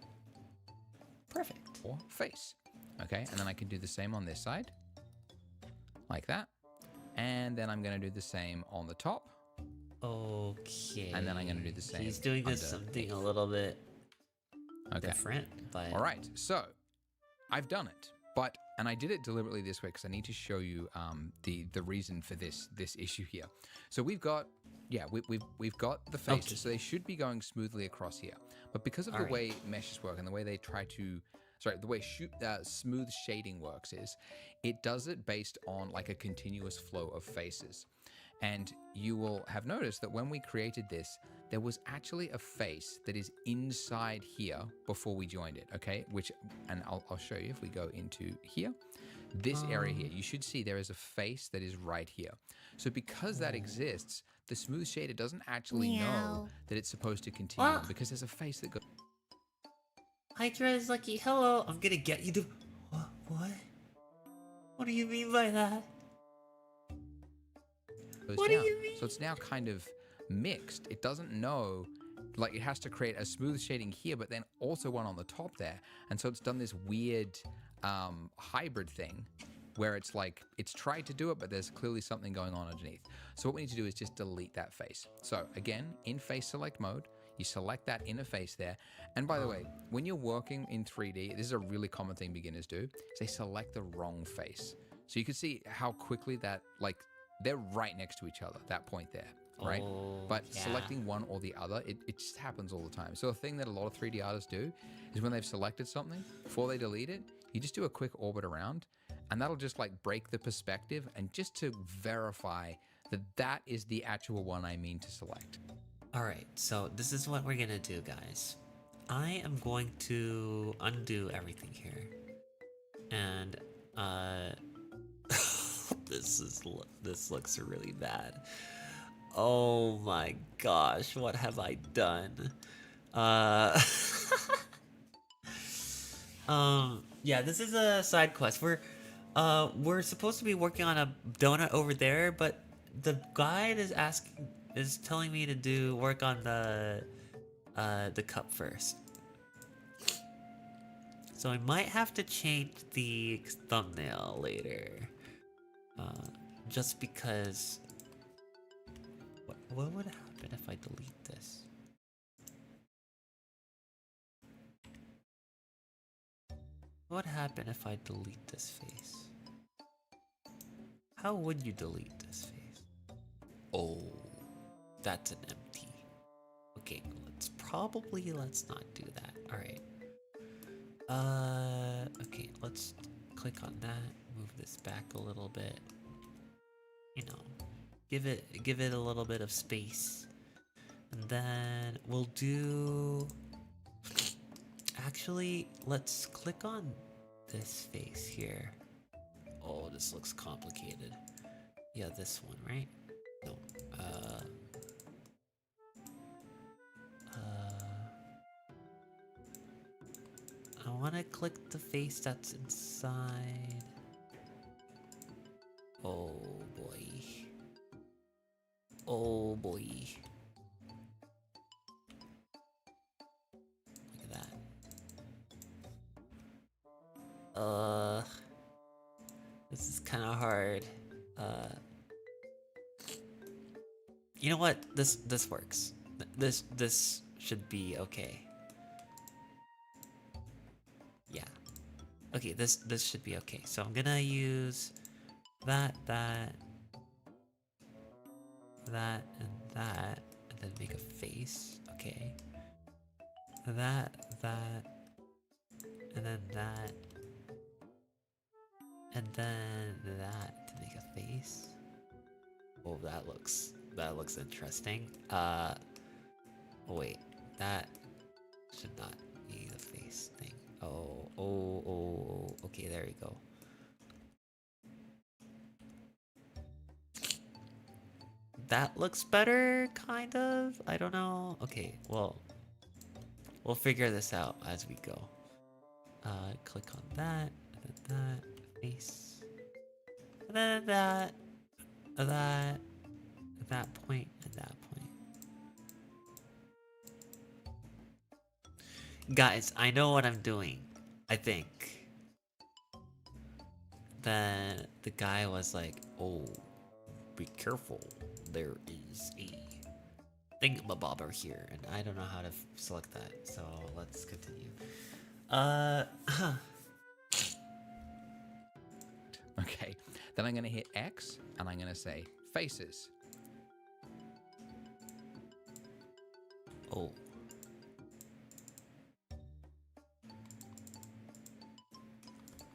Perfect. Or face. Okay, and then I can do the same on this side. Like that. And then I'm going to do the same on the top. Okay. And then I'm going to do the same. He's doing this something a little bit different, but... All right, so I've done it. And I did it deliberately this way because I need to show you the reason for this issue here. So we've got we've got the faces, okay. So they should be going smoothly across here. But because of the way meshes work and the way they try to, the way smooth shading works is, it does it based on like a continuous flow of faces. And you will have noticed that when we created this, there was actually a face that is inside here before we joined it, okay? And I'll show you if we go into here. This area here, you should see there is a face that is right here. So because that exists, the smooth shader doesn't actually know that it's supposed to continue because there's a face that goes... Hi, Drez Lucky. Hello. I'm gonna get you to... What? What do you mean by that? What do you mean? So it's now kind of mixed. It doesn't know, like it has to create a smooth shading here, but then also one on the top there. And so it's done this weird hybrid thing where it's like, it's tried to do it, but there's clearly something going on underneath. So what we need to do is just delete that face. So again, in face select mode, you select that inner face there. And by the way, when you're working in 3D, this is a really common thing beginners do, is they select the wrong face. So you can see how quickly that, like, they're right next to each other, that point there. right? But yeah. selecting one or the other, it just happens all the time. So a thing that a lot of 3D artists do is when they've selected something, before they delete it, you just do a quick orbit around, and that'll just like break the perspective and just to verify that that is the actual one I mean to select. Alright, so this is what we're gonna do, guys. I am going to undo everything here. And, this looks really bad. Oh my gosh, what have I done? Yeah, this is a side quest. We're supposed to be working on a donut over there, but the guide is telling me to do work on the cup first. So I might have to change the thumbnail later. Just because... What would happen if I delete this? What would happen if I delete this face? How would you delete this face? Oh, that's an empty. Okay, let's not do that. Alright. Okay, let's click on that, move this back a little bit. You know, give it a little bit of space. And then we'll do... Actually, let's click on this face here. Oh, this looks complicated. Yeah, this one, right? No. I want to click the face that's inside. Oh boy. Oh boy. Look at that. This is kind of hard. You know what? This works. This should be okay. Yeah. Okay, this should be okay. So I'm gonna use that, and that, and then make a face. Okay. That, and then that, and then that to make a face. Oh, that looks interesting. Oh wait, that should not be the face thing. Oh, okay, there you go. That looks better, kind of? I don't know. Okay, well, we'll figure this out as we go. Click on that, and then that, face. And then that, and that point, and that point. Guys, I know what I'm doing. I think. Then the guy was like, oh, be careful. There is a thingamabobber here, and I don't know how to select that, so let's continue. Okay, then I'm going to hit X, and I'm going to say faces. Oh.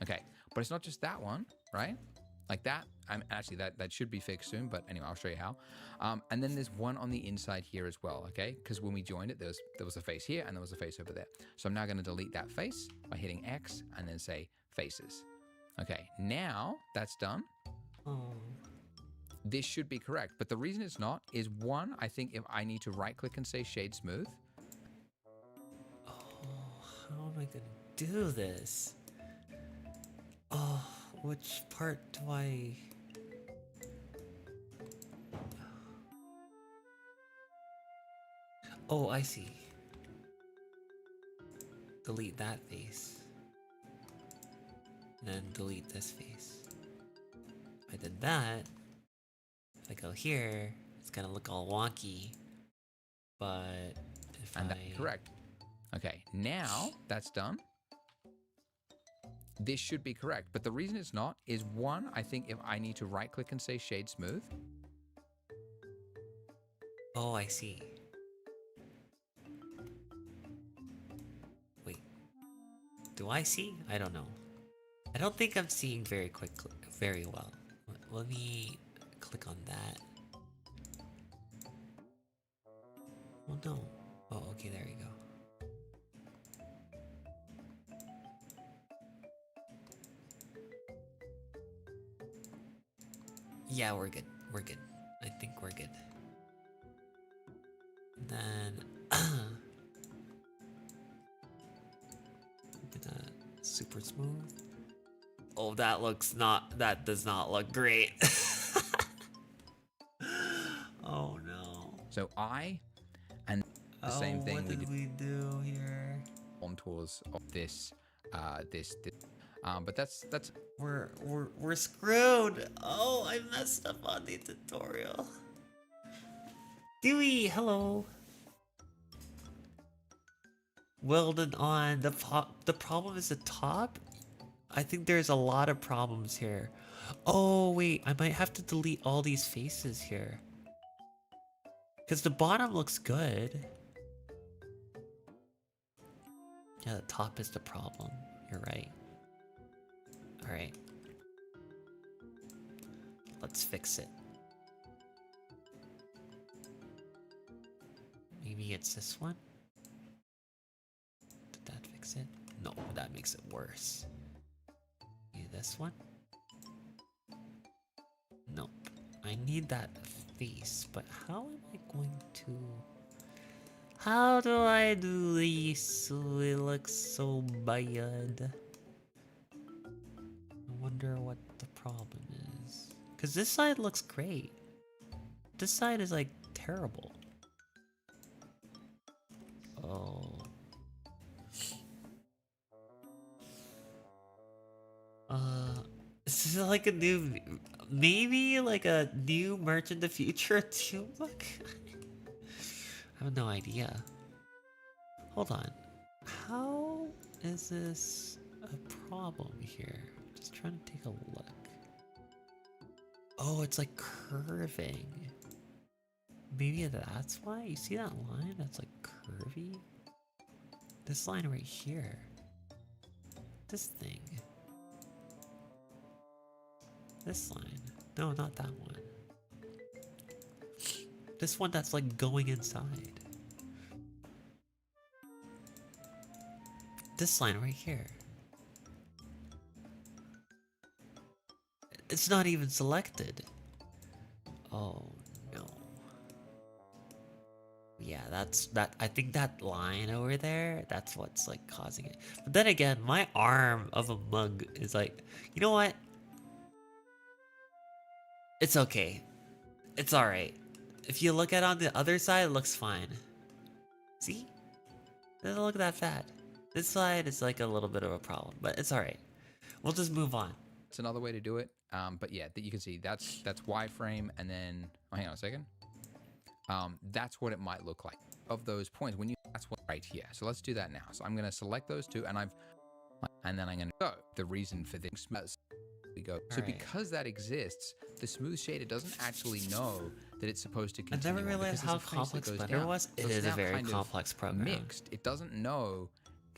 Okay, but it's not just that one, right? Like that. I'm actually that should be fixed soon, but anyway, I'll show you how. And then there's one on the inside here as well, okay? Because when we joined it, there was a face here and there was a face over there. So I'm now going to delete that face by hitting X and then say faces. Okay, now that's done. Oh. This should be correct, but the reason it's not is one, I think if I need to right click and say shade smooth. Oh, how am I gonna do this? Oh, which part do I... Oh, I see. Delete that face. And then delete this face. If I did that, if I go here, it's gonna look all wonky. But if And that's correct. Okay, now that's done. This should be correct, but the reason it's not is one, I think if I need to right click and say shade smooth. Oh, I see. Wait. Do I see? I don't know. I don't think I'm seeing very well. Let me click on that. Oh no. Oh, okay, there you go. Yeah, we're good. We're good. I think we're good. And then super smooth. Oh, that does not look great. Oh no. So and the same thing What did we do here? contours of this, but that's We're screwed. Oh, I messed up on the tutorial. Dewey, hello. Welded on the problem is the top. I think there's a lot of problems here. Oh wait, I might have to delete all these faces here. Because the bottom looks good. Yeah, the top is the problem. You're right. Alright. Let's fix it. Maybe it's this one? Did that fix it? No, that makes it worse. Maybe this one? Nope. I need that face, but how am I going to... How do I do this so it looks so bad? I wonder what the problem is. Because this side looks great. This side is like terrible. Oh. This is like a new... Maybe like a new Merch in the Future too? Look. I have no idea. Hold on. How is this a problem here? Just trying to take a look. Oh, it's like curving. Maybe that's why? You see that line that's like curvy? This line right here. This thing. This line. No, not that one. This one that's like going inside. This line right here. It's not even selected. Oh no. Yeah, I think that line over there, that's what's like causing it. But then again, my arm of a mug is like, you know what? It's okay. It's alright. If you look at it on the other side, it looks fine. See? It doesn't look that bad. This side is like a little bit of a problem, but it's alright. We'll just move on. It's another way to do it. But yeah, that you can see that's wireframe, and then hang on a second. That's what it might look like of those points when you. That's what right here. So let's do that now. So I'm gonna select those two, and then I'm gonna go. The reason for this we go. So because that exists, the smooth shader doesn't actually know that it's supposed to continue. I never realized how complex Blender was. It is a very complex program. Mixed. It doesn't know.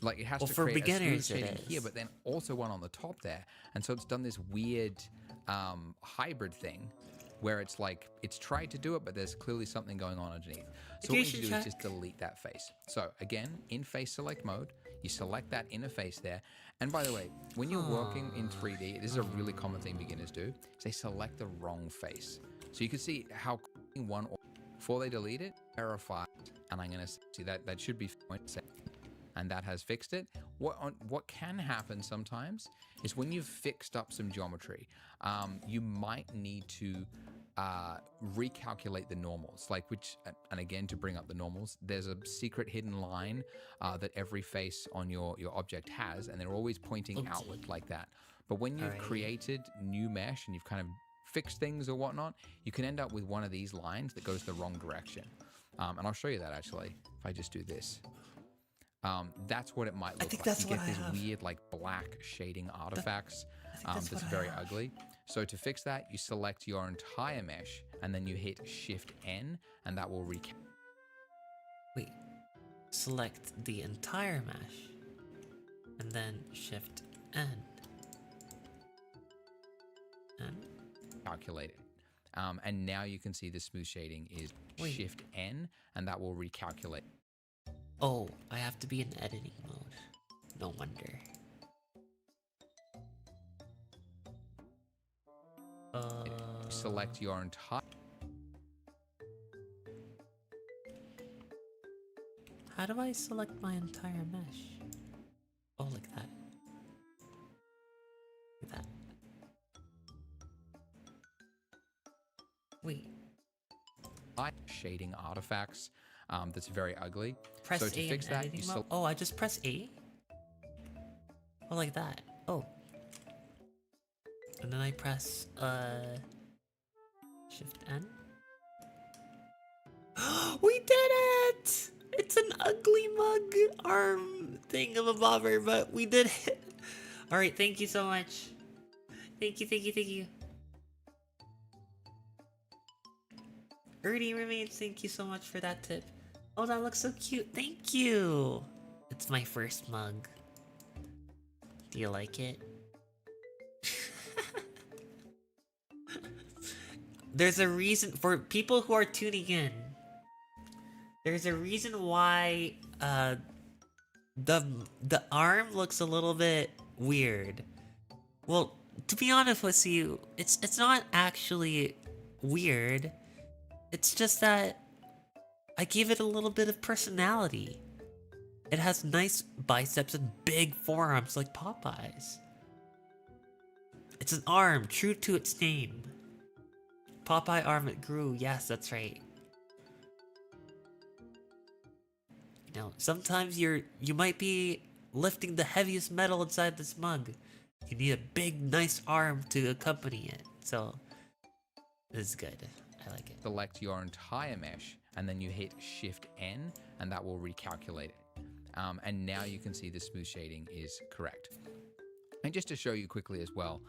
Like it has to for create beginners, a smooth shading here, but then also one on the top there, and so it's done this weird hybrid thing, where it's like it's tried to do it, but there's clearly something going on underneath. So what we need to do is just delete that face. So again, in face select mode, you select that inner face there. And by the way, when you're working in 3D, this is a really common thing beginners do, is they select the wrong face. So you can see how one, before they delete it, verify, and I'm gonna see that should be fine. And that has fixed it. What can happen sometimes is when you've fixed up some geometry, you might need to recalculate the normals, and again, to bring up the normals, there's a secret hidden line that every face on your object has, and they're always pointing outward like that. But when you've created new mesh and you've kind of fixed things or whatnot, you can end up with one of these lines that goes the wrong direction. And I'll show you that actually, if I just do this. That's what it might look like. You get this weird like black shading artifacts that's very ugly. So to fix that, you select your entire mesh and then you hit Shift N and that will recap. Wait. Select the entire mesh. And then Shift N. N? Calculate it. And now you can see the smooth shading is Shift N and that will recalculate. Oh, I have to be in editing mode. No wonder. Select your entire... How do I select my entire mesh? Oh, like that. Like that. Wait. Shading artifacts that's very ugly. Press so to A fix in that, editing mode? Oh, I just press A? Oh, like that. Oh. And then I press, Shift N? We did it! It's an ugly mug arm thingamabobber, but we did it. Alright, thank you so much. Thank you, thank you, thank you. Ernie Remains, thank you so much for that tip. Oh, that looks so cute. Thank you! It's my first mug. Do you like it? There's a reason for people who are tuning in. There's a reason why the arm looks a little bit weird. Well, to be honest with you, it's not actually weird. It's just that I gave it a little bit of personality. It has nice biceps and big forearms like Popeye's. It's an arm, true to its name. Popeye arm it grew, yes, that's right. You know, sometimes you might be lifting the heaviest metal inside this mug. You need a big, nice arm to accompany it. So, this is good. I like it. Select your entire mesh and then you hit Shift N and that will recalculate it. And now you can see the smooth shading is correct. And just to show you quickly as well,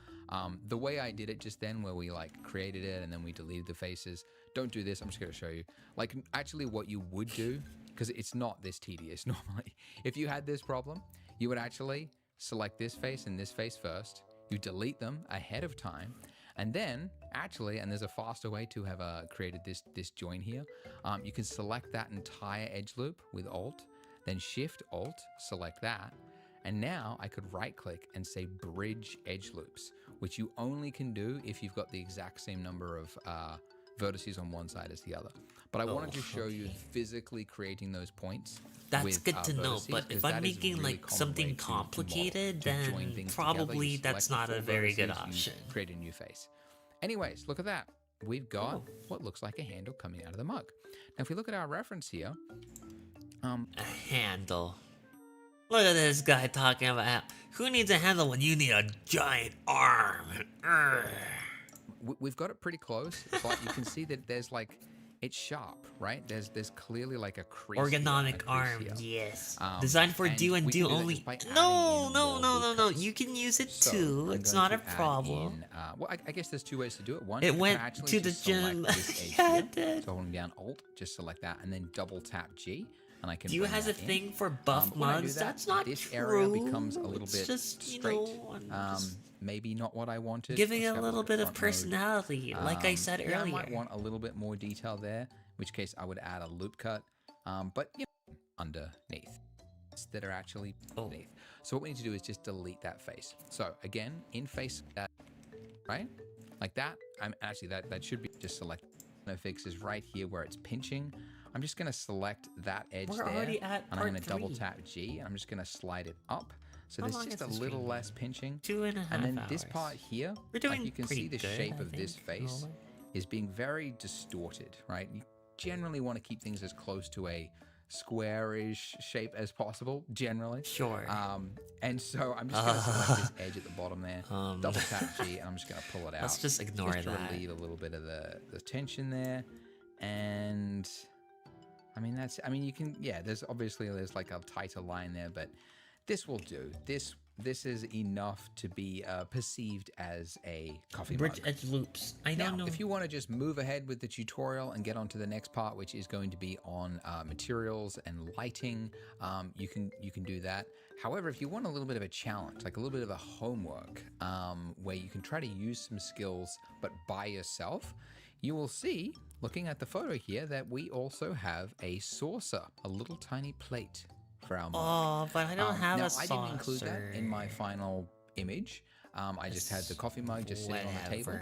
the way I did it just then, where we like created it and then we deleted the faces, don't do this, I'm just gonna show you. Like actually what you would do, because it's not this tedious normally. If you had this problem, you would actually select this face and this face first, you delete them ahead of time, and then actually, and there's a faster way to have created this join here, you can select that entire edge loop with Alt, then Shift Alt, select that, and now I could right click and say bridge edge loops, which you only can do if you've got the exact same number of vertices on one side as the other. But I wanted to show you physically creating those points. That's good to know, but if I'm making really like something complicated, then probably that's not a very good option. Create a new face. Anyways, look at that. We've got what looks like a handle coming out of the mug. Now, if we look at our reference here, a handle. Look at this guy talking about who needs a handle when you need a giant arm. We've got it pretty close, but you can see that there's like, it's sharp, right? There's clearly like a crease. Ergonomic arm, yes. Designed for do and do only. No. You can use it too. It's not a problem. Well, I guess there's two ways to do it. One, it went to the gym. Yeah, it did. So holding down Alt, just select that, and then double tap G. And I can do you has a thing for buff mugs? That's not this true. Area becomes a little bit just, straight. Just maybe not what I wanted. giving it a little bit of personality, like I said earlier. I might want a little bit more detail there, in which case I would add a loop cut. But you know, underneath that are actually underneath. So what we need to do is just delete that face. So again, in face that, right? Like that. Actually that should be just select. No fix is right here where it's pinching. I'm just going to select that edge there, already at and I'm going to double tap G, and I'm just going to slide it up. So there's just a little less pinching. 2.5 and then hours. this part here, We're doing like you can see the good, shape of this face is being very distorted, right? You generally want to keep things as close to a squarish shape as possible, generally. Sure. And so I'm just going to select this edge at the bottom there, double tap G, and I'm just going to pull it out. Let's just ignore just that. to relieve a little bit of the tension there. And I mean, you can, yeah, there's like a tighter line there, but this will do. This this is enough to be perceived as a coffee Bridge mug. edge loops. I don't know. If you want to just move ahead with the tutorial and get on to the next part, which is going to be on materials and lighting, you can do that. However, if you want a little bit of a challenge, like a little bit of a homework, where you can try to use some skills but by yourself, you will see, looking at the photo here, that we also have a saucer, a little tiny plate for our mug. Oh, but I don't have now, a saucer. I didn't include that in my final image. I just had the coffee mug just sitting on the table.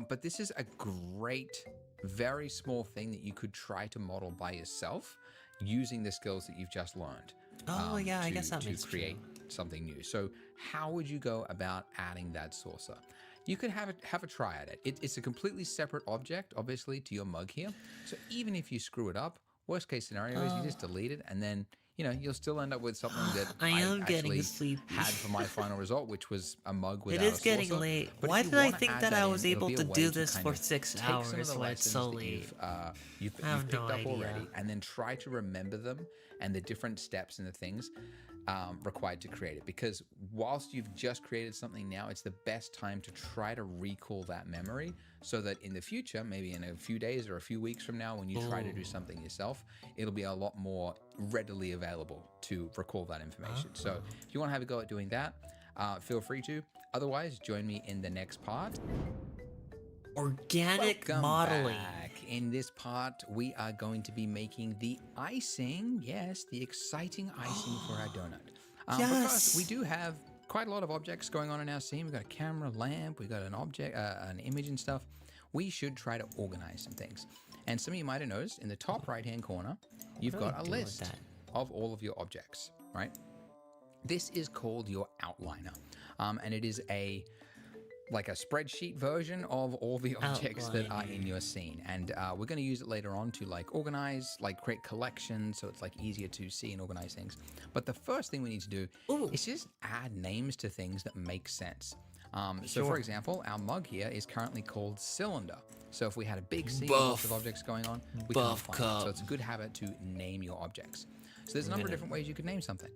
But this is a great, very small thing that you could try to model by yourself using the skills that you've just learned. Oh, yeah, I guess that makes to create something new. So how would you go about adding that saucer? You could have a try at it. It's a completely separate object, obviously, to your mug here. So even if you screw it up, worst case scenario is you just delete it, and then you'll still end up with something that I am getting actually sleepy. had for my final result, which was a mug without It is a getting saucer. late. But Why if you did I wanna think add that I in, was it'll able be a to way do this kind for of 6 take some of hours the when it's lessons so that late? you've I have picked no up idea. already, and then try to remember them and the different steps and the things required to create it. Because whilst you've just created something now, it's the best time to try to recall that memory so that in the future, maybe in a few days or a few weeks from now, when you try to do something yourself, it'll be a lot more readily available to recall that information. So if you want to have a go at doing that, feel free to. Otherwise, join me in the next part. Organic Welcome modeling. back. In this part, we are going to be making the icing. Yes, the exciting icing for our donut. But first, we do have quite a lot of objects going on in our scene. We've got a camera, lamp, we've got an object, an image and stuff. We should try to organize some things. And some of you might have noticed in the top right-hand corner, you've got a list of all of your objects, right? This is called your outliner. And it is like a spreadsheet version of all the objects that are in your scene. And we're going to use it later on to like organize, like create collections, so it's like easier to see and organize things. But the first thing we need to do is just add names to things that make sense. So for example, our mug here is currently called Cylinder. So if we had a big scene with lots of objects going on, we can't find it. So it's a good habit to name your objects. So there's a number of different ways you could name something.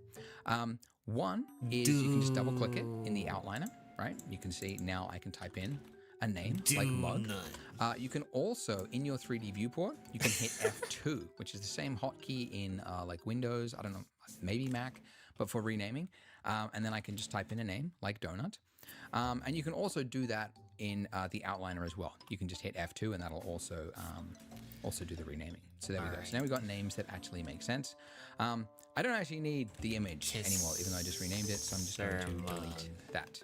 One is you can just double click it in the outliner, right? You can see now I can type in a name like mug. You can also, in your 3D viewport, you can hit F2, which is the same hotkey in like Windows, I don't know, maybe Mac, but for renaming. And then I can just type in a name like donut. And you can also do that in the outliner as well. You can just hit F2 and that'll also do the renaming. So there we go. So now we've got names that actually make sense. I don't actually need the image anymore, even though I just renamed it. So I'm just going to delete that.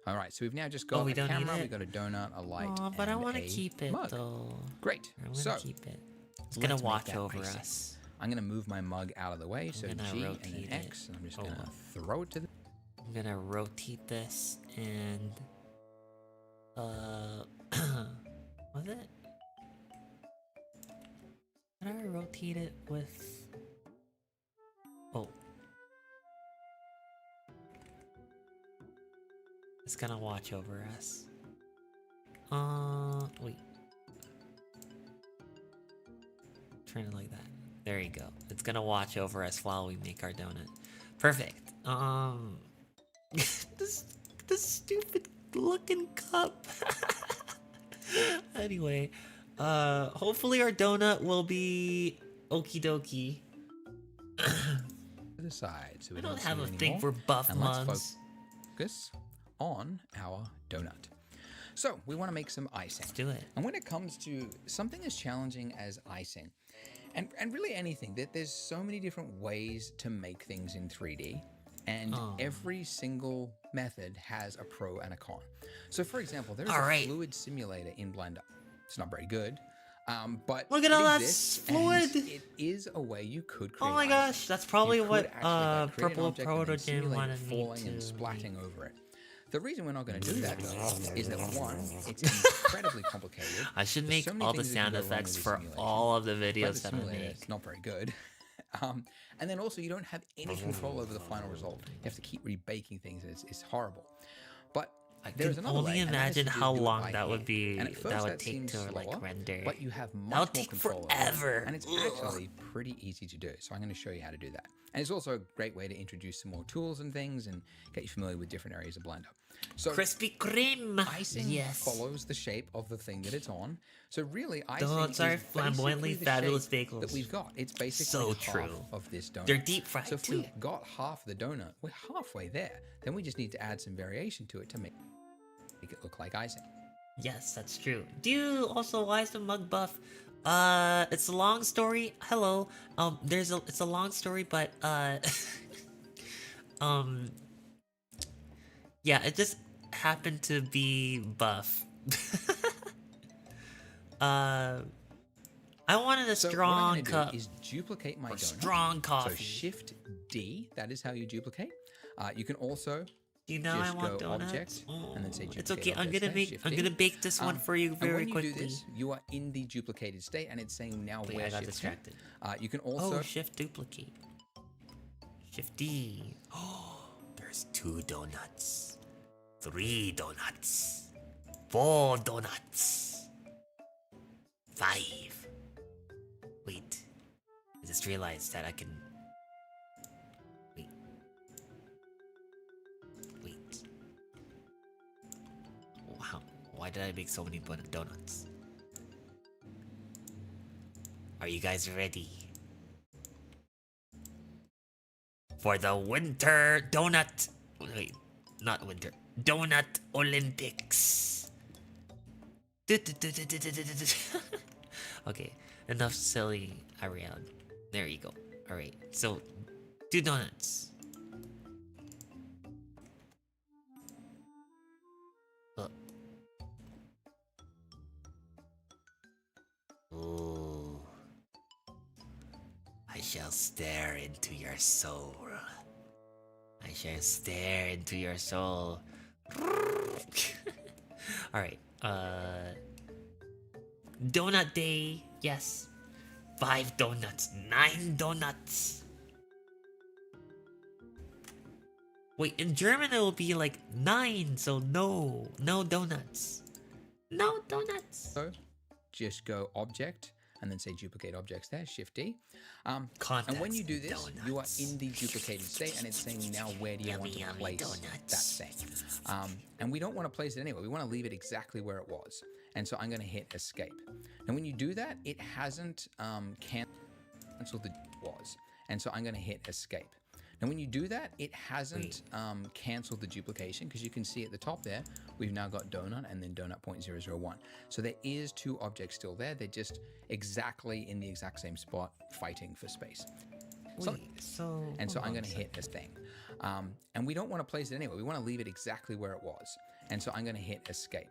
All right, so we've now just got a camera, we've got a donut, a light, but I want to keep it mug. though. Great. I want So to keep it. It's gonna watch over us. I'm gonna move my mug out of the way. So G and then X, and I'm just gonna throw it to the. I'm gonna rotate this and was it? Can I rotate it with? Oh. It's gonna watch over us. Wait. Turn it like that. There you go. It's gonna watch over us while we make our donut. Perfect. This stupid looking cup. Anyway, hopefully our donut will be okie dokie. The side, so we I don't see have a anymore. thing for buff And let's mugs. focus on our donut. So we want to make some icing. Let's do it. And when it comes to something as challenging as icing, and really anything, that there's so many different ways to make things in 3D, and every single method has a pro and a con. So for example, there's a fluid simulator in Blender. It's not very good, but look at all that exists, fluid. and it is a way you could create. Oh my gosh, that's probably you what could actually, create an Purple object and then Proto simulate it wanted me falling to and splatting make. over it. The reason we're not going to do that though is that one, it's incredibly complicated. I should There's make so many all the things that can sound go wrong effects with the for simulation. all of the But videos the that I simulator, make. it's not very good. And then also you don't have any control over the final result. You have to keep rebaking things, and it's horrible. But I There's can another only way, and that is imagine to how just do it long by that would hand. be. And at first That would that take seems to slower, like render. but you have much That'll more take control over forever. it, and it's actually pretty easy to do. So I'm going to show you how to do that. And it's also a great way to introduce some more tools and things and get you familiar with different areas of Blender. So Krispy Kreme. icing Yes. follows the shape of the thing that it's on. So really, Donuts icing are is flamboyantly basically the fabulous shape bagels. that we've got. It's basically So half true. of this donut. They're deep fried So if too. we got half the donut, we're halfway there. Then we just need to add some variation to it to make it look like icing. Yes, that's true. Do you also why is the mug buff? It's a long story. Hello. It's a long story, but yeah, it just happened to be buff. I wanted a So strong what I'm cup. do is duplicate my donut. Strong coffee. So Shift D, that is how you duplicate. You can also You know I just want go donuts. Object, and then say It's duplicate okay. I'm objects gonna there, make. Shift I'm D. gonna bake this one for you And very when you quickly. do this, you are in the duplicated state, and it's saying now Wait, where I got Shift distracted. You can also Oh, shift duplicate. Shift D. Oh, there's 2 donuts. 3 donuts. 4 donuts. 5. Wait. I just realized that I can. Wait. Wait. Wow. Why did I make so many donuts? Are you guys ready? For the Winter Donut. Wait, not Winter. Donut Olympics. Okay, enough silly around. There you go. Alright, so 2 donuts. Ooh. I shall stare into your soul. I shall stare into your soul. Alright, Donut Day, yes. 5 donuts, 9 donuts. Wait, in German it will be like 9, so no donuts. No donuts. so just go Object, and then say duplicate objects there, Shift D. And when you do this, you are in the duplicated state, and it's saying now where do you want to place that thing. And we don't want to place it anywhere. We want to leave it exactly where it was. And so I'm going to hit Escape. And when you do that, it hasn't canceled the was. And so I'm going to hit Escape. And when you do that, it hasn't canceled the duplication, because you can see at the top there, we've now got donut and then donut 0.001. So there is 2 objects still there. They're just exactly in the exact same spot, fighting for space. So I'm going to hit this thing. And we don't want to place it anywhere. We want to leave it exactly where it was. And so I'm going to hit Escape.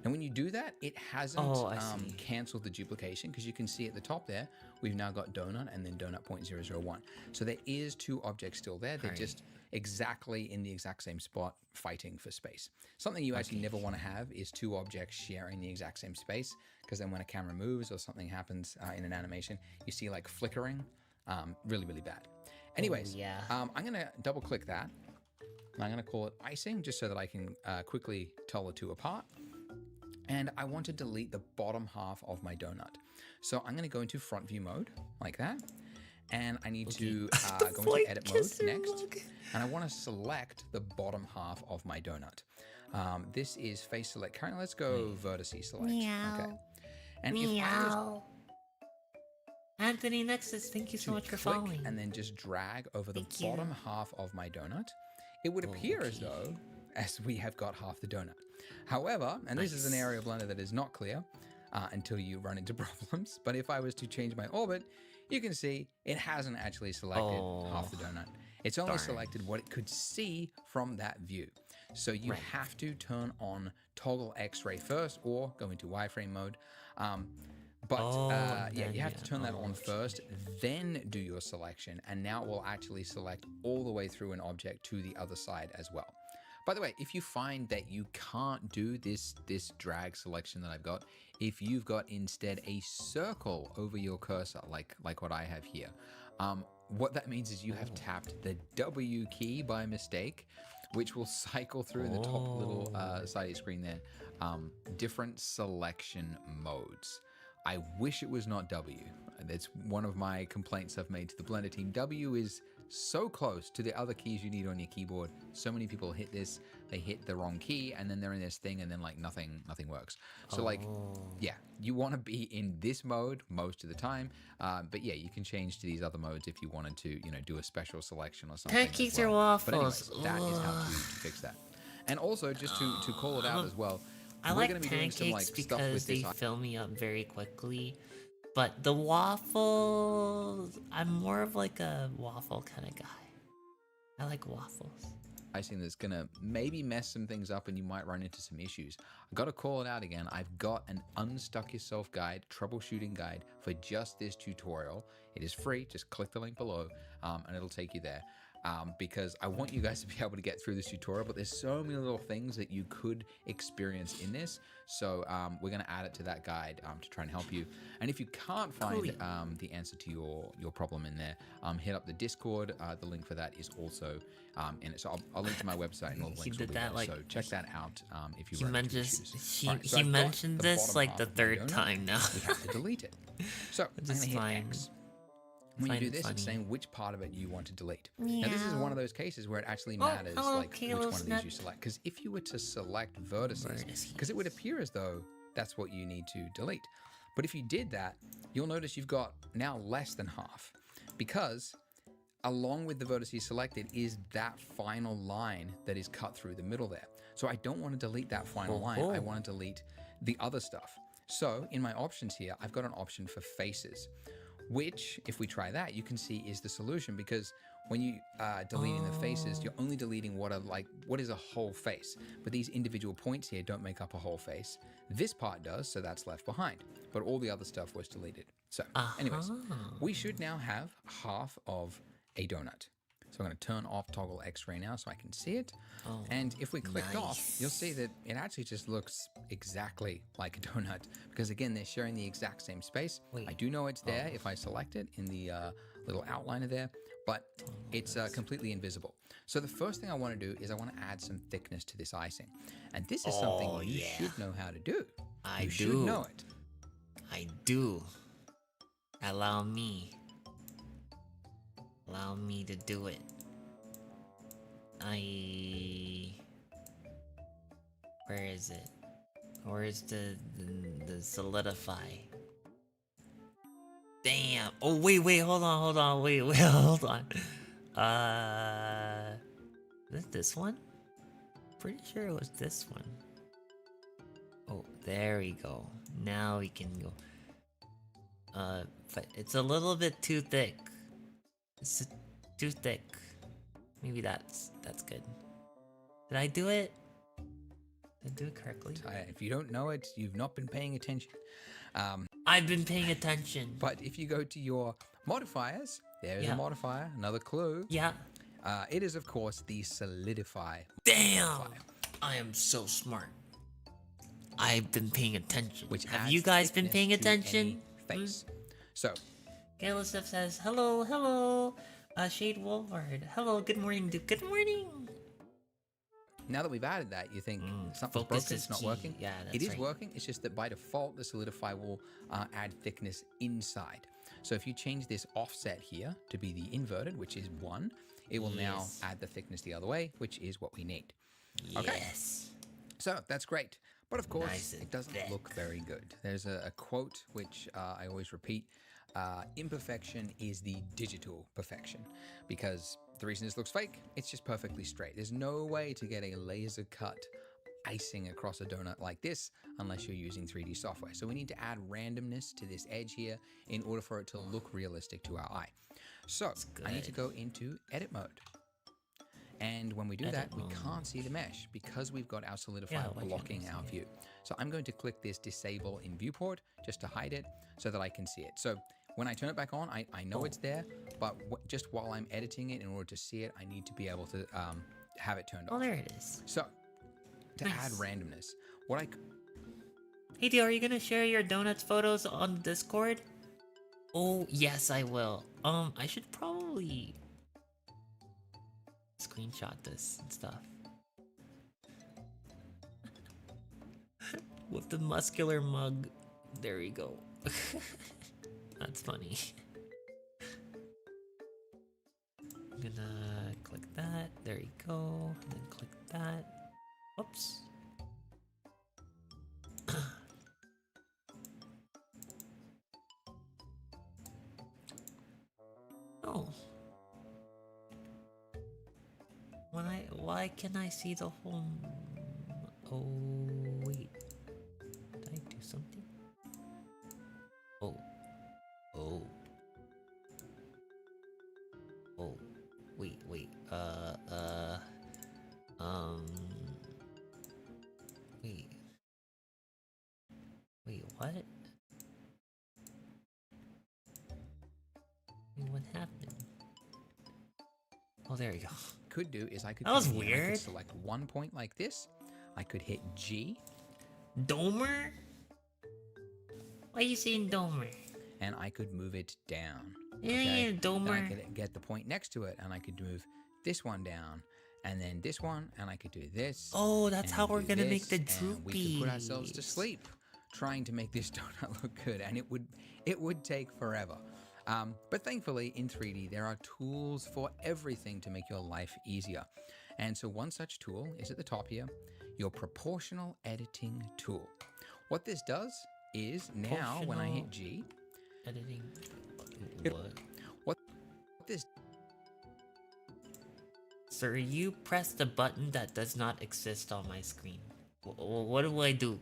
And when you do that, it hasn't canceled the duplication, because you can see at the top there, we've now got donut and then donut 0.001. So there is 2 objects still there. They're just exactly in the exact same spot, fighting for space. Something you actually never want to have is 2 objects sharing the exact same space, because then when a camera moves or something happens in an animation, you see like flickering. Really, really bad. Anyways, I'm going to double click that. I'm going to call it icing, just so that I can quickly tell the 2 apart. And I want to delete the bottom half of my donut. So I'm going to go into front view mode like that. And I need to go into edit mode next. And I want to select the bottom half of my donut. This is face select. Currently, let's go vertices select. Meow. Okay. And if I was Anthony Nexus, thank you so much for click following. and then just drag over the bottom half of my donut, it would appear as though as we have got half the donut. However, and this is an area of Blender that is not clear until you run into problems, but if I was to change my orbit, you can see it hasn't actually selected half the donut. It's only selected what it could see from that view. So you have to turn on toggle X-ray first or go into wireframe mode. Yeah, you have to turn that on first, then do your selection, and now it will actually select all the way through an object to the other side as well. By the way, if you find that you can't do this drag selection that I've got, if you've got instead a circle over your cursor, like what I have here, what that means is you have tapped the W key by mistake, which will cycle through in the top little side of your screen there, different selection modes. I wish it was not W. That's one of my complaints I've made to the Blender team. W is so close to the other keys you need on your keyboard. So many people hit this, they hit the wrong key, and then they're in this thing, and then like nothing works. So like, yeah, you want to be in this mode most of the time. But yeah, you can change to these other modes if you wanted to, you know, do a special selection or something. Pancakes or waffles? But anyways, that is how to fix that. And also, just to call it out as well, I we're like gonna be doing pancakes some, like, stuff because with they this fill me up very quickly. But the waffles, I'm more of like a waffle kind of guy. I like waffles. icing that's gonna maybe mess some things up and you might run into some issues. I gotta call it out again. I've got an Unstuck Yourself guide, troubleshooting guide for just this tutorial. It is free. Just click the link below and it'll take you there. Because I want you guys to be able to get through this tutorial, but there's so many little things that you could experience in this. So we're going to add it to that guide to try and help you. And if you can't find the answer to your problem in there, hit up the Discord. The link for that is also in it. So I'll link to my website and all the links will be there. So check that out if you run into issues. He mentioned this like the third time now. We have to delete it. So I'm going to hit X. When you do this, it's saying which part of it you want to delete. Now, this is one of those cases where it actually matters like which one of these you select. Because if you were to select vertices, because it would appear as though that's what you need to delete. But if you did that, you'll notice you've got now less than half. Because along with the vertices selected is that final line that is cut through the middle there. So I don't want to delete that final line. I want to delete the other stuff. So in my options here, I've got an option for faces, which, if we try that, you can see is the solution, because when you deleting the faces, you're only deleting what is a whole face. But these individual points here don't make up a whole face. This part does, so that's left behind. But all the other stuff was deleted. So, anyways, we should now have half of a donut. So I'm going to turn off toggle X-ray now so I can see it. And if we clicked off, you'll see that it actually just looks exactly like a donut, because again, they're sharing the exact same space. I do know it's there if I select it in the little outliner there, but it's completely invisible. So the first thing I want to do is I want to add some thickness to this icing. And this is something you should know how to do. You should know it. I do. Allow me. Allow me to do it. Where is it? Where's the solidify? Damn. Oh wait, hold on, wait, hold on. Is it this one? Pretty sure it was this one. Oh, there we go. Now we can go. But it's a little bit too thick. It's too thick. Maybe that's good. Did I do it? Did I do it correctly? If you don't know it, you've not been paying attention. I've been paying attention. But if you go to your modifiers, there's a modifier, another clue. Yeah. It is, of course, the solidify. Damn! Modifier, I am so smart. I've been paying attention. which have adds you guys been thickness paying to attention? any face. So, Gailosef says, hello. Shade Wolvard. Hello, good morning, dude. Good morning. now that we've added that, you think something's focus broken, is it's not key. working. Yeah, it that's is right. working. It's just that by default, the solidify will add thickness inside. So if you change this offset here to be the inverted, which is 1, it will now add the thickness the other way, which is what we need. Okay. Yes. So that's great. But of course, Nice and it doesn't thick. look very good. There's a quote which I always repeat. Imperfection is the digital perfection, because the reason this looks fake, it's just perfectly straight. There's no way to get a laser cut icing across a donut like this unless you're using 3D software. So we need to add randomness to this edge here in order for it to look realistic to our eye. So I need to go into edit mode. And when we do that, we can't see the mesh because we've got our solidify blocking our view. So I'm going to click this disable in viewport just to hide it so that I can see it. So when I turn it back on, I know it's there, but just while I'm editing it, in order to see it, I need to be able to have it turned off. Oh, there it is. So to add randomness, Hey, Dio, are you gonna share your donuts photos on Discord? Oh, yes, I will. I should probably screenshot this and stuff. with the muscular mug. There we go. That's funny. I'm gonna click that. There you go. And then click that. Oops. Oh. Why can I see the whole? Oh wait. Did I do something? Oh. Oh. Oh. Wait. Wait. Wait, what? Wait, what happened? Oh, there you go. Could do is I could That was come here and I weird. could select one point like this. I could hit G. Domer? Why are you saying Domer? And I could move it down. Yeah, Then Domer. I could get the point next to it, and I could move this one down, and then this one, and I could do this. Oh, that's how we're do gonna make the this, and we could put ourselves to droopies. sleep, trying to make this donut look good, and it would take forever. But thankfully, in 3D, there are tools for everything to make your life easier. And so one such tool is at the top here, your proportional editing tool. What this does is now when I hit G, Editing. what this Sir, you pressed the button that does not exist on my screen. What do I do?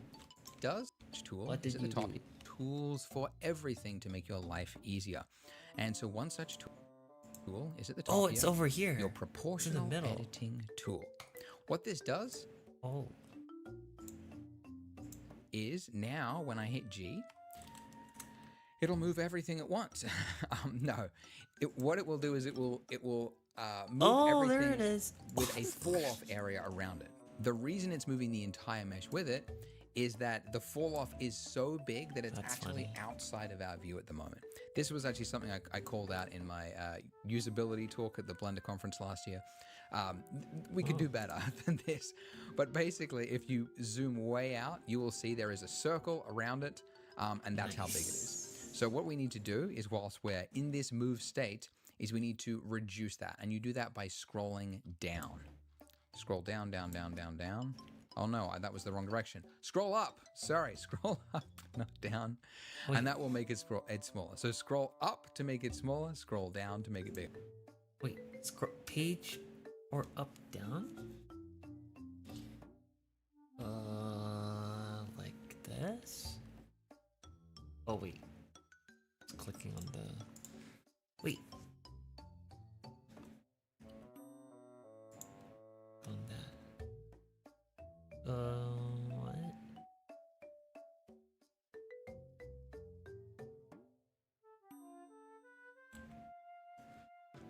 does tool What is did at the you top do? tools for everything to make your life easier. And so one such tool is at the top Oh, it's here, over here. your proportional middle. editing tool. What this does Oh. is now when I hit G, it'll move everything at once. No, what it will do is it will move Oh, there everything it is. with a fall off area around it. The reason it's moving the entire mesh with it is that the fall off is so big that it's That's actually funny. outside of our view at the moment. This was actually something I called out in my usability talk at the Blender conference last year. We could do better than this, but basically if you zoom way out, you will see there is a circle around it, and that's how big it is. So what we need to do is, whilst we're in this move state, is we need to reduce that, and you do that by scrolling down. Scroll down, down, down, down, down. Oh no, that was the wrong direction. Scroll up. Sorry, scroll up, not down. Wait. And that will make it smaller. So scroll up to make it smaller, scroll down to make it bigger. Wait, scroll page or up down? Like this? Oh wait, it's clicking on the. Wait. On that. What?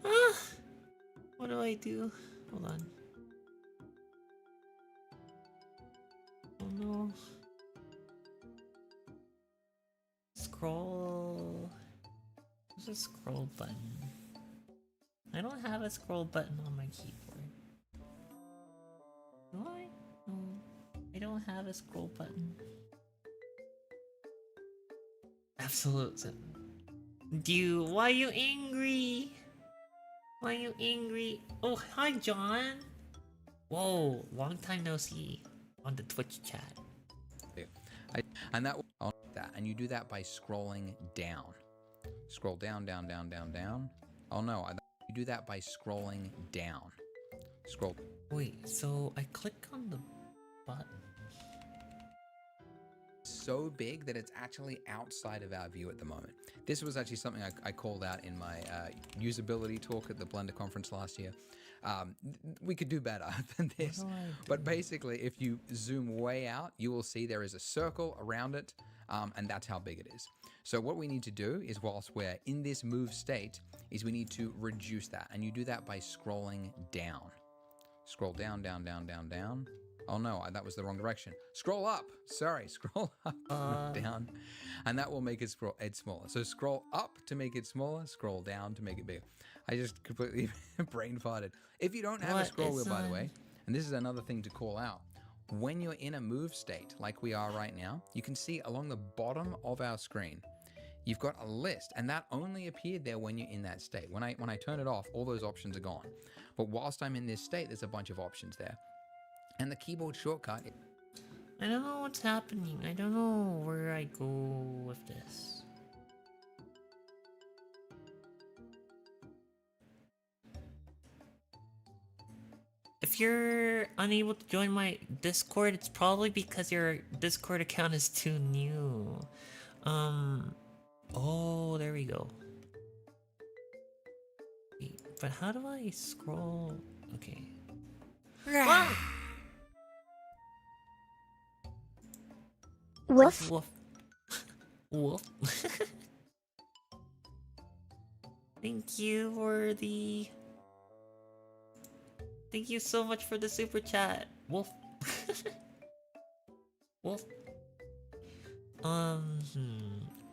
Ah! What do I do? Hold on. Oh no. Scroll. There's a scroll button. I don't have a scroll button on my keyboard. Do I? No. I don't have a scroll button. Absolute. Why are you angry? Why are you angry? Oh, hi, John. Whoa, long time no see on the Twitch chat. And you do that by scrolling down. Scroll down, down, down, down, down. Oh no, you do that by scrolling down. Scroll. Wait, so I click on the button. So big that it's actually outside of our view at the moment. This was actually something I called out in my usability talk at the Blender conference last year. We could do better than this, but basically if you zoom way out, you will see there is a circle around it, and that's how big it is. So what we need to do is, whilst we're in this move state, is we need to reduce that, and you do that by scrolling down. Scroll down, down, down, down, down. Oh no, that was the wrong direction. Scroll up. Sorry, scroll up, not down. And that will make it smaller. So scroll up to make it smaller, scroll down to make it bigger. I just completely brain farted. If you don't have a scroll wheel, by the way, and this is another thing to call out, when you're in a move state, like we are right now, you can see along the bottom of our screen, you've got a list, and that only appeared there when you're in that state. When I turn it off, all those options are gone. But whilst I'm in this state, there's a bunch of options there. And the keyboard shortcut... I don't know what's happening. I don't know where I go with this. If you're unable to join my Discord, it's probably because your Discord account is too new. Oh, there we go. Wait, but how do I scroll? Okay. Woof. Woof. Woof. Thank you for the... Thank you so much for the super chat. Wolf. Wolf.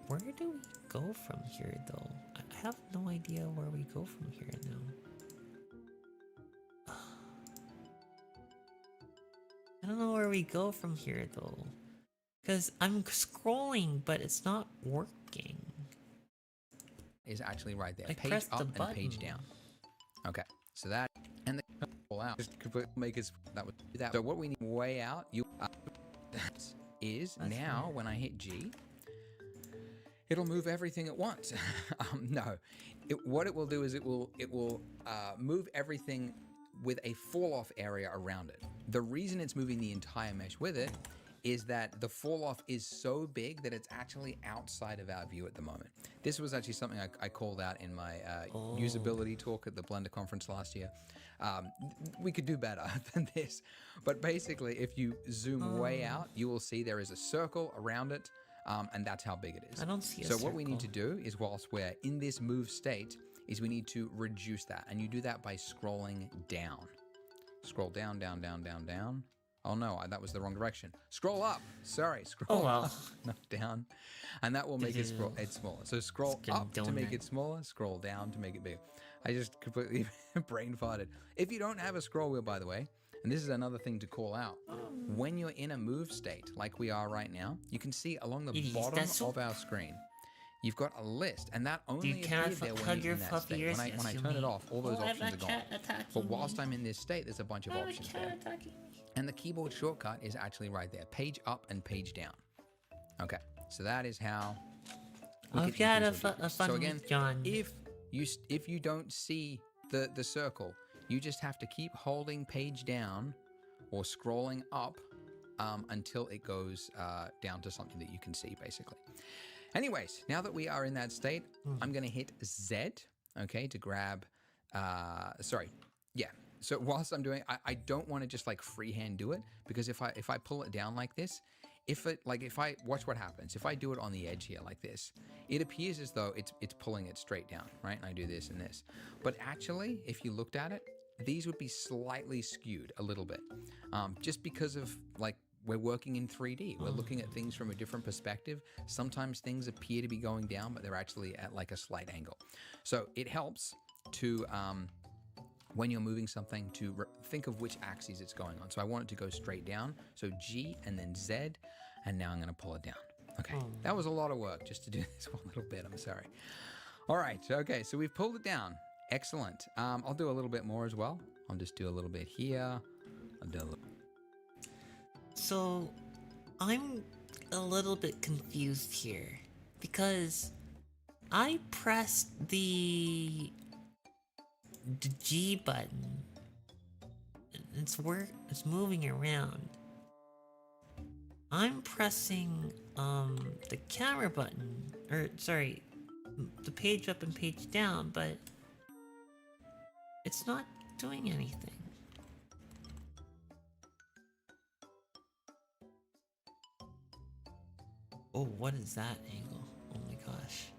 Where do we go from here though? I have no idea where we go from here now. I don't know where we go from here though. Cause I'm scrolling, but it's not working. is actually right there. I Page pressed up the and button. page down. Okay, so that and the pull out just make us that would do that. So what we need way out is That's now weird. when I hit G, it'll move everything at once. No, what it will do is it will move everything with a fall off area around it. The reason it's moving the entire mesh with it is that the fall off is so big that it's actually outside of our view at the moment. This was actually something I called out in my usability talk at the Blender conference last year. We could do better than this, but basically if you zoom way out, you will see there is a circle around it, and that's how big it is. I don't see a So what we need to circle. do is, whilst we're in this move state, is we need to reduce that, and you do that by scrolling down. Scroll down, down, down, down, down. Oh no, that was the wrong direction. Scroll up. Sorry, scroll Oh well. up, not down. And that will make it smaller. So scroll It's up to make donut. it smaller, scroll down to make it bigger. I just completely brain farted. If you don't have a scroll wheel, by the way, and this is another thing to call out, when you're in a move state, like we are right now, you can see along the bottom of our screen, you've got a list, and that only appears there when you're in that state. When I turn it off, all those options are gone. But whilst I'm in this state, there's a bunch of options there. And the keyboard shortcut is actually right there. Page up and page down. Okay, so that is how I've got a fun so again, week, John. if you don't see the circle, you just have to keep holding page down or scrolling up until it goes down to something that you can see, basically. Anyways, now that we are in that state, I'm going to hit Z, okay, to grab, So whilst I'm doing, I don't want to just like freehand do it, because if I pull it down like this, watch what happens. If I do it on the edge here like this, it appears as though it's pulling it straight down, right? And I do this and this. But actually, if you looked at it, these would be slightly skewed a little bit, just because of like, we're working in 3D. We're looking at things from a different perspective. Sometimes things appear to be going down, but they're actually at like a slight angle. So it helps to, when you're moving something, to think of which axis it's going on. So I want it to go straight down. So G and then Z, and now I'm gonna pull it down. Okay, that was a lot of work just to do this one little bit, I'm sorry. All right, okay, so we've pulled it down. Excellent. I'll do a little bit more as well. I'll just do a little bit here. I'll do a little. So, I'm a little bit confused here, because I pressed the G button. It's moving around. I'm pressing the camera button, or sorry, the page up and page down, but it's not doing anything. Oh, what is that angle? Oh my gosh.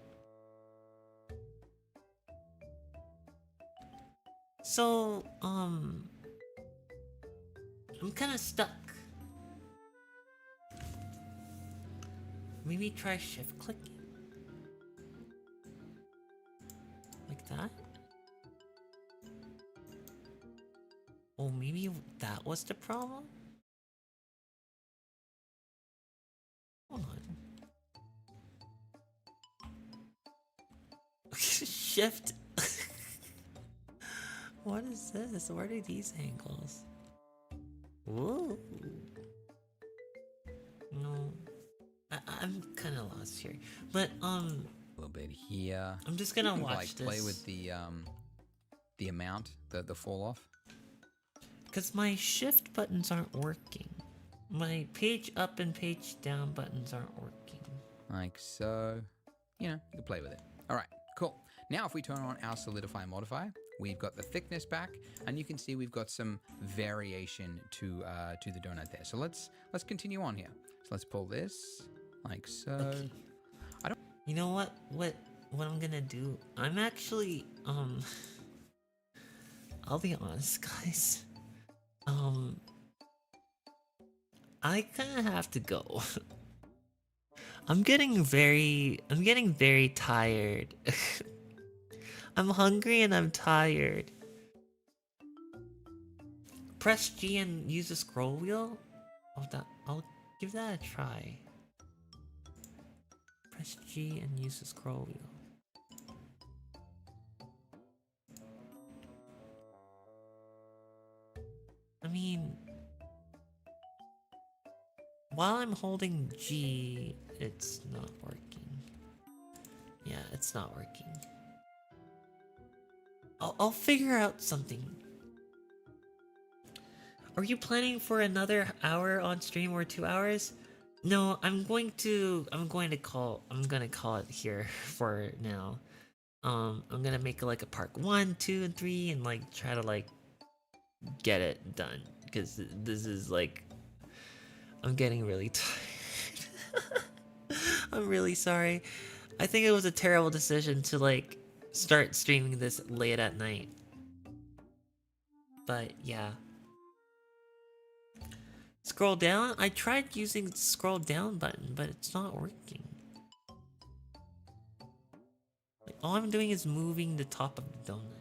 So, I'm kind of stuck. Maybe try shift clicking. Like that? Oh, maybe that was the problem? shift. What is this? What are these angles? Whoa. No. I'm kind of lost here. But, A little bit here. I'm just gonna You can, watch like, this. play with the amount, the fall off. Because my shift buttons aren't working. My page up and page down buttons aren't working. Like so. You know, you can play with it. All right, cool. Now if we turn on our solidify modifier, we've got the thickness back, and you can see we've got some variation to the donut there. So let's continue on here. So let's pull this like so. Okay. You know what I'm gonna do? I'm actually I'll be honest, guys. I kind of have to go. I'm getting very tired. I'm hungry and I'm tired. Press G and use the scroll wheel. I'll give that a try. Press G and use the scroll wheel. I mean, while I'm holding G, it's not working. Yeah, it's not working. I'll figure out something. Are you planning for another hour on stream or 2 hours? No, I'm gonna call it here for now. I'm gonna make like a part 1, 2, and 3 and like try to like get it done. Because this is like, I'm getting really tired. I'm really sorry. I think it was a terrible decision to like start streaming this late at night. But yeah. Scroll down? I tried using the scroll down button, but it's not working. Like, all I'm doing is moving the top of the donut.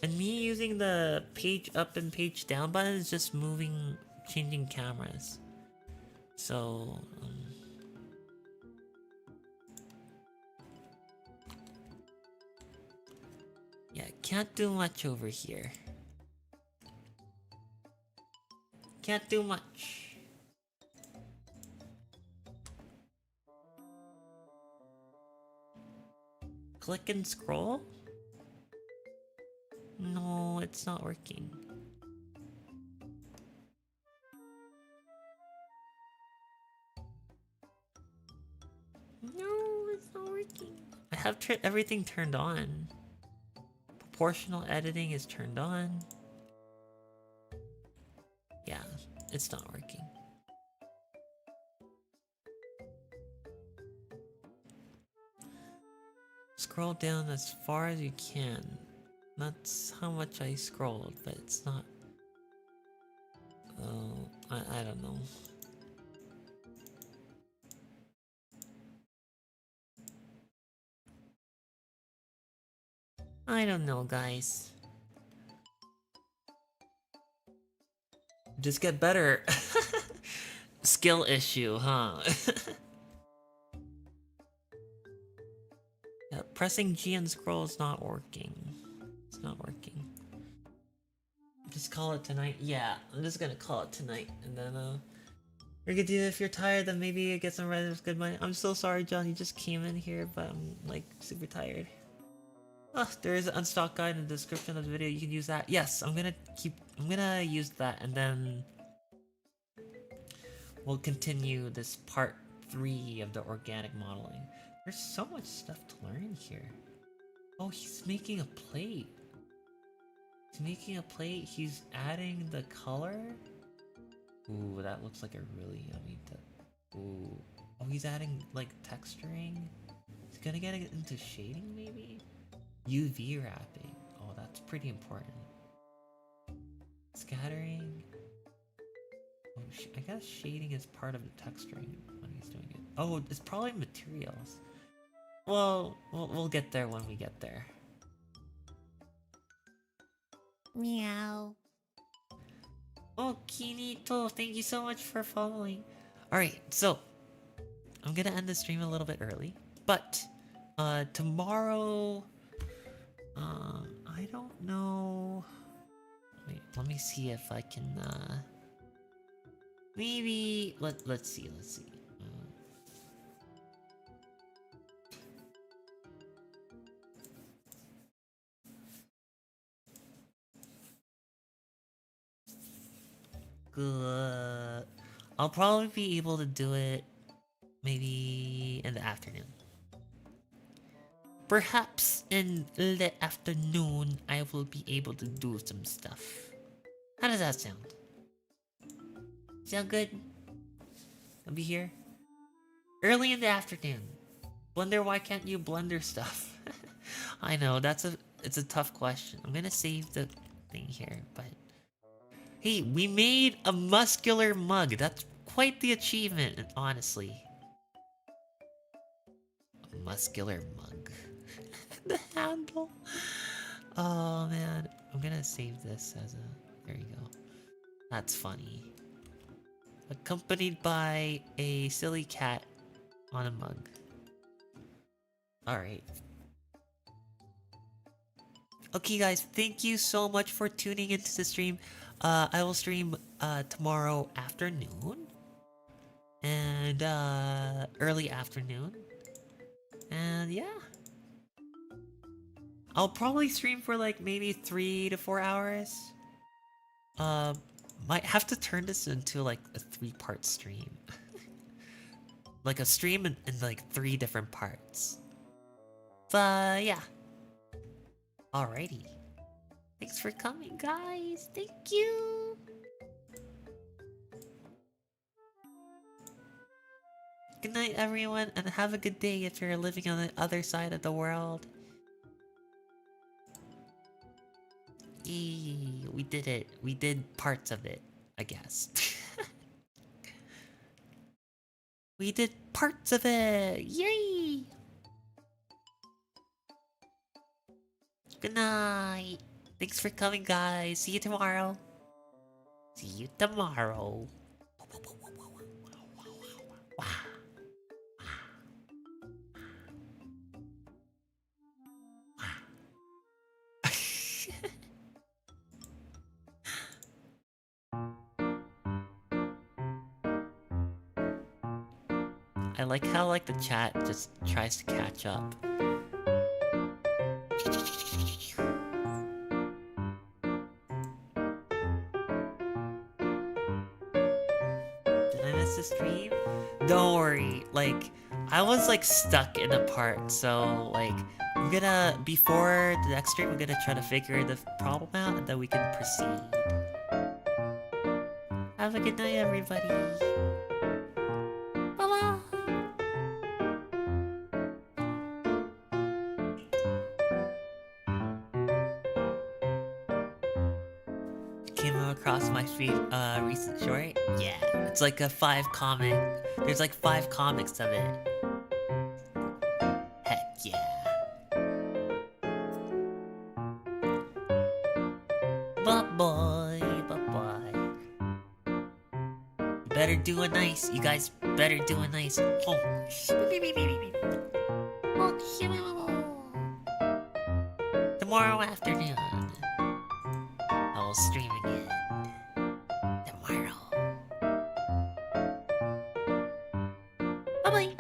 And me using the page up and page down button is just moving, changing cameras. So, yeah, can't do much over here. Can't do much. Click and scroll? No, it's not working. No, it's not working. I have everything turned on. Proportional editing is turned on. Yeah, it's not working. Scroll down as far as you can. That's how much I scrolled, but it's not. Oh, I don't know. I don't know, guys. Just get better. Skill issue, huh? Yeah, pressing G and scroll is not working. It's not working. Just call it tonight. Yeah, I'm just gonna call it tonight, and then we're gonna do it. If you're tired, then maybe you get some rest. Good money. I'm so sorry, John. You just came in here, but I'm like super tired. Oh, there is an unstock guide in the description of the video. You can use that. Yes, I'm gonna use that, and then we'll continue this part 3 of the organic modeling. There's so much stuff to learn here. Oh, he's making a plate. He's making a plate. He's adding the color. Ooh, that looks like a really yummy. Ooh. Oh, he's adding like texturing. He's gonna get it into shading, maybe. UV wrapping. Oh, that's pretty important. Scattering. Oh, I guess shading is part of the texturing when he's doing it. Oh, it's probably materials. Well, we'll get there when we get there. Meow. Oh, Kinito, thank you so much for following. Alright, so I'm gonna end the stream a little bit early. But tomorrow, I don't know. Wait, let me see if I can maybe let's see. Good. I'll probably be able to do it maybe in the afternoon. Perhaps in the afternoon I will be able to do some stuff. How does that sound? Sound good? I'll be here early in the afternoon. Wonder why can't you blender stuff? I know it's a tough question. I'm gonna save the thing here, but hey, we made a muscular mug. That's quite the achievement, honestly. A muscular mug. The handle. Oh man, I'm gonna save this as a. There you go. That's funny. Accompanied by a silly cat on a mug. Alright. Okay guys, thank you so much for tuning into the stream. I will stream tomorrow afternoon. And early afternoon. And yeah. I'll probably stream for like maybe 3 to 4 hours. Might have to turn this into like a 3-part stream. Like a stream in like 3 different parts. But yeah. Alrighty. Thanks for coming, guys. Thank you. Good night, everyone, and have a good day if you're living on the other side of the world. Eee, we did it. We did parts of it, I guess. We did parts of it! Yay! Good night. Thanks for coming, guys. See you tomorrow. See you tomorrow. I like how like the chat just tries to catch up. Did I miss the stream? Don't worry, like I was like stuck in a part, so like I'm gonna before the next stream I'm gonna try to figure the problem out and then we can proceed. Have a good night, everybody. Bye-bye. Came across my feed recent short? Yeah. It's like a 5 comic. There's like 5 comics of it. Heck yeah. Bye-bye. Bye-bye. Better do it nice. You guys better do it nice. Oh. Tomorrow afternoon. I will stream again. Tomorrow. Bye-bye.